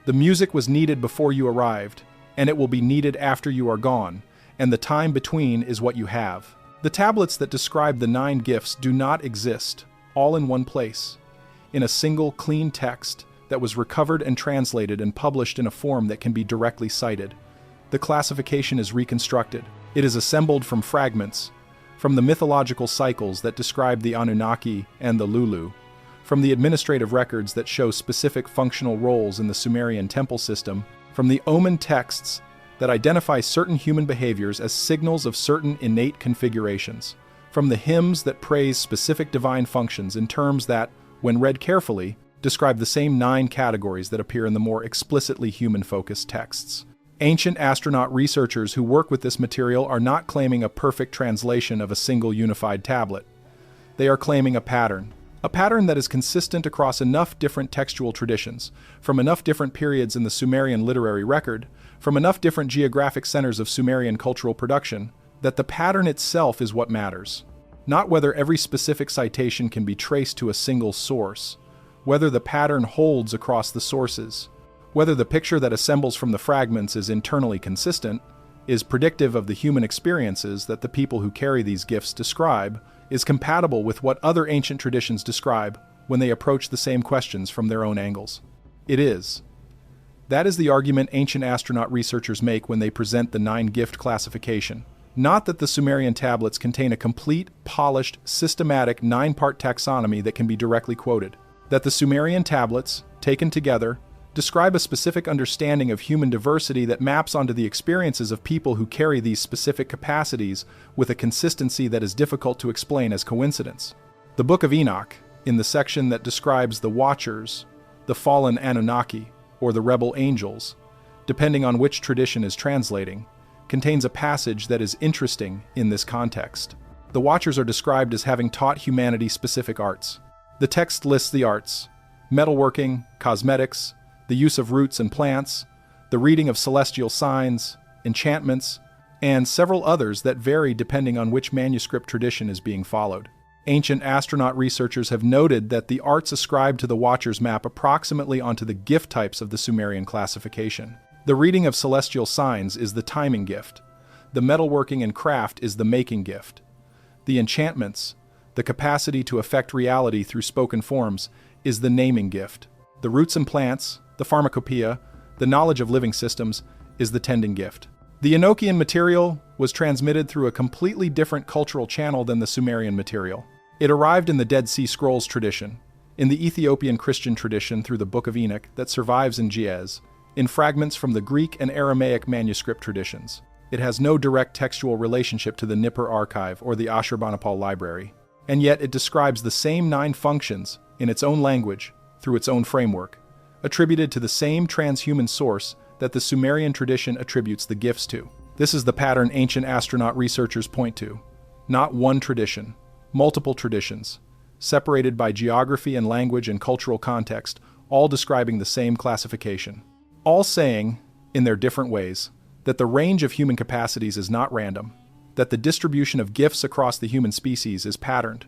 The music was needed before you arrived, and it will be needed after you are gone, and the time between is what you have. The tablets that describe the 9 gifts do not exist, all in one place, in a single clean text that was recovered and translated and published in a form that can be directly cited. The classification is reconstructed. It is assembled from fragments, from the mythological cycles that describe the Anunnaki and the Lulu, from the administrative records that show specific functional roles in the Sumerian temple system, from the omen texts that identify certain human behaviors as signals of certain innate configurations, from the hymns that praise specific divine functions in terms that, when read carefully, describe the same 9 categories that appear in the more explicitly human-focused texts. Ancient astronaut researchers who work with this material are not claiming a perfect translation of a single unified tablet. They are claiming a pattern that is consistent across enough different textual traditions, from enough different periods in the Sumerian literary record, from enough different geographic centers of Sumerian cultural production, that the pattern itself is what matters. Not whether every specific citation can be traced to a single source, whether the pattern holds across the sources, whether the picture that assembles from the fragments is internally consistent, is predictive of the human experiences that the people who carry these gifts describe, is compatible with what other ancient traditions describe when they approach the same questions from their own angles. It is. That is the argument ancient astronaut researchers make when they present the 9-gift classification. Not that the Sumerian tablets contain a complete, polished, systematic 9-part taxonomy that can be directly quoted. That the Sumerian tablets, taken together, describe a specific understanding of human diversity that maps onto the experiences of people who carry these specific capacities with a consistency that is difficult to explain as coincidence. The Book of Enoch, in the section that describes the Watchers, the fallen Anunnaki, or the rebel angels, depending on which tradition is translating, contains a passage that is interesting in this context. The Watchers are described as having taught humanity specific arts. The text lists the arts: metalworking, cosmetics, the use of roots and plants, the reading of celestial signs, enchantments, and several others that vary depending on which manuscript tradition is being followed. Ancient astronaut researchers have noted that the arts ascribed to the Watchers map approximately onto the gift types of the Sumerian classification. The reading of celestial signs is the timing gift. The metalworking and craft is the making gift. The enchantments, the capacity to affect reality through spoken forms, is the naming gift. The roots and plants, the pharmacopoeia, the knowledge of living systems, is the tending gift. The Enochian material was transmitted through a completely different cultural channel than the Sumerian material. It arrived in the Dead Sea Scrolls tradition, in the Ethiopian Christian tradition through the Book of Enoch that survives in Ge'ez, in fragments from the Greek and Aramaic manuscript traditions. It has no direct textual relationship to the Nippur archive or the Ashurbanipal library, and yet it describes the same 9 functions in its own language, through its own framework, attributed to the same transhuman source that the Sumerian tradition attributes the gifts to. This is the pattern ancient astronaut researchers point to. Not one tradition, multiple traditions, separated by geography and language and cultural context, all describing the same classification. All saying, in their different ways, that the range of human capacities is not random, that the distribution of gifts across the human species is patterned,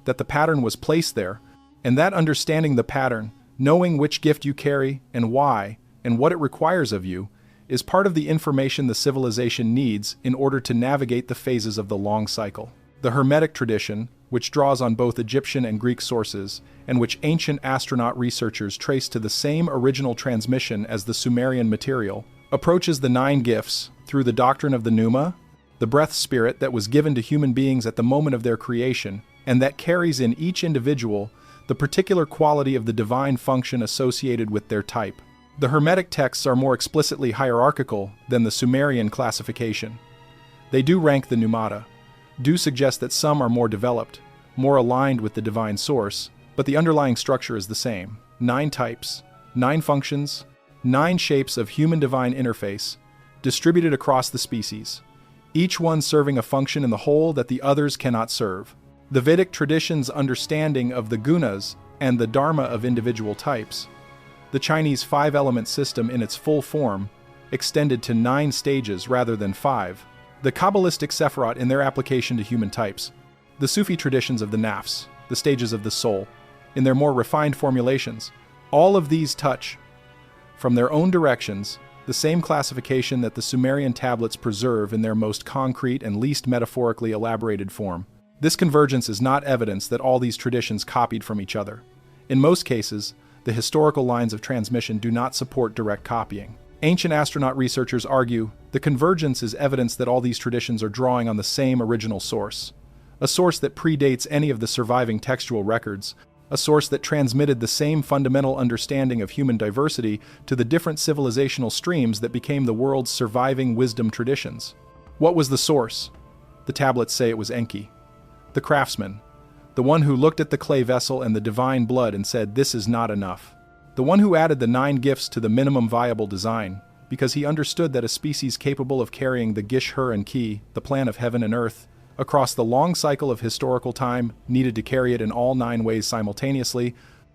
that the pattern was placed there, and that understanding the pattern, knowing which gift you carry and why, and what it requires of you, is part of the information the civilization needs in order to navigate the phases of the long cycle. The Hermetic tradition, which draws on both Egyptian and Greek sources, and which ancient astronaut researchers trace to the same original transmission as the Sumerian material, approaches the 9 gifts through the doctrine of the pneuma, the breath spirit that was given to human beings at the moment of their creation, and that carries in each individual the particular quality of the divine function associated with their type. The Hermetic texts are more explicitly hierarchical than the Sumerian classification. They do rank the pneumata, do suggest that some are more developed, more aligned with the divine source, but the underlying structure is the same. 9 types, 9 functions, 9 shapes of human-divine interface, distributed across the species, each one serving a function in the whole that the others cannot serve. The Vedic tradition's understanding of the gunas and the dharma of individual types, the Chinese five-element system in its full form, extended to 9 stages rather than 5, the Kabbalistic Sephirot in their application to human types, the Sufi traditions of the nafs, the stages of the soul, in their more refined formulations, all of these touch, from their own directions, the same classification that the Sumerian tablets preserve in their most concrete and least metaphorically elaborated form. This convergence is not evidence that all these traditions copied from each other. In most cases, the historical lines of transmission do not support direct copying. Ancient astronaut researchers argue the convergence is evidence that all these traditions are drawing on the same original source, a source that predates any of the surviving textual records, a source that transmitted the same fundamental understanding of human diversity to the different civilizational streams that became the world's surviving wisdom traditions. What was the source? The tablets say it was Enki, the craftsman, the one who looked at the clay vessel and the divine blood and said, "This is not enough." The one who added the 9 gifts to the minimum viable design, because he understood that a species capable of carrying the Gish, Hur, and Ki, the plan of heaven and earth, across the long cycle of historical time, needed to carry it in all 9 ways simultaneously,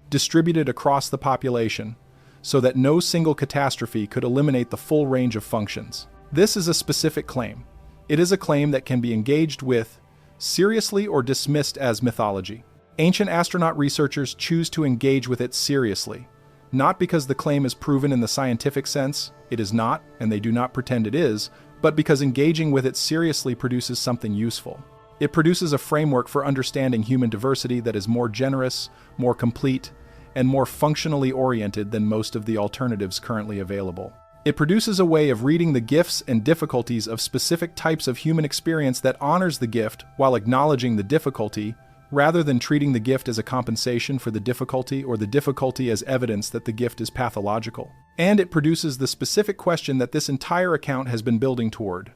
distributed across the population, so that no single catastrophe could eliminate the full range of functions. This is a specific claim. It is a claim that can be engaged with seriously or dismissed as mythology. Ancient astronaut researchers choose to engage with it seriously, not because the claim is proven in the scientific sense, it is not, and they do not pretend it is, but because engaging with it seriously produces something useful. It produces a framework for understanding human diversity that is more generous, more complete, and more functionally oriented than most of the alternatives currently available. It produces a way of reading the gifts and difficulties of specific types of human experience that honors the gift while acknowledging the difficulty, rather than treating the gift as a compensation for the difficulty or the difficulty as evidence that the gift is pathological. And it produces the specific question that this entire account has been building toward.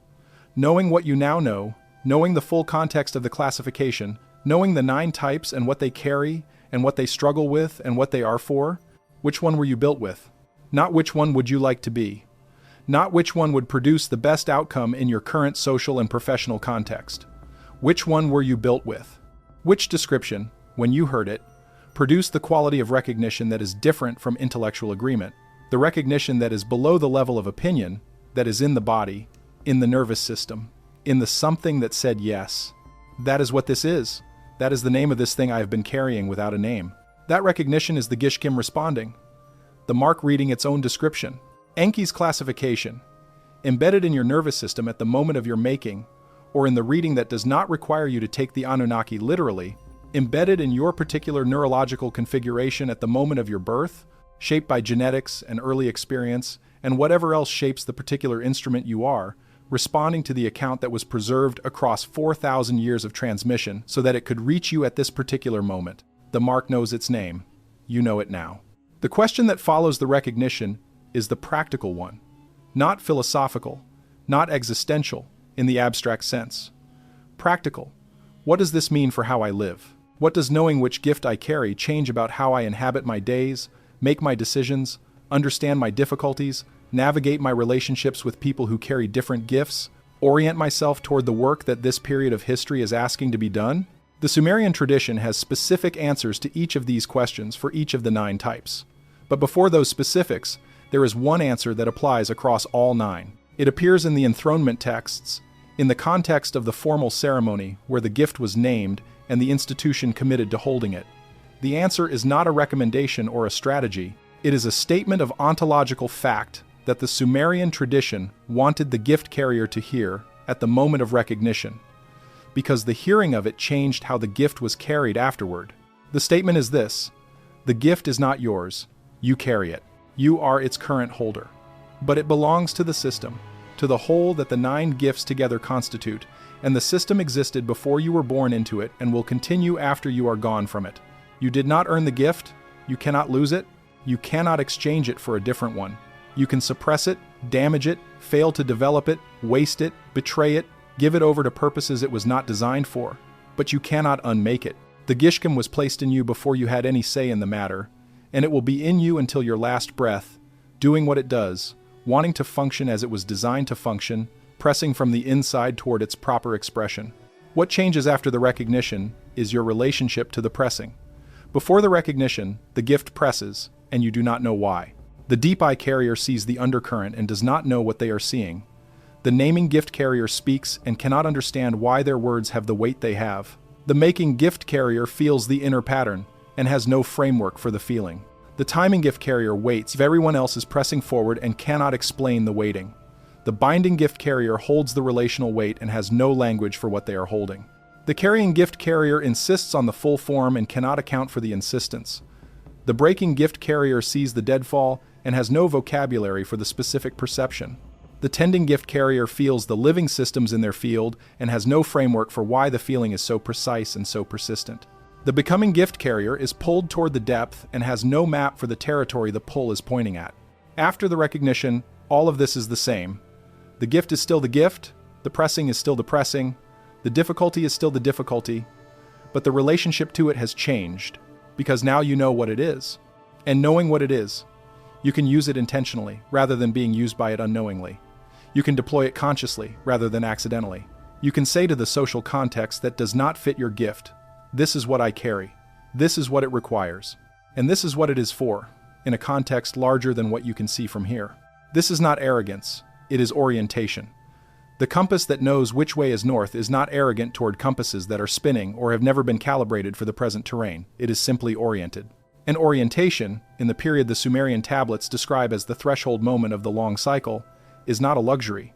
Knowing what you now know, knowing the full context of the classification, knowing the 9 types and what they carry, and what they struggle with, and what they are for, which one were you built with? Not which one would you like to be. Not which one would produce the best outcome in your current social and professional context. Which one were you built with? Which description, when you heard it, produced the quality of recognition that is different from intellectual agreement, the recognition that is below the level of opinion, that is in the body, in the nervous system, in the something that said yes. That is what this is. That is the name of this thing I have been carrying without a name. That recognition is the Gishkim responding, the mark reading its own description. Enki's classification, embedded in your nervous system at the moment of your making, or in the reading that does not require you to take the Anunnaki literally, embedded in your particular neurological configuration at the moment of your birth, shaped by genetics and early experience, and whatever else shapes the particular instrument you are, responding to the account that was preserved across 4,000 years of transmission so that it could reach you at this particular moment. The mark knows its name. You know it now. The question that follows the recognition is the practical one, not philosophical, not existential, in the abstract sense. Practical. What does this mean for how I live? What does knowing which gift I carry change about how I inhabit my days, make my decisions, understand my difficulties, navigate my relationships with people who carry different gifts, orient myself toward the work that this period of history is asking to be done? The Sumerian tradition has specific answers to each of these questions for each of the 9 types. But before those specifics, there is one answer that applies across all 9. It appears in the enthronement texts, in the context of the formal ceremony where the gift was named and the institution committed to holding it. The answer is not a recommendation or a strategy. It is a statement of ontological fact that the Sumerian tradition wanted the gift carrier to hear at the moment of recognition, because the hearing of it changed how the gift was carried afterward. The statement is this: the gift is not yours, you carry it. You are its current holder. But it belongs to the system, to the whole that the 9 gifts together constitute, and the system existed before you were born into it and will continue after you are gone from it. You did not earn the gift, you cannot lose it, you cannot exchange it for a different one. You can suppress it, damage it, fail to develop it, waste it, betray it, give it over to purposes it was not designed for, but you cannot unmake it. The Gishkim was placed in you before you had any say in the matter, and it will be in you until your last breath, doing what it does, wanting to function as it was designed to function, pressing from the inside toward its proper expression. What changes after the recognition is your relationship to the pressing. Before the recognition, the gift presses, and you do not know why. The deep eye carrier sees the undercurrent and does not know what they are seeing. The naming gift carrier speaks and cannot understand why their words have the weight they have. The making gift carrier feels the inner pattern and has no framework for the feeling. The timing gift carrier waits if everyone else is pressing forward and cannot explain the waiting. The binding gift carrier holds the relational weight and has no language for what they are holding. The carrying gift carrier insists on the full form and cannot account for the insistence. The breaking gift carrier sees the deadfall and has no vocabulary for the specific perception. The tending gift carrier feels the living systems in their field and has no framework for why the feeling is so precise and so persistent. The becoming gift carrier is pulled toward the depth and has no map for the territory the pull is pointing at. After the recognition, all of this is the same. The gift is still the gift, the pressing is still the pressing, the difficulty is still the difficulty, but the relationship to it has changed, because now you know what it is. And knowing what it is, you can use it intentionally, rather than being used by it unknowingly. You can deploy it consciously, rather than accidentally. You can say to the social context that does not fit your gift, "This is what I carry. This is what it requires. And this is what it is for," in a context larger than what you can see from here. This is not arrogance, it is orientation. The compass that knows which way is north is not arrogant toward compasses that are spinning or have never been calibrated for the present terrain. It is simply oriented. And orientation, in the period the Sumerian tablets describe as the threshold moment of the long cycle, is not a luxury.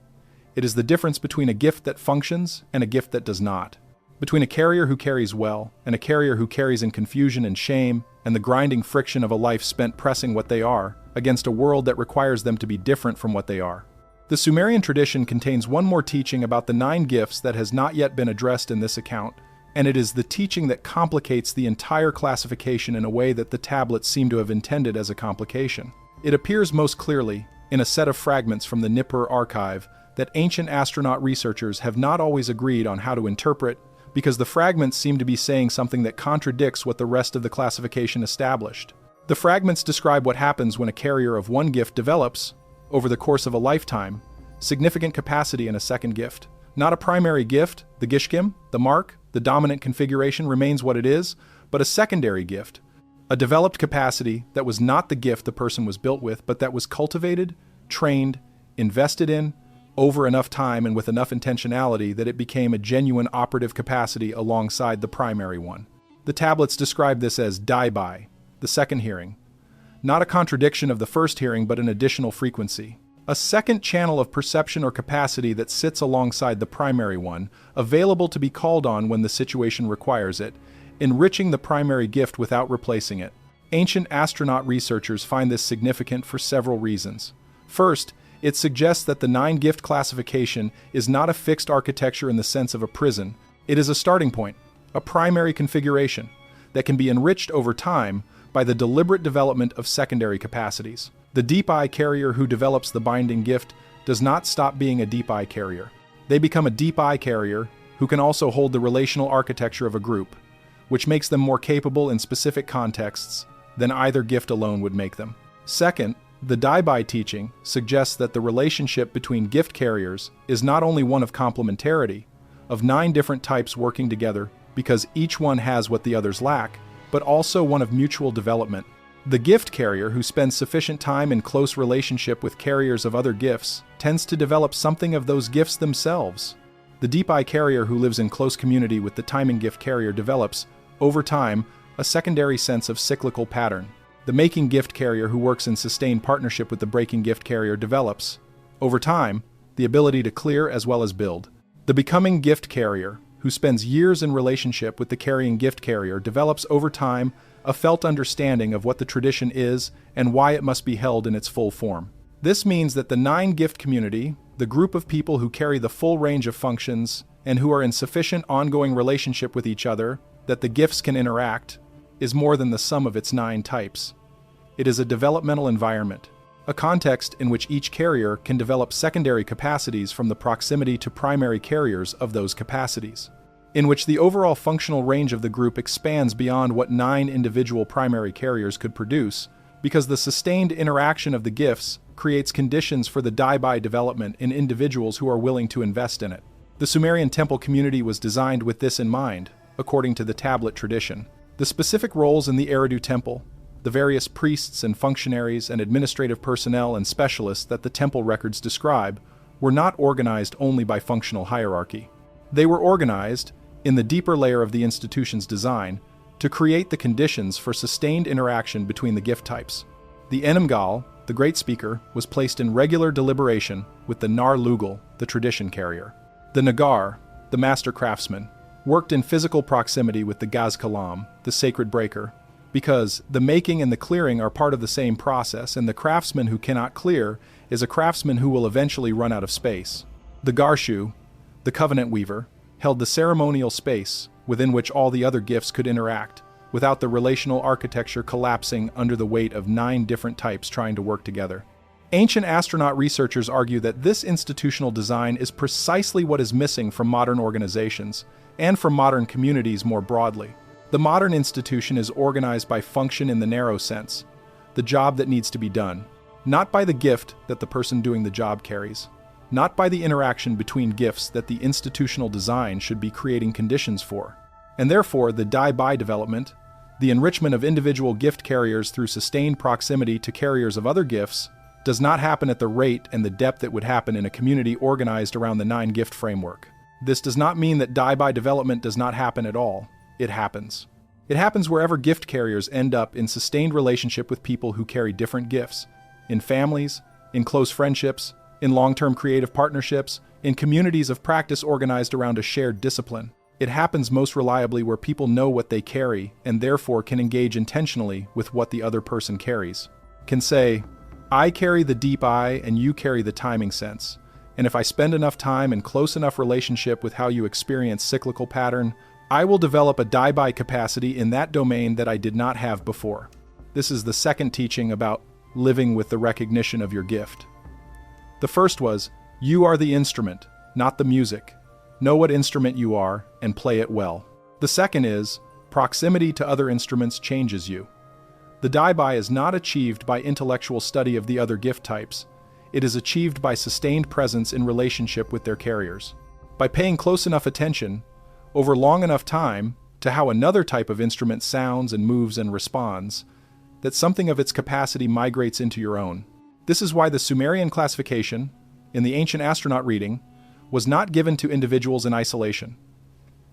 It is the difference between a gift that functions and a gift that does not. Between a carrier who carries well and a carrier who carries in confusion and shame and the grinding friction of a life spent pressing what they are against a world that requires them to be different from what they are. The Sumerian tradition contains one more teaching about the 9 gifts that has not yet been addressed in this account, and it is the teaching that complicates the entire classification in a way that the tablets seem to have intended as a complication. It appears most clearly in a set of fragments from the Nippur archive that ancient astronaut researchers have not always agreed on how to interpret, because the fragments seem to be saying something that contradicts what the rest of the classification established. The fragments describe what happens when a carrier of one gift develops, over the course of a lifetime, significant capacity in a second gift. Not a primary gift, the gishkim, the mark, the dominant configuration remains what it is, but a secondary gift, a developed capacity that was not the gift the person was built with, but that was cultivated, trained, invested in, over enough time and with enough intentionality that it became a genuine operative capacity alongside the primary one. The tablets describe this as dai-bai, the second hearing. Not a contradiction of the first hearing, but an additional frequency. A second channel of perception or capacity that sits alongside the primary one, available to be called on when the situation requires it, enriching the primary gift without replacing it. Ancient astronaut researchers find this significant for several reasons. First, it suggests that the 9-gift classification is not a fixed architecture in the sense of a prison. It is a starting point, a primary configuration, that can be enriched over time by the deliberate development of secondary capacities. The deep eye carrier who develops the binding gift does not stop being a deep eye carrier. They become a deep eye carrier who can also hold the relational architecture of a group, which makes them more capable in specific contexts than either gift alone would make them. Second, the dai-bai teaching suggests that the relationship between gift carriers is not only one of complementarity, of 9 different types working together because each one has what the others lack, but also one of mutual development. The gift carrier who spends sufficient time in close relationship with carriers of other gifts tends to develop something of those gifts themselves. The deep eye carrier who lives in close community with the timing gift carrier develops, over time, a secondary sense of cyclical pattern. The making gift carrier who works in sustained partnership with the breaking gift carrier develops, over time, the ability to clear as well as build. The becoming gift carrier who spends years in relationship with the carrying gift carrier develops over time a felt understanding of what the tradition is and why it must be held in its full form. This means that the 9-gift community, the group of people who carry the full range of functions and who are in sufficient ongoing relationship with each other that the gifts can interact, is more than the sum of its 9 types. It is a developmental environment, a context in which each carrier can develop secondary capacities from the proximity to primary carriers of those capacities, in which the overall functional range of the group expands beyond what 9 individual primary carriers could produce, because the sustained interaction of the gifts creates conditions for the Dai-Bai development in individuals who are willing to invest in it. The Sumerian temple community was designed with this in mind, according to the tablet tradition. The specific roles in the Eridu temple, the various priests and functionaries and administrative personnel and specialists that the temple records describe, were not organized only by functional hierarchy. They were organized, in the deeper layer of the institution's design, to create the conditions for sustained interaction between the gift types. The Enumgal, the great speaker, was placed in regular deliberation with the Nar Lugal, the tradition carrier. The Nagar, the master craftsman, worked in physical proximity with the Gaz Kalam, the sacred breaker, because the making and the clearing are part of the same process, and the craftsman who cannot clear is a craftsman who will eventually run out of space. The Garshu, the covenant weaver, held the ceremonial space within which all the other gifts could interact, without the relational architecture collapsing under the weight of 9 different types trying to work together. Ancient astronaut researchers argue that this institutional design is precisely what is missing from modern organizations, and from modern communities more broadly. The modern institution is organized by function in the narrow sense, the job that needs to be done, not by the gift that the person doing the job carries, not by the interaction between gifts that the institutional design should be creating conditions for. And therefore, the Dai-Bai development, the enrichment of individual gift carriers through sustained proximity to carriers of other gifts, does not happen at the rate and the depth that would happen in a community organized around the 9-gift framework. This does not mean that Dai-Bai development does not happen at all. It happens. It happens wherever gift carriers end up in sustained relationship with people who carry different gifts, in families, in close friendships, in long-term creative partnerships, in communities of practice organized around a shared discipline. It happens most reliably where people know what they carry and therefore can engage intentionally with what the other person carries. Can say, I carry the deep eye and you carry the timing sense. And if I spend enough time and close enough relationship with how you experience cyclical pattern, I will develop a Dai-Bai capacity in that domain that I did not have before. This is the second teaching about living with the recognition of your gift. The first was, you are the instrument, not the music. Know what instrument you are and play it well. The second is, proximity to other instruments changes you. The Dai-Bai is not achieved by intellectual study of the other gift types. It is achieved by sustained presence in relationship with their carriers. By paying close enough attention, over long enough time, to how another type of instrument sounds and moves and responds, that something of its capacity migrates into your own. This is why the Sumerian classification, in the ancient astronaut reading, was not given to individuals in isolation.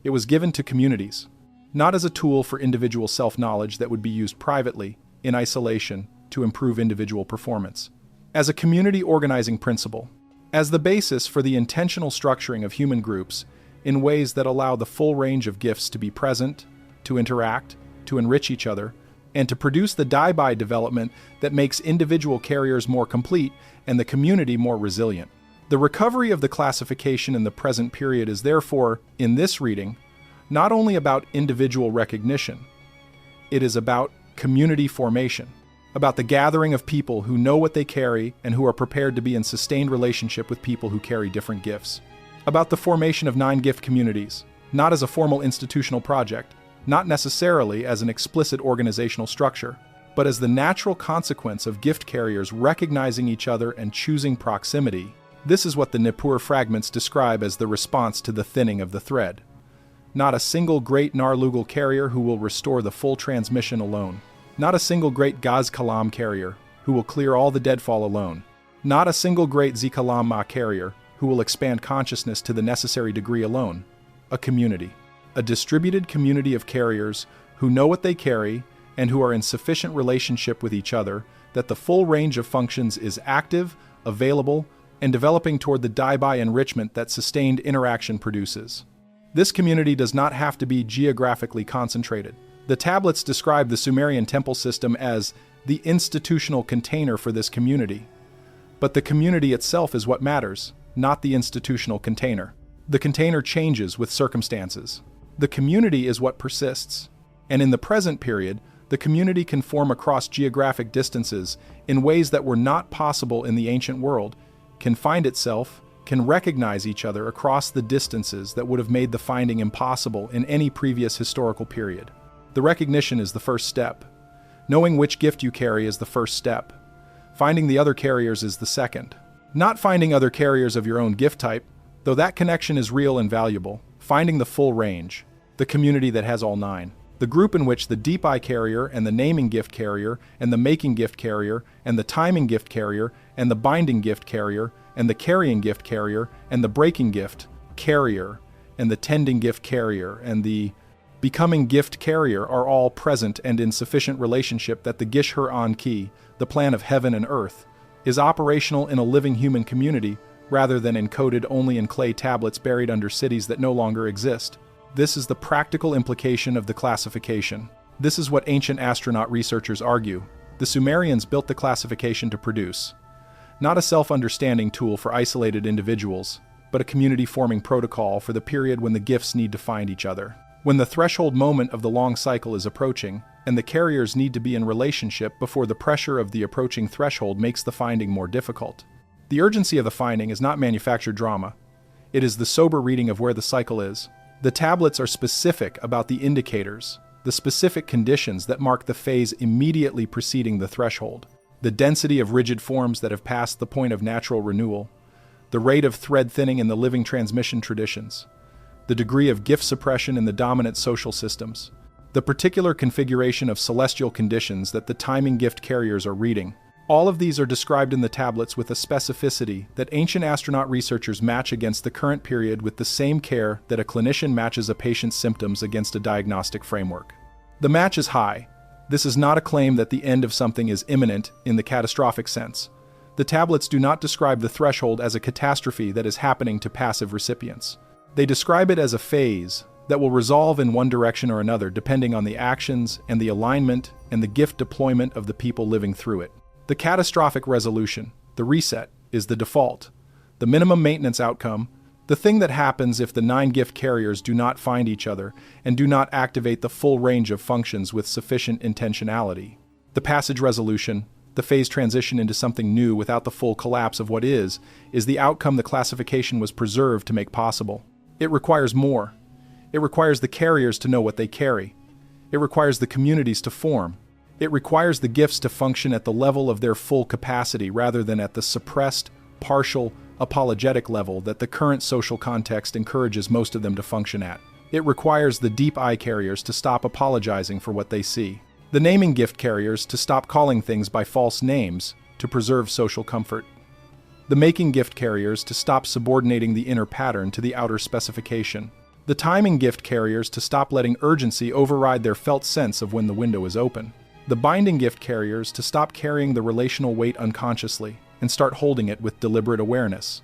It was given to communities, not as a tool for individual self-knowledge that would be used privately, in isolation, to improve individual performance. As a community organizing principle, as the basis for the intentional structuring of human groups in ways that allow the full range of gifts to be present, to interact, to enrich each other, and to produce the Dai-Bai development that makes individual carriers more complete and the community more resilient. The recovery of the classification in the present period is therefore, in this reading, not only about individual recognition, it is about community formation, about the gathering of people who know what they carry and who are prepared to be in sustained relationship with people who carry different gifts, about the formation of 9-gift communities, not as a formal institutional project, not necessarily as an explicit organizational structure, but as the natural consequence of gift carriers recognizing each other and choosing proximity. This is what the Nippur fragments describe as the response to the thinning of the thread. Not a single great Nar Lugal carrier who will restore the full transmission alone. Not a single great Gaz Kalam carrier who will clear all the deadfall alone. Not a single great Zikalam Ma carrier who will expand consciousness to the necessary degree alone. A community. A distributed community of carriers who know what they carry and who are in sufficient relationship with each other that the full range of functions is active, available, and developing toward the Dai-Bai enrichment that sustained interaction produces. This community does not have to be geographically concentrated. The tablets describe the Sumerian temple system as the institutional container for this community. But the community itself is what matters, not the institutional container. The container changes with circumstances. The community is what persists. And in the present period, the community can form across geographic distances in ways that were not possible in the ancient world, can find itself, can recognize each other across the distances that would have made the finding impossible in any previous historical period. The recognition is the first step. Knowing which gift you carry is the first step. Finding the other carriers is the second. Not finding other carriers of your own gift type, though that connection is real and valuable. Finding the full range, the community that has all 9. The group in which the deep eye carrier and the naming gift carrier and the making gift carrier and the timing gift carrier and the binding gift carrier and the carrying gift carrier and the breaking gift carrier and the tending gift carrier and the becoming gift carrier are all present and in sufficient relationship that the Gishur An-Ki, the plan of heaven and earth, is operational in a living human community rather than encoded only in clay tablets buried under cities that no longer exist. This is the practical implication of the classification. This is what ancient astronaut researchers argue. The Sumerians built the classification to produce, not a self-understanding tool for isolated individuals, but a community-forming protocol for the period when the gifts need to find each other. When the threshold moment of the long cycle is approaching, and the carriers need to be in relationship before the pressure of the approaching threshold makes the finding more difficult. The urgency of the finding is not manufactured drama. It is the sober reading of where the cycle is. The tablets are specific about the indicators, the specific conditions that mark the phase immediately preceding the threshold, the density of rigid forms that have passed the point of natural renewal, the rate of thread thinning in the living transmission traditions, the degree of gift suppression in the dominant social systems, the particular configuration of celestial conditions that the timing gift carriers are reading. All of these are described in the tablets with a specificity that ancient astronaut researchers match against the current period with the same care that a clinician matches a patient's symptoms against a diagnostic framework. The match is high. This is not a claim that the end of something is imminent in the catastrophic sense. The tablets do not describe the threshold as a catastrophe that is happening to passive recipients. They describe it as a phase that will resolve in one direction or another depending on the actions and the alignment and the gift deployment of the people living through it. The catastrophic resolution, the reset, is the default, the minimum maintenance outcome, the thing that happens if the 9 gift carriers do not find each other and do not activate the full range of functions with sufficient intentionality. The passage resolution, the phase transition into something new without the full collapse of what is the outcome the classification was preserved to make possible. It requires more. It requires the carriers to know what they carry. It requires the communities to form. It requires the gifts to function at the level of their full capacity rather than at the suppressed, partial, apologetic level that the current social context encourages most of them to function at. It requires the deep eye carriers to stop apologizing for what they see. The naming gift carriers to stop calling things by false names to preserve social comfort. The making gift carriers to stop subordinating the inner pattern to the outer specification. The timing gift carriers to stop letting urgency override their felt sense of when the window is open. The binding gift carriers to stop carrying the relational weight unconsciously and start holding it with deliberate awareness.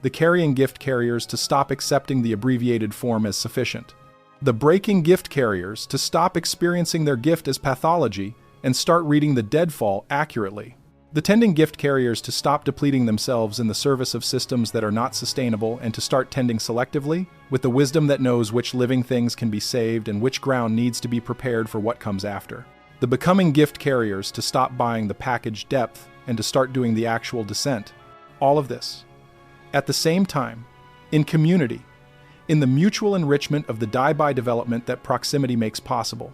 The carrying gift carriers to stop accepting the abbreviated form as sufficient. The breaking gift carriers to stop experiencing their gift as pathology and start reading the deadfall accurately. The tending gift carriers to stop depleting themselves in the service of systems that are not sustainable and to start tending selectively, with the wisdom that knows which living things can be saved and which ground needs to be prepared for what comes after. The becoming gift carriers to stop buying the package depth and to start doing the actual descent. All of this, at the same time, in community, in the mutual enrichment of the die-by development that proximity makes possible.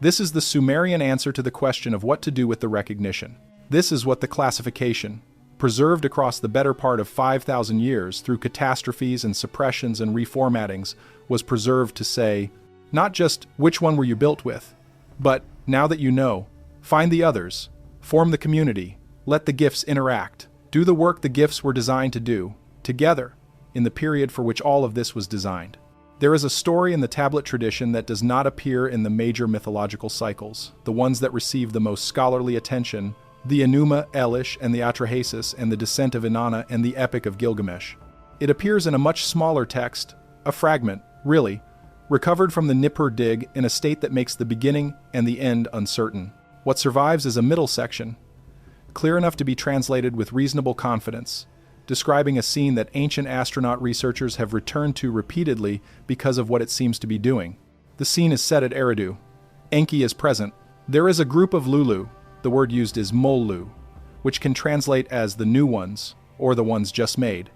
This is the Sumerian answer to the question of what to do with the recognition. This is what the classification, preserved across the better part of 5,000 years through catastrophes and suppressions and reformatings, was preserved to say, not just which one were you built with, but now that you know, find the others, form the community, let the gifts interact, do the work the gifts were designed to do, together, in the period for which all of this was designed. There is a story in the tablet tradition that does not appear in the major mythological cycles, the ones that receive the most scholarly attention, the Enuma Elish and the Atrahasis and the Descent of Inanna and the Epic of Gilgamesh. It appears in a much smaller text, a fragment, really, recovered from the Nippur dig in a state that makes the beginning and the end uncertain. What survives is a middle section, clear enough to be translated with reasonable confidence, describing a scene that ancient astronaut researchers have returned to repeatedly because of what it seems to be doing. The scene is set at Eridu. Enki is present. There is a group of Lulu, the word used is Molu, which can translate as the new ones, or the ones just made,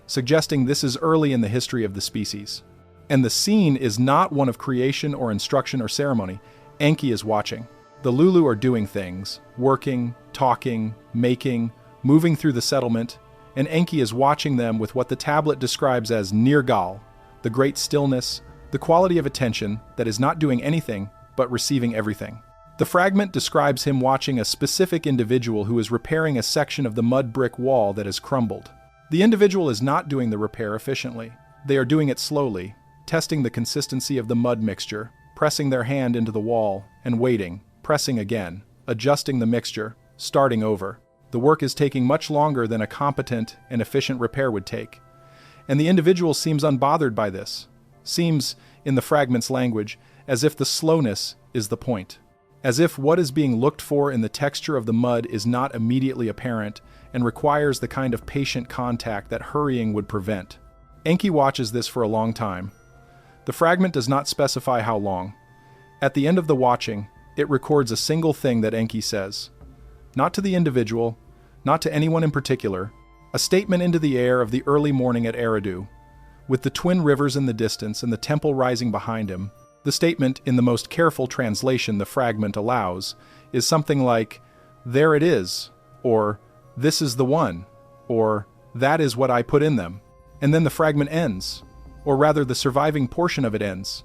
suggesting this is early in the history of the species. And the scene is not one of creation or instruction or ceremony. Enki is watching. The Lulu are doing things, working, talking, making, moving through the settlement, and Enki is watching them with what the tablet describes as nirgal, the great stillness, the quality of attention that is not doing anything but receiving everything. The fragment describes him watching a specific individual who is repairing a section of the mud brick wall that has crumbled. The individual is not doing the repair efficiently. They are doing it slowly, testing the consistency of the mud mixture, pressing their hand into the wall, and waiting, pressing again, adjusting the mixture, starting over. The work is taking much longer than a competent and efficient repair would take. And the individual seems unbothered by this. Seems, in the fragment's language, as if the slowness is the point. As if what is being looked for in the texture of the mud is not immediately apparent and requires the kind of patient contact that hurrying would prevent. Enki watches this for a long time. The fragment does not specify how long. At the end of the watching, it records a single thing that Enki says. Not to the individual, not to anyone in particular, a statement into the air of the early morning at Eridu. With the twin rivers in the distance and the temple rising behind him, the statement, in the most careful translation the fragment allows, is something like, "There it is," or "This is the one," or "That is what I put in them." And then the fragment ends, or rather the surviving portion of it ends,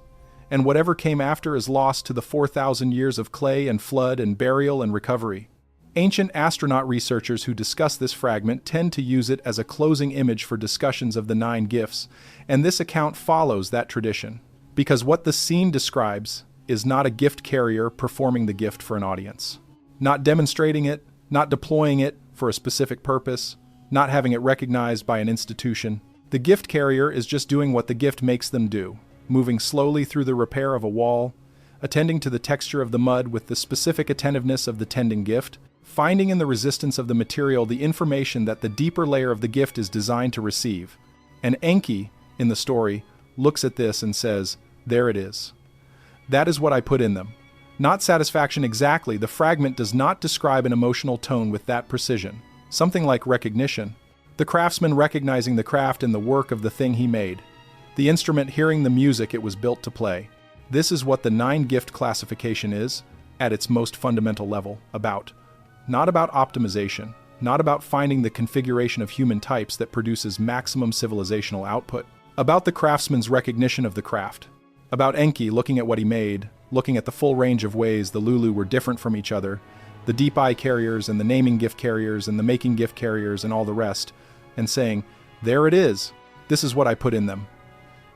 and whatever came after is lost to the 4,000 years of clay and flood and burial and recovery. Ancient astronaut researchers who discuss this fragment tend to use it as a closing image for discussions of the 9 gifts, and this account follows that tradition. Because what the scene describes is not a gift carrier performing the gift for an audience. Not demonstrating it, not deploying it for a specific purpose, not having it recognized by an institution. The gift carrier is just doing what the gift makes them do, moving slowly through the repair of a wall, attending to the texture of the mud with the specific attentiveness of the tending gift, finding in the resistance of the material the information that the deeper layer of the gift is designed to receive. And Enki, in the story, looks at this and says, "There it is. That is what I put in them." Not satisfaction exactly, the fragment does not describe an emotional tone with that precision. Something like recognition. The craftsman recognizing the craft and the work of the thing he made. The instrument hearing the music it was built to play. This is what the 9-gift classification is, at its most fundamental level, about. Not about optimization, not about finding the configuration of human types that produces maximum civilizational output. About the craftsman's recognition of the craft. About Enki looking at what he made, looking at the full range of ways the Lulu were different from each other, the deep eye carriers and the naming gift carriers and the making gift carriers and all the rest, and saying, "There it is. This is what I put in them."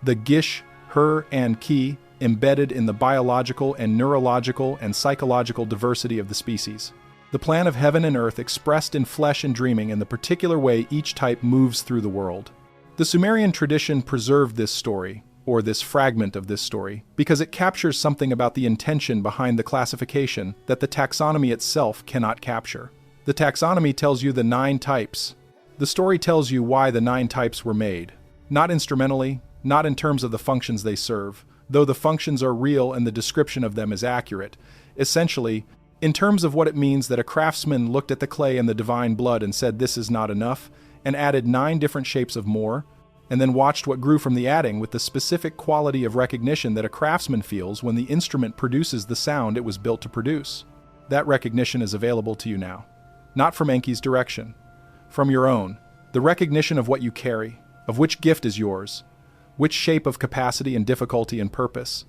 The gish, her, and ki embedded in the biological and neurological and psychological diversity of the species. The plan of heaven and earth expressed in flesh and dreaming in the particular way each type moves through the world. The Sumerian tradition preserved this story, or this fragment of this story, because it captures something about the intention behind the classification that the taxonomy itself cannot capture. The taxonomy tells you the 9 types. The story tells you why the 9 types were made. Not instrumentally, not in terms of the functions they serve, though the functions are real and the description of them is accurate. Essentially, in terms of what it means that a craftsman looked at the clay and the divine blood and said this is not enough, and added 9 different shapes of more, and then watched what grew from the adding with the specific quality of recognition that a craftsman feels when the instrument produces the sound it was built to produce. That recognition is available to you now. Not from Enki's direction. From your own. The recognition of what you carry, of which gift is yours, which shape of capacity and difficulty and purpose.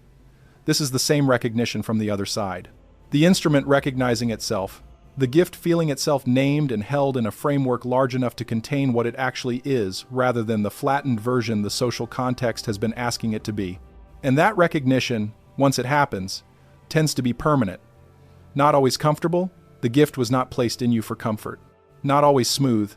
This is the same recognition from the other side. The instrument recognizing itself, the gift feeling itself named and held in a framework large enough to contain what it actually is, rather than the flattened version the social context has been asking it to be. And that recognition, once it happens, tends to be permanent. Not always comfortable, the gift was not placed in you for comfort. Not always smooth.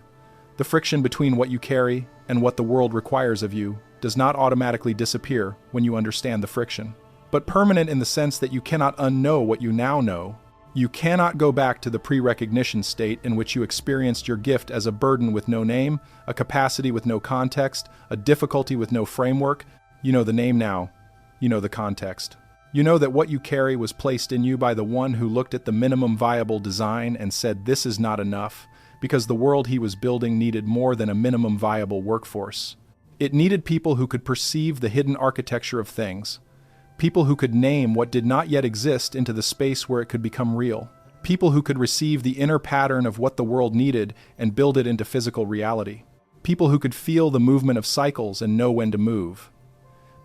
The friction between what you carry and what the world requires of you does not automatically disappear when you understand the friction. But permanent in the sense that you cannot unknow what you now know. You cannot go back to the pre-recognition state in which you experienced your gift as a burden with no name, a capacity with no context, a difficulty with no framework. You know the name now. You know the context. You know that what you carry was placed in you by the one who looked at the minimum viable design and said this is not enough, because the world he was building needed more than a minimum viable workforce. It needed people who could perceive the hidden architecture of things, People who could name what did not yet exist into the space where it could become real. People who could receive the inner pattern of what the world needed and build it into physical reality. People who could feel the movement of cycles and know when to move.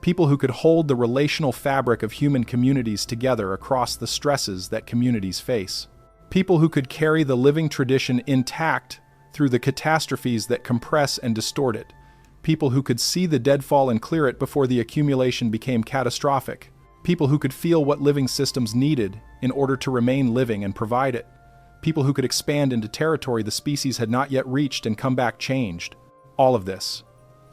People who could hold the relational fabric of human communities together across the stresses that communities face. People who could carry the living tradition intact through the catastrophes that compress and distort it. People who could see the deadfall and clear it before the accumulation became catastrophic. People who could feel what living systems needed in order to remain living and provide it. People who could expand into territory the species had not yet reached and come back changed. All of this.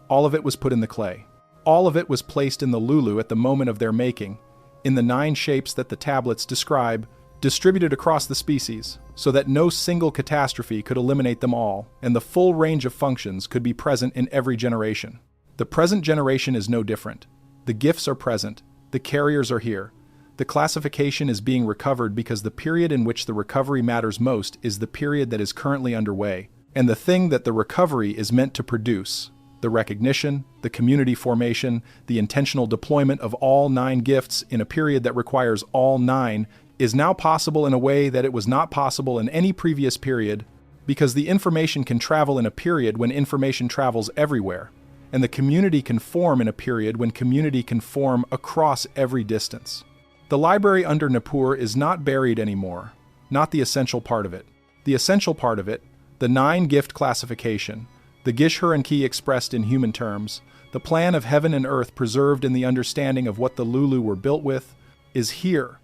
All of it was put in the clay. All of it was placed in the Lulu at the moment of their making, in the 9 shapes that the tablets describe, distributed across the species, so that no single catastrophe could eliminate them all, and the full range of functions could be present in every generation. The present generation is no different. The gifts are present. The carriers are here. The classification is being recovered because the period in which the recovery matters most is the period that is currently underway, and the thing that the recovery is meant to produce, the recognition, the community formation, the intentional deployment of all 9 gifts in a period that requires all 9, is now possible in a way that it was not possible in any previous period, because the information can travel in a period when information travels everywhere, and the community can form in a period when community can form across every distance. The library under Nippur is not buried anymore, not the essential part of it. The essential part of it, the 9-gift classification, the Gish-Hur-Enki expressed in human terms, the plan of heaven and earth preserved in the understanding of what the Lulu were built with, is here,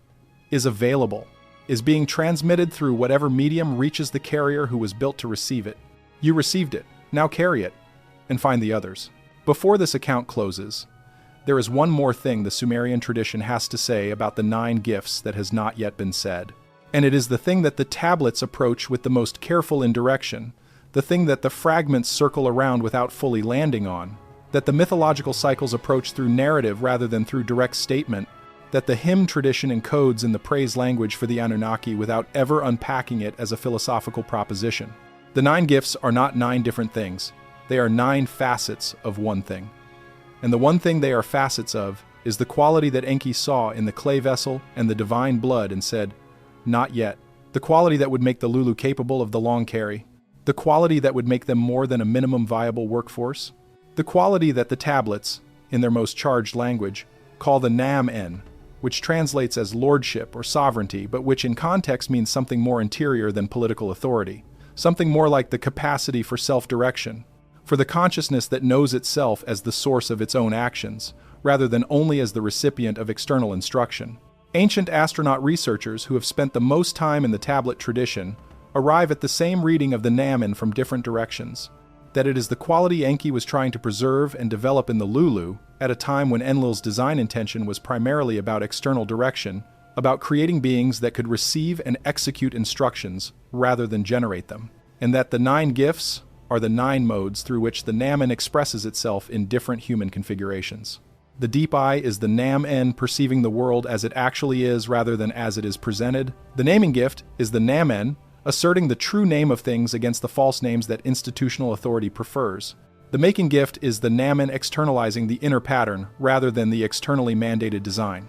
is available, is being transmitted through whatever medium reaches the carrier who was built to receive it. You received it, now carry it, and find the others. Before this account closes, there is one more thing the Sumerian tradition has to say about the 9 gifts that has not yet been said. And it is the thing that the tablets approach with the most careful indirection, the thing that the fragments circle around without fully landing on, that the mythological cycles approach through narrative rather than through direct statement, that the hymn tradition encodes in the praise language for the Anunnaki without ever unpacking it as a philosophical proposition. The 9 gifts are not 9 different things. They are 9 facets of one thing. And the one thing they are facets of is the quality that Enki saw in the clay vessel and the divine blood and said, "Not yet." The quality that would make the Lulu capable of the long carry. The quality that would make them more than a minimum viable workforce. The quality that the tablets, in their most charged language, call the Nam-En, which translates as lordship or sovereignty, but which in context means something more interior than political authority, something more like the capacity for self-direction, for the consciousness that knows itself as the source of its own actions, rather than only as the recipient of external instruction. Ancient astronaut researchers who have spent the most time in the tablet tradition arrive at the same reading of the Namen from different directions, that it is the quality Enki was trying to preserve and develop in the Lulu at a time when Enlil's design intention was primarily about external direction, about creating beings that could receive and execute instructions rather than generate them, and that the 9 gifts are the 9 modes through which the Namen expresses itself in different human configurations. The deep eye is the Nam-En perceiving the world as it actually is rather than as it is presented. The naming gift is the Namen, asserting the true name of things against the false names that institutional authority prefers. The making gift is the Namen externalizing the inner pattern rather than the externally mandated design.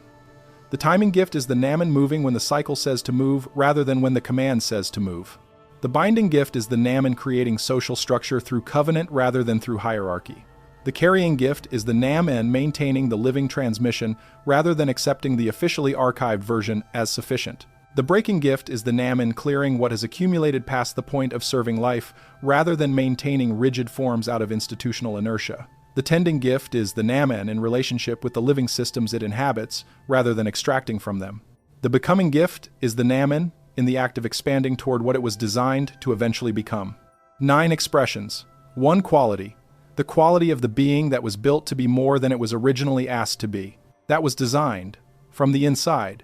The timing gift is the Namen moving when the cycle says to move rather than when the command says to move. The binding gift is the Namen creating social structure through covenant rather than through hierarchy. The carrying gift is the Nam-En maintaining the living transmission rather than accepting the officially archived version as sufficient. The breaking gift is the Namen clearing what has accumulated past the point of serving life rather than maintaining rigid forms out of institutional inertia. The tending gift is the Namen in relationship with the living systems it inhabits rather than extracting from them. The becoming gift is the Namen in the act of expanding toward what it was designed to eventually become. 9 expressions, 1 quality, the quality of the being that was built to be more than it was originally asked to be, that was designed, from the inside,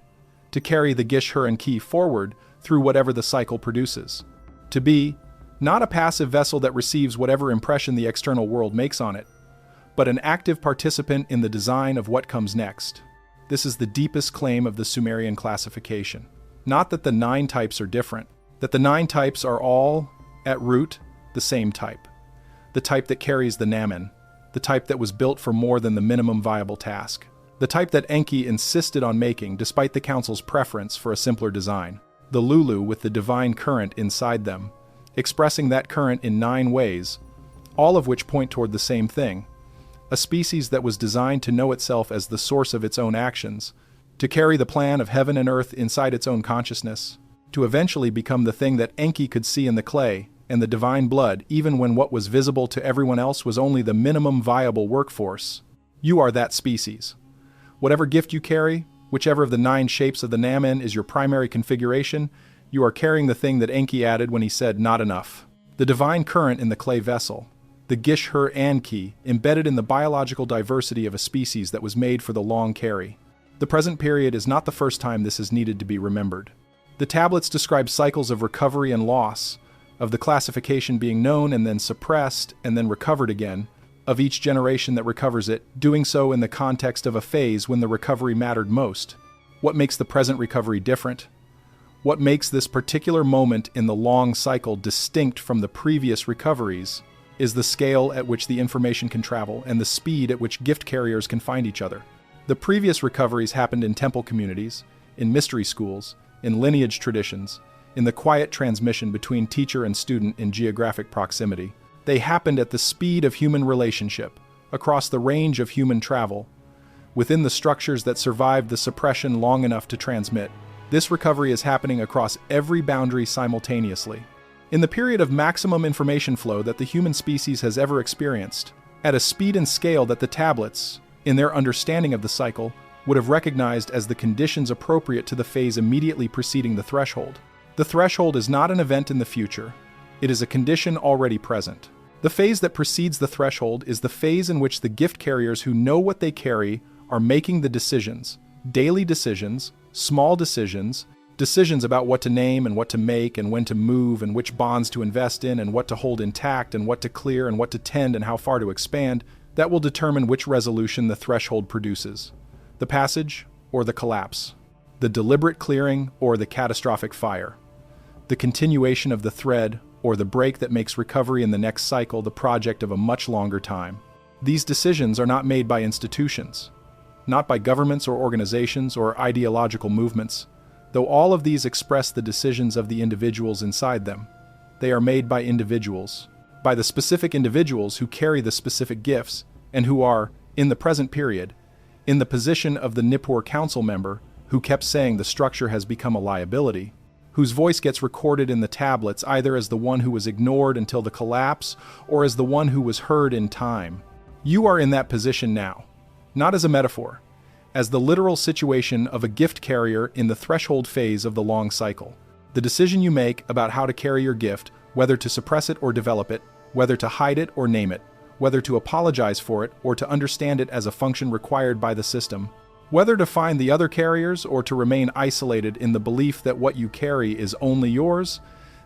to carry the Gish-Hur-Enki forward through whatever the cycle produces. To be, not a passive vessel that receives whatever impression the external world makes on it, but an active participant in the design of what comes next. This is the deepest claim of the Sumerian classification. Not that the 9 types are different, that the 9 types are all, at root, the same type. The type that carries the Namen, the type that was built for more than the minimum viable task. the type that Enki insisted on making despite the council's preference for a simpler design. The Lulu with the divine current inside them, expressing that current in 9 ways, all of which point toward the same thing. A species that was designed to know itself as the source of its own actions, to carry the plan of heaven and earth inside its own consciousness, to eventually become the thing that Enki could see in the clay and the divine blood, even when what was visible to everyone else was only the minimum viable workforce. You are that species. Whatever gift you carry, whichever of the 9 shapes of the Namen is your primary configuration, you are carrying the thing that Enki added when he said, "Not enough." The divine current in the clay vessel, the Gish-Hur-Anki, embedded in the biological diversity of a species that was made for the long carry. The present period is not the first time this is needed to be remembered. The tablets describe cycles of recovery and loss, of the classification being known and then suppressed and then recovered again, of each generation that recovers it, doing so in the context of a phase when the recovery mattered most. What makes the present recovery different? What makes this particular moment in the long cycle distinct from the previous recoveries is the scale at which the information can travel and the speed at which gift carriers can find each other. The previous recoveries happened in temple communities, in mystery schools, in lineage traditions, in the quiet transmission between teacher and student in geographic proximity. They happened at the speed of human relationship, across the range of human travel, within the structures that survived the suppression long enough to transmit. This recovery is happening across every boundary simultaneously. In the period of maximum information flow that the human species has ever experienced, at a speed and scale that the tablets, in their understanding of the cycle, would have recognized as the conditions appropriate to the phase immediately preceding the threshold. The threshold is not an event in the future. It is a condition already present. The phase that precedes the threshold is the phase in which the gift carriers who know what they carry are making the decisions, daily decisions, small decisions, decisions about what to name and what to make and when to move and which bonds to invest in and what to hold intact and what to clear and what to tend and how far to expand, that will determine which resolution the threshold produces. The passage or the collapse. The deliberate clearing or the catastrophic fire. The continuation of the thread or the break that makes recovery in the next cycle the project of a much longer time. These decisions are not made by institutions, not by governments or organizations or ideological movements, though all of these express the decisions of the individuals inside them. They are made by individuals, by the specific individuals who carry the specific gifts and who are, in the present period, in the position of the Nippur council member who kept saying the structure has become a liability, whose voice gets recorded in the tablets either as the one who was ignored until the collapse or as the one who was heard in time. You are in that position now, not as a metaphor, as the literal situation of a gift carrier in the threshold phase of the long cycle. The decision you make about how to carry your gift, whether to suppress it or develop it, whether to hide it or name it, whether to apologize for it or to understand it as a function required by the system, whether to find the other carriers or to remain isolated in the belief that what you carry is only yours,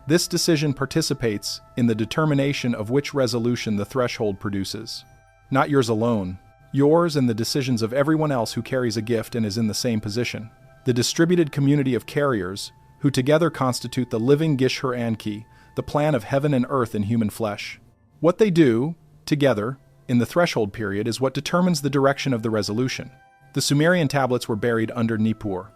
this decision participates in the determination of which resolution the threshold produces. Not yours alone, yours and the decisions of everyone else who carries a gift and is in the same position. The distributed community of carriers, who together constitute the living Gish-Hur-Anki, the plan of heaven and earth in human flesh. What they do, together, in the threshold period is what determines the direction of the resolution. The Sumerian tablets were buried under Nippur.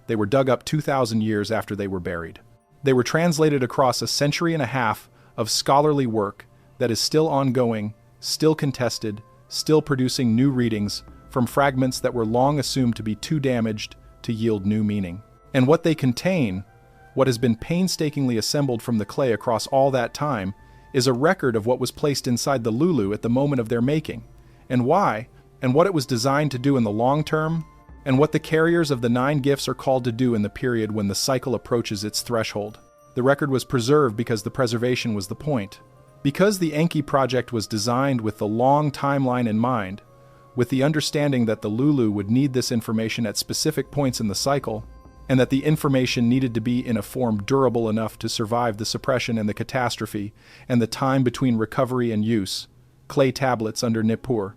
They were dug up 2,000 years after they were buried. They were translated across a century and a half of scholarly work that is still ongoing, still contested, still producing new readings from fragments that were long assumed to be too damaged to yield new meaning. And what they contain, what has been painstakingly assembled from the clay across all that time, is a record of what was placed inside the Lulu at the moment of their making, and why, and what it was designed to do in the long term, and what the carriers of the 9 gifts are called to do in the period when the cycle approaches its threshold. The record was preserved because the preservation was the point. Because the Enki project was designed with the long timeline in mind, with the understanding that the Lulu would need this information at specific points in the cycle, and that the information needed to be in a form durable enough to survive the suppression and the catastrophe, and the time between recovery and use, clay tablets under Nippur,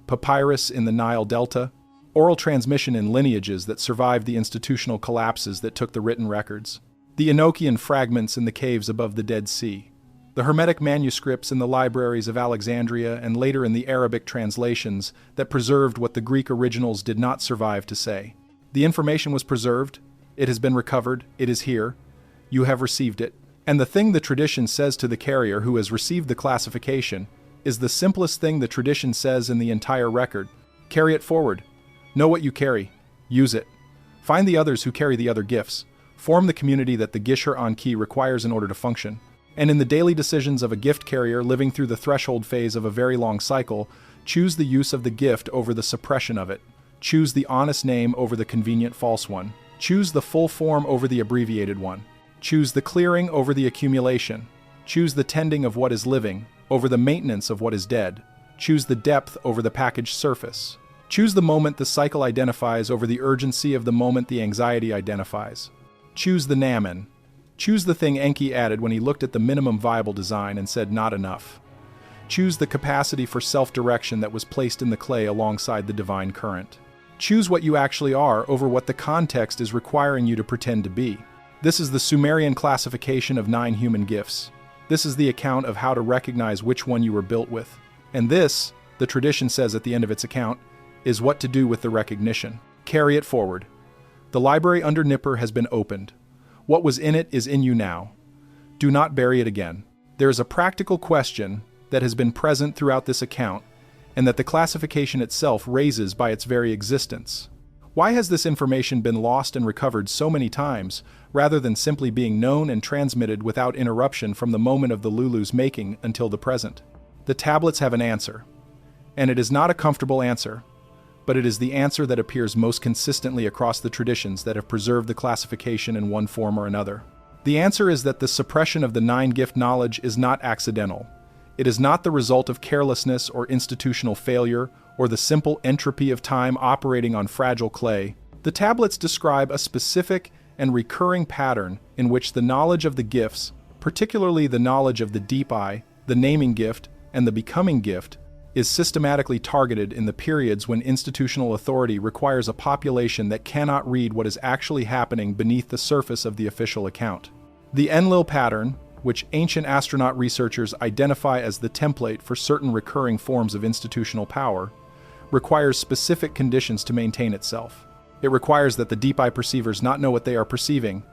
papyrus in the Nile Delta, oral transmission in lineages that survived the institutional collapses that took the written records, the Enochian fragments in the caves above the Dead Sea. The Hermetic manuscripts in the libraries of Alexandria and later in the Arabic translations that preserved what the Greek originals did not survive to say. The information was preserved, it has been recovered, it is here, you have received it. And the thing the tradition says to the carrier who has received the classification is the simplest thing the tradition says in the entire record. Carry it forward. Know what you carry. Use it. Find the others who carry the other gifts. Form the community that the Gisher Anki requires in order to function. And in the daily decisions of a gift carrier living through the threshold phase of a very long cycle, choose the use of the gift over the suppression of it. Choose the honest name over the convenient false one. Choose the full form over the abbreviated one. Choose the clearing over the accumulation. Choose the tending of what is living over the maintenance of what is dead. Choose the depth over the packaged surface. Choose the moment the cycle identifies over the urgency of the moment the anxiety identifies. Choose the Namen. Choose the thing Enki added when he looked at the minimum viable design and said not enough. Choose the capacity for self-direction that was placed in the clay alongside the divine current. Choose what you actually are over what the context is requiring you to pretend to be. This is the Sumerian classification of 9 human gifts. This is the account of how to recognize which one you were built with. And this, the tradition says at the end of its account, is what to do with the recognition. Carry it forward. The library under Nippur has been opened. What was in it is in you now. Do not bury it again. There is a practical question that has been present throughout this account, and that the classification itself raises by its very existence. Why has this information been lost and recovered so many times, rather than simply being known and transmitted without interruption from the moment of the Lulu's making until the present? The tablets have an answer. And it is not a comfortable answer, but it is the answer that appears most consistently across the traditions that have preserved the classification in one form or another. The answer is that the suppression of the 9-gift knowledge is not accidental. It is not the result of carelessness or institutional failure, or the simple entropy of time operating on fragile clay. The tablets describe a specific and recurring pattern in which the knowledge of the gifts, particularly the knowledge of the deep eye, the naming gift, and the becoming gift, is systematically targeted in the periods when institutional authority requires a population that cannot read what is actually happening beneath the surface of the official account. The Enlil pattern, which ancient astronaut researchers identify as the template for certain recurring forms of institutional power, requires specific conditions to maintain itself. It requires that the deep eye perceivers not know what they are perceiving,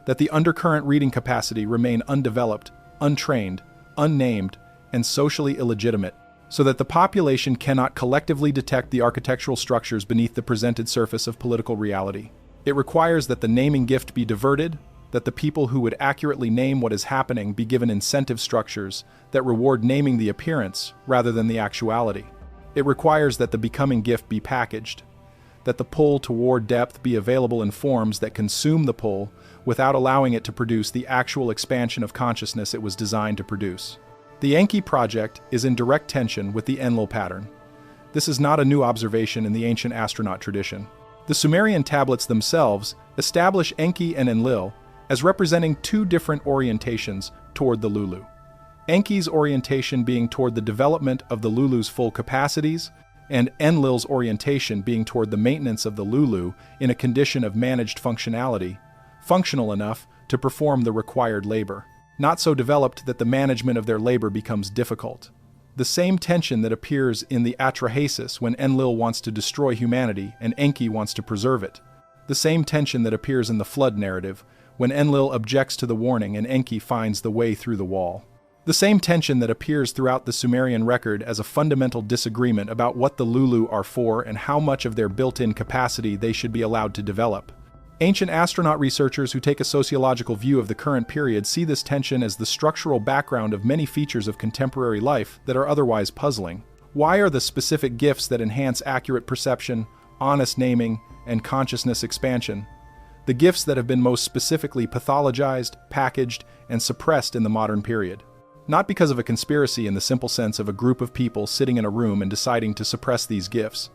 that the undercurrent reading capacity remain undeveloped, untrained, unnamed, and socially illegitimate, so that the population cannot collectively detect the architectural structures beneath the presented surface of political reality. It requires that the naming gift be diverted, that the people who would accurately name what is happening be given incentive structures that reward naming the appearance rather than the actuality. It requires that the becoming gift be packaged, that the pull toward depth be available in forms that consume the pull without allowing it to produce the actual expansion of consciousness it was designed to produce. The Enki project is in direct tension with the Enlil pattern. This is not a new observation in the ancient astronaut tradition. The Sumerian tablets themselves establish Enki and Enlil as representing 2 different orientations toward the Lulu. Enki's orientation being toward the development of the Lulu's full capacities, and Enlil's orientation being toward the maintenance of the Lulu in a condition of managed functionality, functional enough to perform the required labor, not so developed that the management of their labor becomes difficult. The same tension that appears in the Atrahasis when Enlil wants to destroy humanity and Enki wants to preserve it. The same tension that appears in the flood narrative when Enlil objects to the warning and Enki finds the way through the wall. The same tension that appears throughout the Sumerian record as a fundamental disagreement about what the Lulu are for and how much of their built-in capacity they should be allowed to develop. Ancient astronaut researchers who take a sociological view of the current period see this tension as the structural background of many features of contemporary life that are otherwise puzzling. Why are the specific gifts that enhance accurate perception, honest naming, and consciousness expansion the gifts that have been most specifically pathologized, packaged, and suppressed in the modern period? Not because of a conspiracy in the simple sense of a group of people sitting in a room and deciding to suppress these gifts,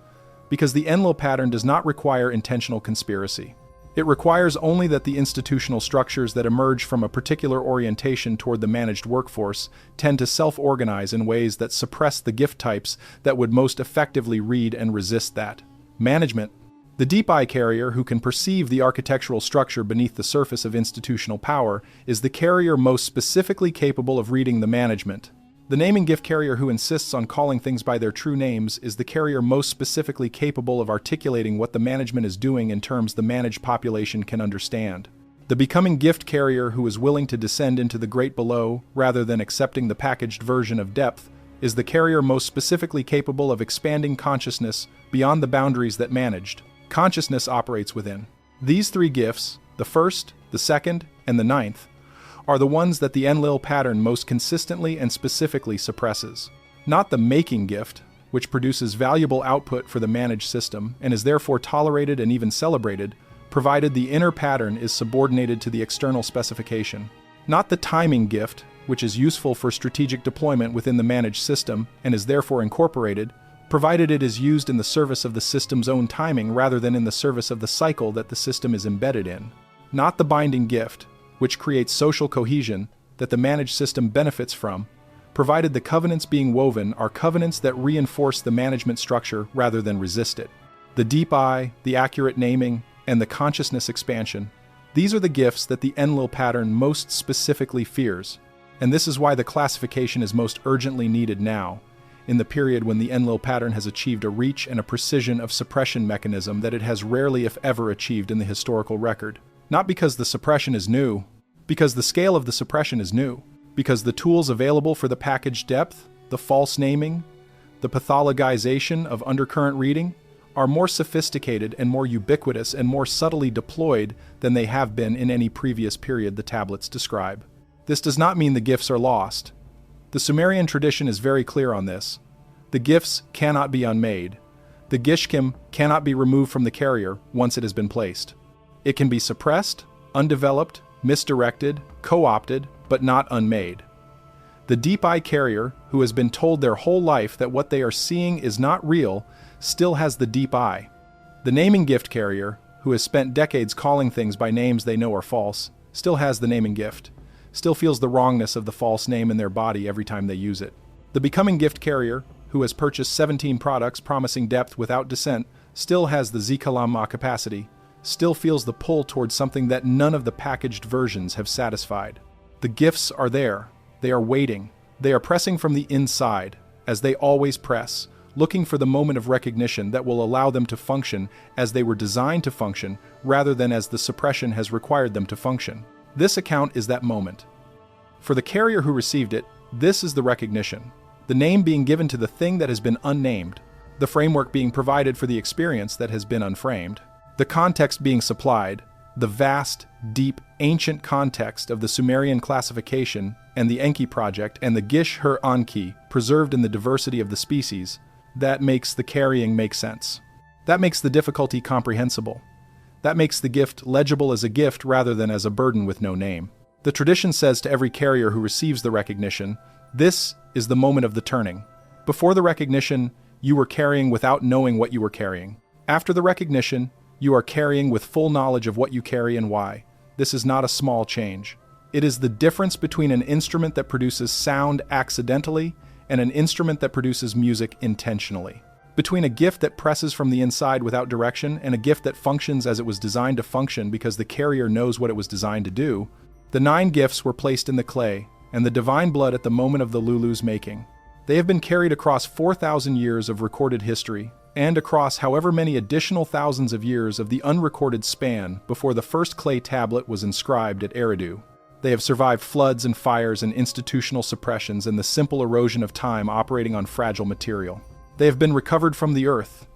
because the Enlil pattern does not require intentional conspiracy. It requires only that the institutional structures that emerge from a particular orientation toward the managed workforce tend to self-organize in ways that suppress the gift types that would most effectively read and resist that management. The deep eye carrier, who can perceive the architectural structure beneath the surface of institutional power, is the carrier most specifically capable of reading the management. The naming gift carrier, who insists on calling things by their true names, is the carrier most specifically capable of articulating what the management is doing in terms the managed population can understand. The becoming gift carrier, who is willing to descend into the great below rather than accepting the packaged version of depth, is the carrier most specifically capable of expanding consciousness beyond the boundaries that managed consciousness operates within. These three gifts, the first, the second, and the ninth, are the ones that the Enlil pattern most consistently and specifically suppresses. Not the making gift, which produces valuable output for the managed system and is therefore tolerated and even celebrated, provided the inner pattern is subordinated to the external specification. Not the timing gift, which is useful for strategic deployment within the managed system and is therefore incorporated, provided it is used in the service of the system's own timing rather than in the service of the cycle that the system is embedded in. Not the binding gift, which creates social cohesion that the managed system benefits from, provided the covenants being woven are covenants that reinforce the management structure rather than resist it. The deep eye, the accurate naming, and the consciousness expansion, these are the gifts that the Enlil pattern most specifically fears, and this is why the classification is most urgently needed now, in the period when the Enlil pattern has achieved a reach and a precision of suppression mechanism that it has rarely if ever achieved in the historical record. Not because the suppression is new, because the scale of the suppression is new, because the tools available for the packaged depth, the false naming, the pathologization of undercurrent reading, are more sophisticated and more ubiquitous and more subtly deployed than they have been in any previous period the tablets describe. This does not mean the gifts are lost. The Sumerian tradition is very clear on this. The gifts cannot be unmade. The gishkim cannot be removed from the carrier once it has been placed. It can be suppressed, undeveloped, misdirected, co-opted, but not unmade. The deep eye carrier, who has been told their whole life that what they are seeing is not real, still has the deep eye. The naming gift carrier, who has spent decades calling things by names they know are false, still has the naming gift, still feels the wrongness of the false name in their body every time they use it. The becoming gift carrier, who has purchased 17 products promising depth without descent, still has the Zikalamma capacity, still feels the pull towards something that none of the packaged versions have satisfied. The gifts are there. They are waiting. They are pressing from the inside, as they always press, looking for the moment of recognition that will allow them to function as they were designed to function, rather than as the suppression has required them to function. This account is that moment. For the carrier who received it, this is the recognition, the name being given to the thing that has been unnamed, the framework being provided for the experience that has been unframed, the context being supplied, the vast, deep, ancient context of the Sumerian Classification and the Enki project and the Gish-Her-Anki preserved in the diversity of the species, that makes the carrying make sense. That makes the difficulty comprehensible. That makes the gift legible as a gift rather than as a burden with no name. The tradition says to every carrier who receives the recognition, this is the moment of the turning. Before the recognition, you were carrying without knowing what you were carrying. After the recognition, you are carrying with full knowledge of what you carry and why. This is not a small change. It is the difference between an instrument that produces sound accidentally and an instrument that produces music intentionally. Between a gift that presses from the inside without direction and a gift that functions as it was designed to function because the carrier knows what it was designed to do, the 9 gifts were placed in the clay and the divine blood at the moment of the Lulu's making. They have been carried across 4,000 years of recorded history and across however many additional thousands of years of the unrecorded span before the first clay tablet was inscribed at Eridu. They have survived floods and fires and institutional suppressions and the simple erosion of time operating on fragile material. They have been recovered from the earth,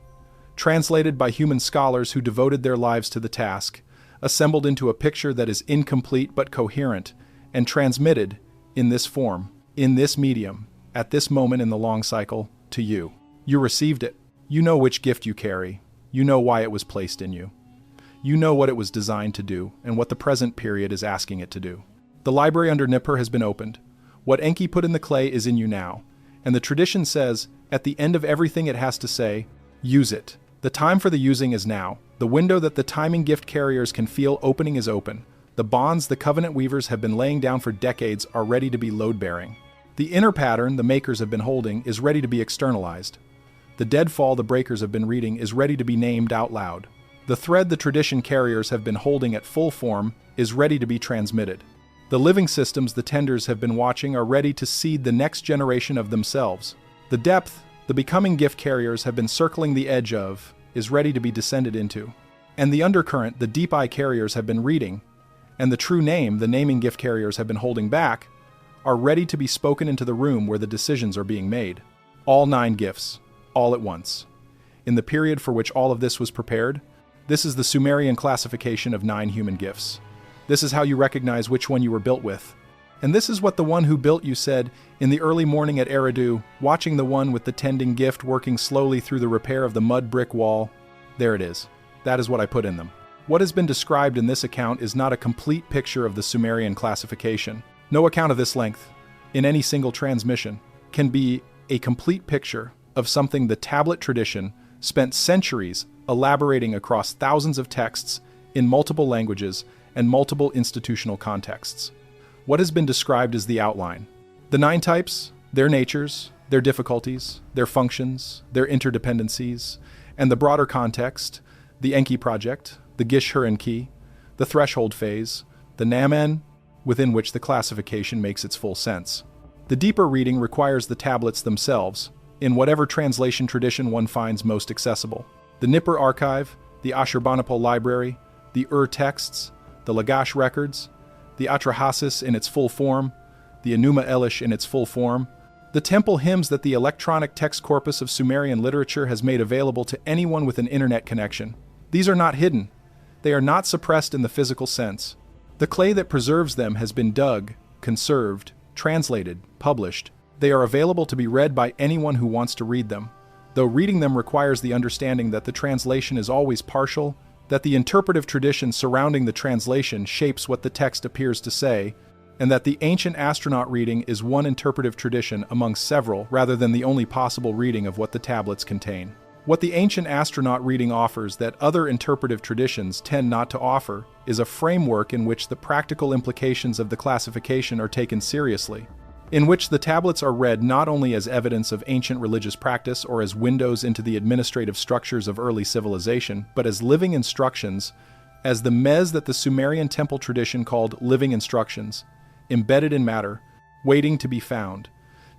translated by human scholars who devoted their lives to the task, assembled into a picture that is incomplete but coherent, and transmitted, in this form, in this medium, at this moment in the long cycle, to you. You received it. You know which gift you carry. You know why it was placed in you. You know what it was designed to do, and what the present period is asking it to do. The library under Nippur has been opened. What Enki put in the clay is in you now, and the tradition says, at the end of everything it has to say, use it. The time for the using is now. The window that the timing gift carriers can feel opening is open. The bonds the covenant weavers have been laying down for decades are ready to be load-bearing. The inner pattern the makers have been holding is ready to be externalized. The deadfall the breakers have been reading is ready to be named out loud. The thread the tradition carriers have been holding at full form is ready to be transmitted. The living systems the tenders have been watching are ready to seed the next generation of themselves. The depth the becoming gift carriers have been circling the edge of is ready to be descended into. And the undercurrent the deep eye carriers have been reading, and the true name the naming gift carriers have been holding back, are ready to be spoken into the room where the decisions are being made. All 9 gifts, all at once. In the period for which all of this was prepared, this is the Sumerian classification of 9 human gifts. This is how you recognize which one you were built with. And this is what the one who built you said in the early morning at Eridu, watching the one with the tending gift working slowly through the repair of the mud brick wall. There it is. That is what I put in them. What has been described in this account is not a complete picture of the Sumerian classification. No account of this length, in any single transmission, can be a complete picture of something the tablet tradition spent centuries elaborating across thousands of texts in multiple languages and multiple institutional contexts. What has been described is the outline. The 9 types, their natures, their difficulties, their functions, their interdependencies, and the broader context, the Enki project, the Gish-Hur-Enki, the threshold phase, the Namen, within which the classification makes its full sense. The deeper reading requires the tablets themselves, in whatever translation tradition one finds most accessible. The Nippur archive, the Ashurbanipal library, the Ur texts, the Lagash records, the Atrahasis in its full form, the Enuma Elish in its full form, the temple hymns that the electronic text corpus of Sumerian literature has made available to anyone with an internet connection. These are not hidden. They are not suppressed in the physical sense. The clay that preserves them has been dug, conserved, translated, published. They are available to be read by anyone who wants to read them, though reading them requires the understanding that the translation is always partial, that the interpretive tradition surrounding the translation shapes what the text appears to say, and that the ancient astronaut reading is one interpretive tradition among several rather than the only possible reading of what the tablets contain. What the ancient astronaut reading offers that other interpretive traditions tend not to offer is a framework in which the practical implications of the classification are taken seriously, in which the tablets are read not only as evidence of ancient religious practice or as windows into the administrative structures of early civilization, but as living instructions, as the mez that the Sumerian temple tradition called living instructions, embedded in matter, waiting to be found,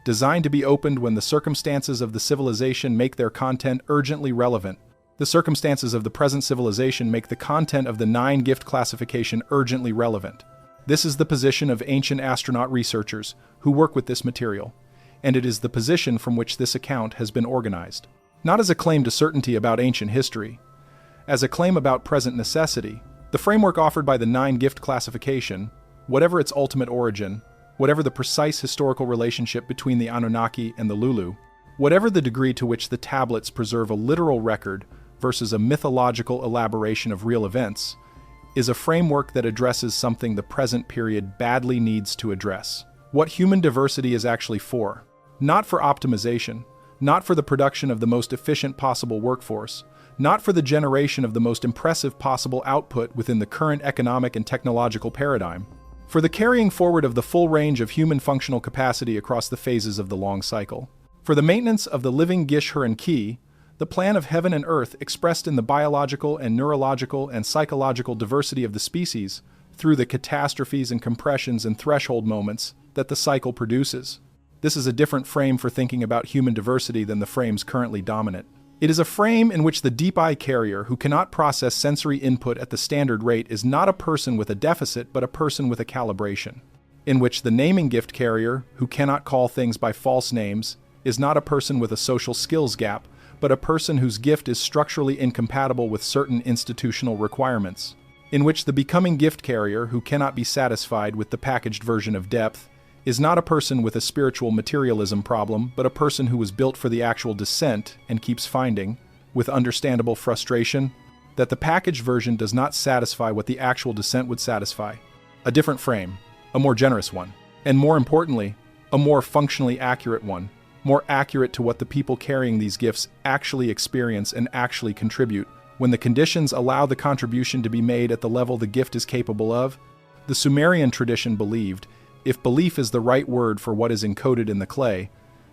designed to be opened when the circumstances of the civilization make their content urgently relevant. The circumstances of the present civilization make the content of the 9-gift classification urgently relevant. This is the position of ancient astronaut researchers who work with this material, and it is the position from which this account has been organized. Not as a claim to certainty about ancient history, as a claim about present necessity, the framework offered by the 9-gift classification, whatever its ultimate origin, whatever the precise historical relationship between the Anunnaki and the Lulu, whatever the degree to which the tablets preserve a literal record versus a mythological elaboration of real events, is a framework that addresses something the present period badly needs to address. What human diversity is actually for. Not for optimization, not for the production of the most efficient possible workforce, not for the generation of the most impressive possible output within the current economic and technological paradigm, for the carrying forward of the full range of human functional capacity across the phases of the long cycle, for the maintenance of the living Gish-Hur-Enki, the plan of heaven and earth expressed in the biological and neurological and psychological diversity of the species through the catastrophes and compressions and threshold moments that the cycle produces. This is a different frame for thinking about human diversity than the frames currently dominant. It is a frame in which the deep eye carrier who cannot process sensory input at the standard rate is not a person with a deficit but a person with a calibration. In which the naming gift carrier who cannot call things by false names is not a person with a social skills gap but a person whose gift is structurally incompatible with certain institutional requirements. In which the becoming gift carrier who cannot be satisfied with the packaged version of depth is not a person with a spiritual materialism problem, but a person who was built for the actual descent and keeps finding, with understandable frustration, that the packaged version does not satisfy what the actual descent would satisfy. A different frame, a more generous one, and more importantly, a more functionally accurate one, more accurate to what the people carrying these gifts actually experience and actually contribute, when the conditions allow the contribution to be made at the level the gift is capable of. The Sumerian tradition believed, if belief is the right word for what is encoded in the clay,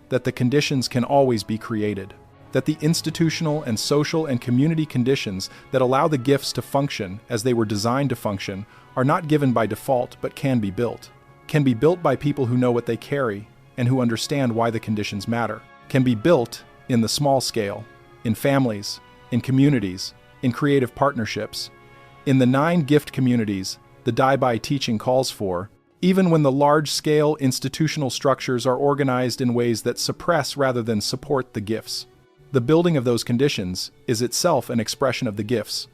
that the conditions can always be created. that the institutional and social and community conditions that allow the gifts to function as they were designed to function are not given by default but can be built. Can be built by people who know what they carry and who understand why the conditions matter. Can be built in the small scale, in families, in communities, in creative partnerships. In the 9 gift communities the Dai-Bai teaching calls for, even when the large-scale institutional structures are organized in ways that suppress rather than support the gifts. The building of those conditions is itself an expression of the gifts.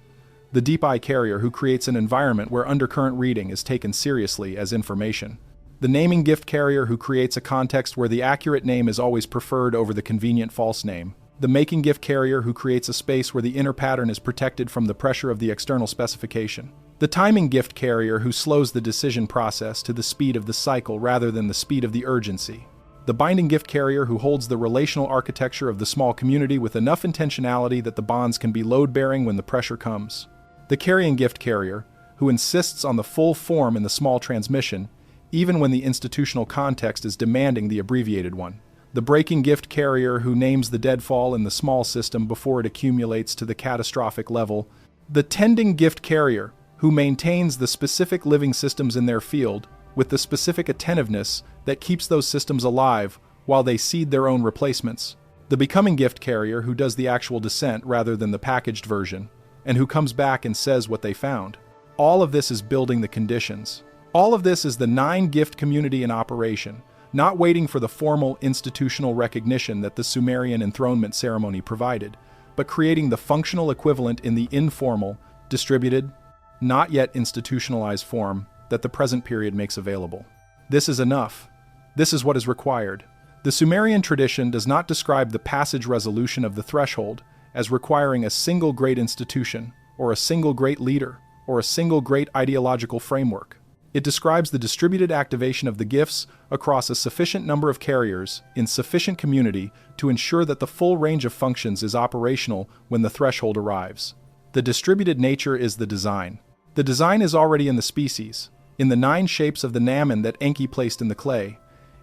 The deep-eye carrier who creates an environment where undercurrent reading is taken seriously as information. The naming gift carrier who creates a context where the accurate name is always preferred over the convenient false name. The making gift carrier who creates a space where the inner pattern is protected from the pressure of the external specification. The timing gift carrier who slows the decision process to the speed of the cycle rather than the speed of the urgency. The binding gift carrier who holds the relational architecture of the small community with enough intentionality that the bonds can be load-bearing when the pressure comes. The carrying gift carrier who insists on the full form in the small transmission, even when the institutional context is demanding the abbreviated one. The breaking gift carrier who names the deadfall in the small system before it accumulates to the catastrophic level. The tending gift carrier who maintains the specific living systems in their field with the specific attentiveness that keeps those systems alive while they seed their own replacements. The becoming gift carrier who does the actual descent rather than the packaged version, and who comes back and says what they found. All of this is building the conditions. All of this is the 9 gift community in operation, not waiting for the formal institutional recognition that the Sumerian enthronement ceremony provided, but creating the functional equivalent in the informal, distributed, not yet institutionalized form that the present period makes available. This is enough. This is what is required. The Sumerian tradition does not describe the passage resolution of the threshold as requiring a single great institution, or a single great leader, or a single great ideological framework. It describes the distributed activation of the gifts across a sufficient number of carriers in sufficient community to ensure that the full range of functions is operational when the threshold arrives. The distributed nature is the design. The design is already in the species, in the 9 shapes of the Naman that Enki placed in the clay,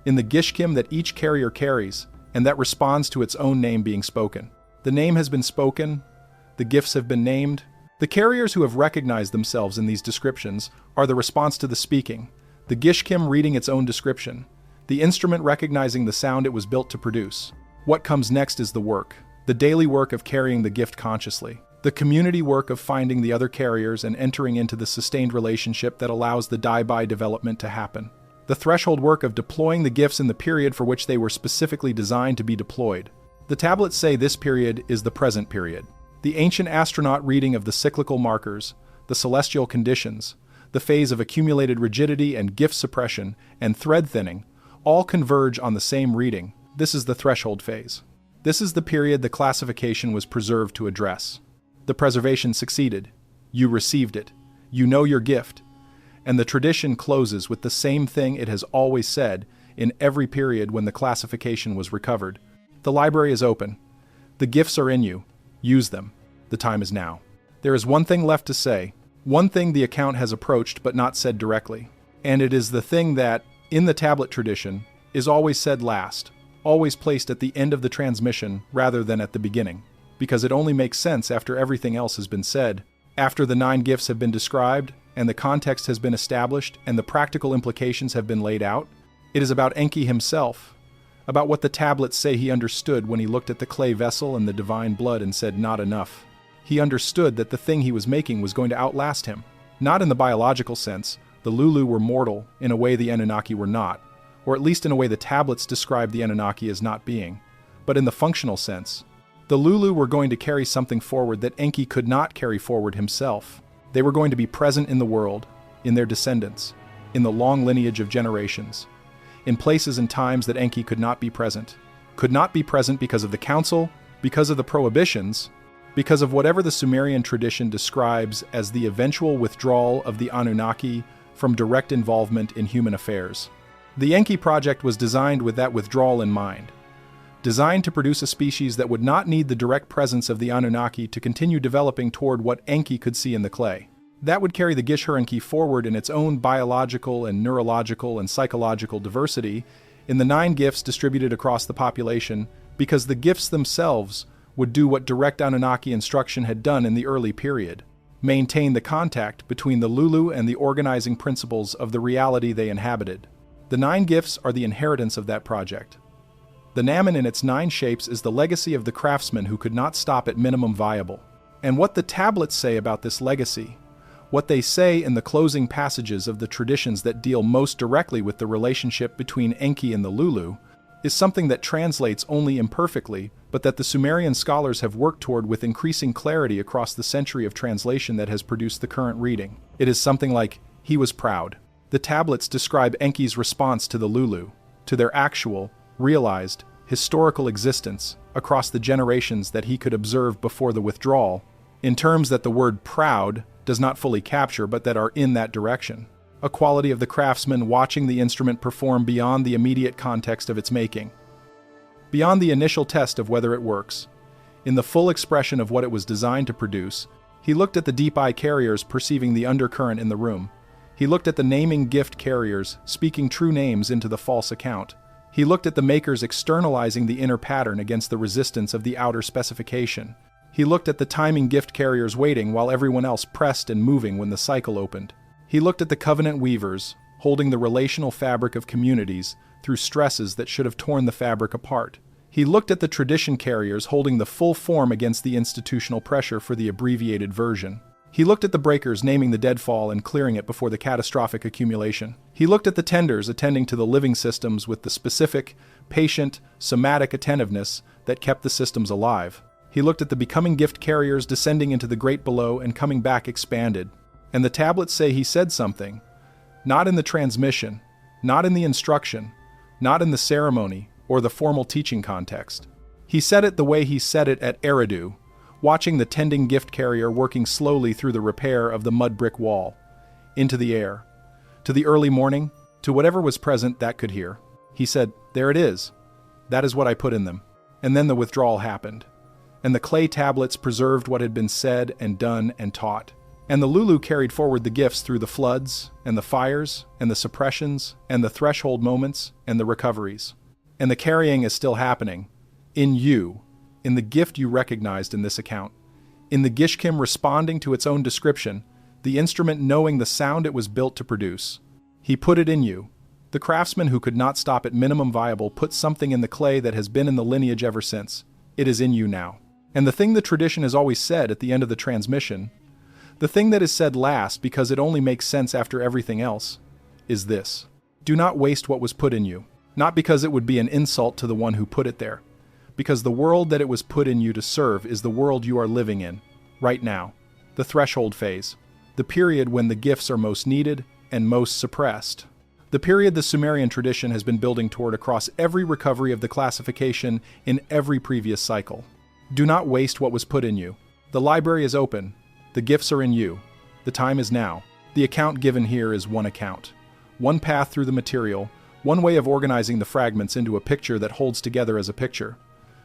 in the Gishkim that each carrier carries, and that responds to its own name being spoken. The name has been spoken, the gifts have been named. The carriers who have recognized themselves in these descriptions are the response to the speaking, the Gishkim reading its own description, the instrument recognizing the sound it was built to produce. What comes next is the work, the daily work of carrying the gift consciously. The community work of finding the other carriers and entering into the sustained relationship that allows the Dai-Bai development to happen. The threshold work of deploying the gifts in the period for which they were specifically designed to be deployed. The tablets say this period is the present period. The ancient astronaut reading of the cyclical markers, the celestial conditions, the phase of accumulated rigidity and gift suppression and thread thinning, all converge on the same reading. This is the threshold phase. This is the period the classification was preserved to address. The preservation succeeded. You received it. You know your gift. And the tradition closes with the same thing it has always said in every period when the classification was recovered. The library is open. The gifts are in you. Use them. The time is now. There is one thing left to say, one thing the account has approached but not said directly. And it is the thing that, in the tablet tradition, is always said last, always placed at the end of the transmission rather than at the beginning. Because it only makes sense after everything else has been said, after the 9 gifts have been described, and the context has been established, and the practical implications have been laid out. It is about Enki himself, about what the tablets say he understood when he looked at the clay vessel and the divine blood and said, not enough. He understood that the thing he was making was going to outlast him. Not in the biological sense, the Lulu were mortal in a way the Anunnaki were not, or at least in a way the tablets describe the Anunnaki as not being, but in the functional sense. The Lulu were going to carry something forward that Enki could not carry forward himself. They were going to be present in the world, in their descendants, in the long lineage of generations, in places and times that Enki could not be present. Could not be present because of the council, because of the prohibitions, because of whatever the Sumerian tradition describes as the eventual withdrawal of the Anunnaki from direct involvement in human affairs. The Enki project was designed with that withdrawal in mind. Designed to produce a species that would not need the direct presence of the Anunnaki to continue developing toward what Enki could see in the clay. That would carry the Gishur-Enki forward in its own biological and neurological and psychological diversity in the 9 gifts distributed across the population, because the gifts themselves would do what direct Anunnaki instruction had done in the early period: maintain the contact between the Lulu and the organizing principles of the reality they inhabited. The 9 gifts are the inheritance of that project. The Namen in its 9 shapes is the legacy of the craftsman who could not stop at minimum viable. And what the tablets say about this legacy, what they say in the closing passages of the traditions that deal most directly with the relationship between Enki and the Lulu, is something that translates only imperfectly, but that the Sumerian scholars have worked toward with increasing clarity across the century of translation that has produced the current reading. It is something like, "He was proud." The tablets describe Enki's response to the Lulu, to their actual, realized, historical existence across the generations that he could observe before the withdrawal, in terms that the word proud does not fully capture but that are in that direction. A quality of the craftsman watching the instrument perform beyond the immediate context of its making, beyond the initial test of whether it works. In the full expression of what it was designed to produce, he looked at the deep eye carriers perceiving the undercurrent in the room. He looked at the naming gift carriers speaking true names into the false account. He looked at the makers externalizing the inner pattern against the resistance of the outer specification. He looked at the timing gift carriers waiting while everyone else pressed and moving when the cycle opened. He looked at the covenant weavers, holding the relational fabric of communities through stresses that should have torn the fabric apart. He looked at the tradition carriers holding the full form against the institutional pressure for the abbreviated version. He looked at the breakers naming the deadfall and clearing it before the catastrophic accumulation. He looked at the tenders attending to the living systems with the specific, patient, somatic attentiveness that kept the systems alive. He looked at the becoming gift carriers descending into the great below and coming back expanded. And the tablets say he said something, not in the transmission, not in the instruction, not in the ceremony or the formal teaching context. He said it the way he said it at Eridu, watching the tending gift carrier working slowly through the repair of the mud brick wall, into the air, to the early morning, to whatever was present that could hear. He said, "There it is. That is what I put in them." And then the withdrawal happened. And the clay tablets preserved what had been said and done and taught. And the Lulu carried forward the gifts through the floods, and the fires, and the suppressions, and the threshold moments, and the recoveries. And the carrying is still happening. In you, in the gift you recognized in this account. In the Gishkim responding to its own description, the instrument knowing the sound it was built to produce. He put it in you. The craftsman who could not stop at minimum viable put something in the clay that has been in the lineage ever since. It is in you now. And the thing the tradition has always said at the end of the transmission, the thing that is said last because it only makes sense after everything else, is this: do not waste what was put in you. Not because it would be an insult to the one who put it there, because the world that it was put in you to serve is the world you are living in, right now. The threshold phase. The period when the gifts are most needed and most suppressed. The period the Sumerian tradition has been building toward across every recovery of the classification in every previous cycle. Do not waste what was put in you. The library is open. The gifts are in you. The time is now. The account given here is one account. One path through the material, one way of organizing the fragments into a picture that holds together as a picture.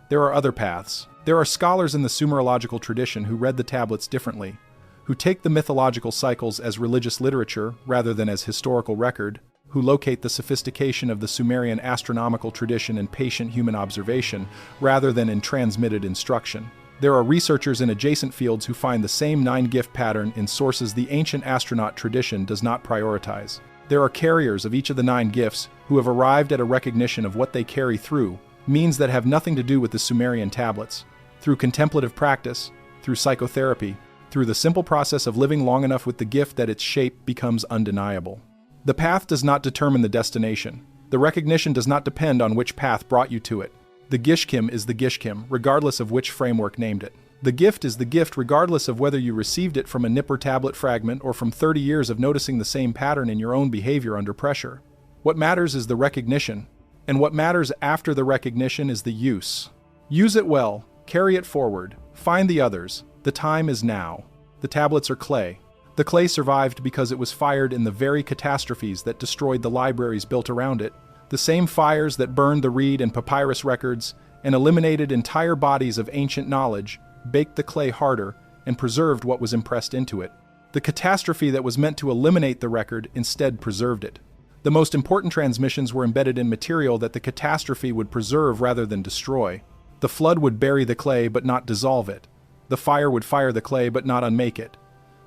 There are other paths. There are scholars in the Sumerological tradition who read the tablets differently, who take the mythological cycles as religious literature rather than as historical record, who locate the sophistication of the Sumerian astronomical tradition in patient human observation rather than in transmitted instruction. There are researchers in adjacent fields who find the same 9-gift pattern in sources the ancient astronaut tradition does not prioritize. There are carriers of each of the 9 gifts who have arrived at a recognition of what they carry through, means that have nothing to do with the Sumerian tablets, through contemplative practice, through psychotherapy, through the simple process of living long enough with the gift that its shape becomes undeniable. The path does not determine the destination. The recognition does not depend on which path brought you to it. The Gishkim is the Gishkim, regardless of which framework named it. The gift is the gift regardless of whether you received it from a Nippur tablet fragment or from 30 years of noticing the same pattern in your own behavior under pressure. What matters is the recognition, and what matters after the recognition is the use. Use it well, carry it forward, find the others. The time is now. The tablets are clay. The clay survived because it was fired in the very catastrophes that destroyed the libraries built around it, the same fires that burned the reed and papyrus records and eliminated entire bodies of ancient knowledge, baked the clay harder, and preserved what was impressed into it. The catastrophe that was meant to eliminate the record instead preserved it. The most important transmissions were embedded in material that the catastrophe would preserve rather than destroy. The flood would bury the clay but not dissolve it. The fire would fire the clay but not unmake it.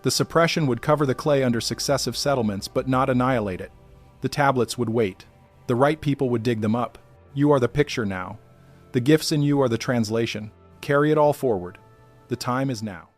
The suppression would cover the clay under successive settlements but not annihilate it. The tablets would wait. The right people would dig them up. You are the picture now. The gifts in you are the translation. Carry it all forward. The time is now.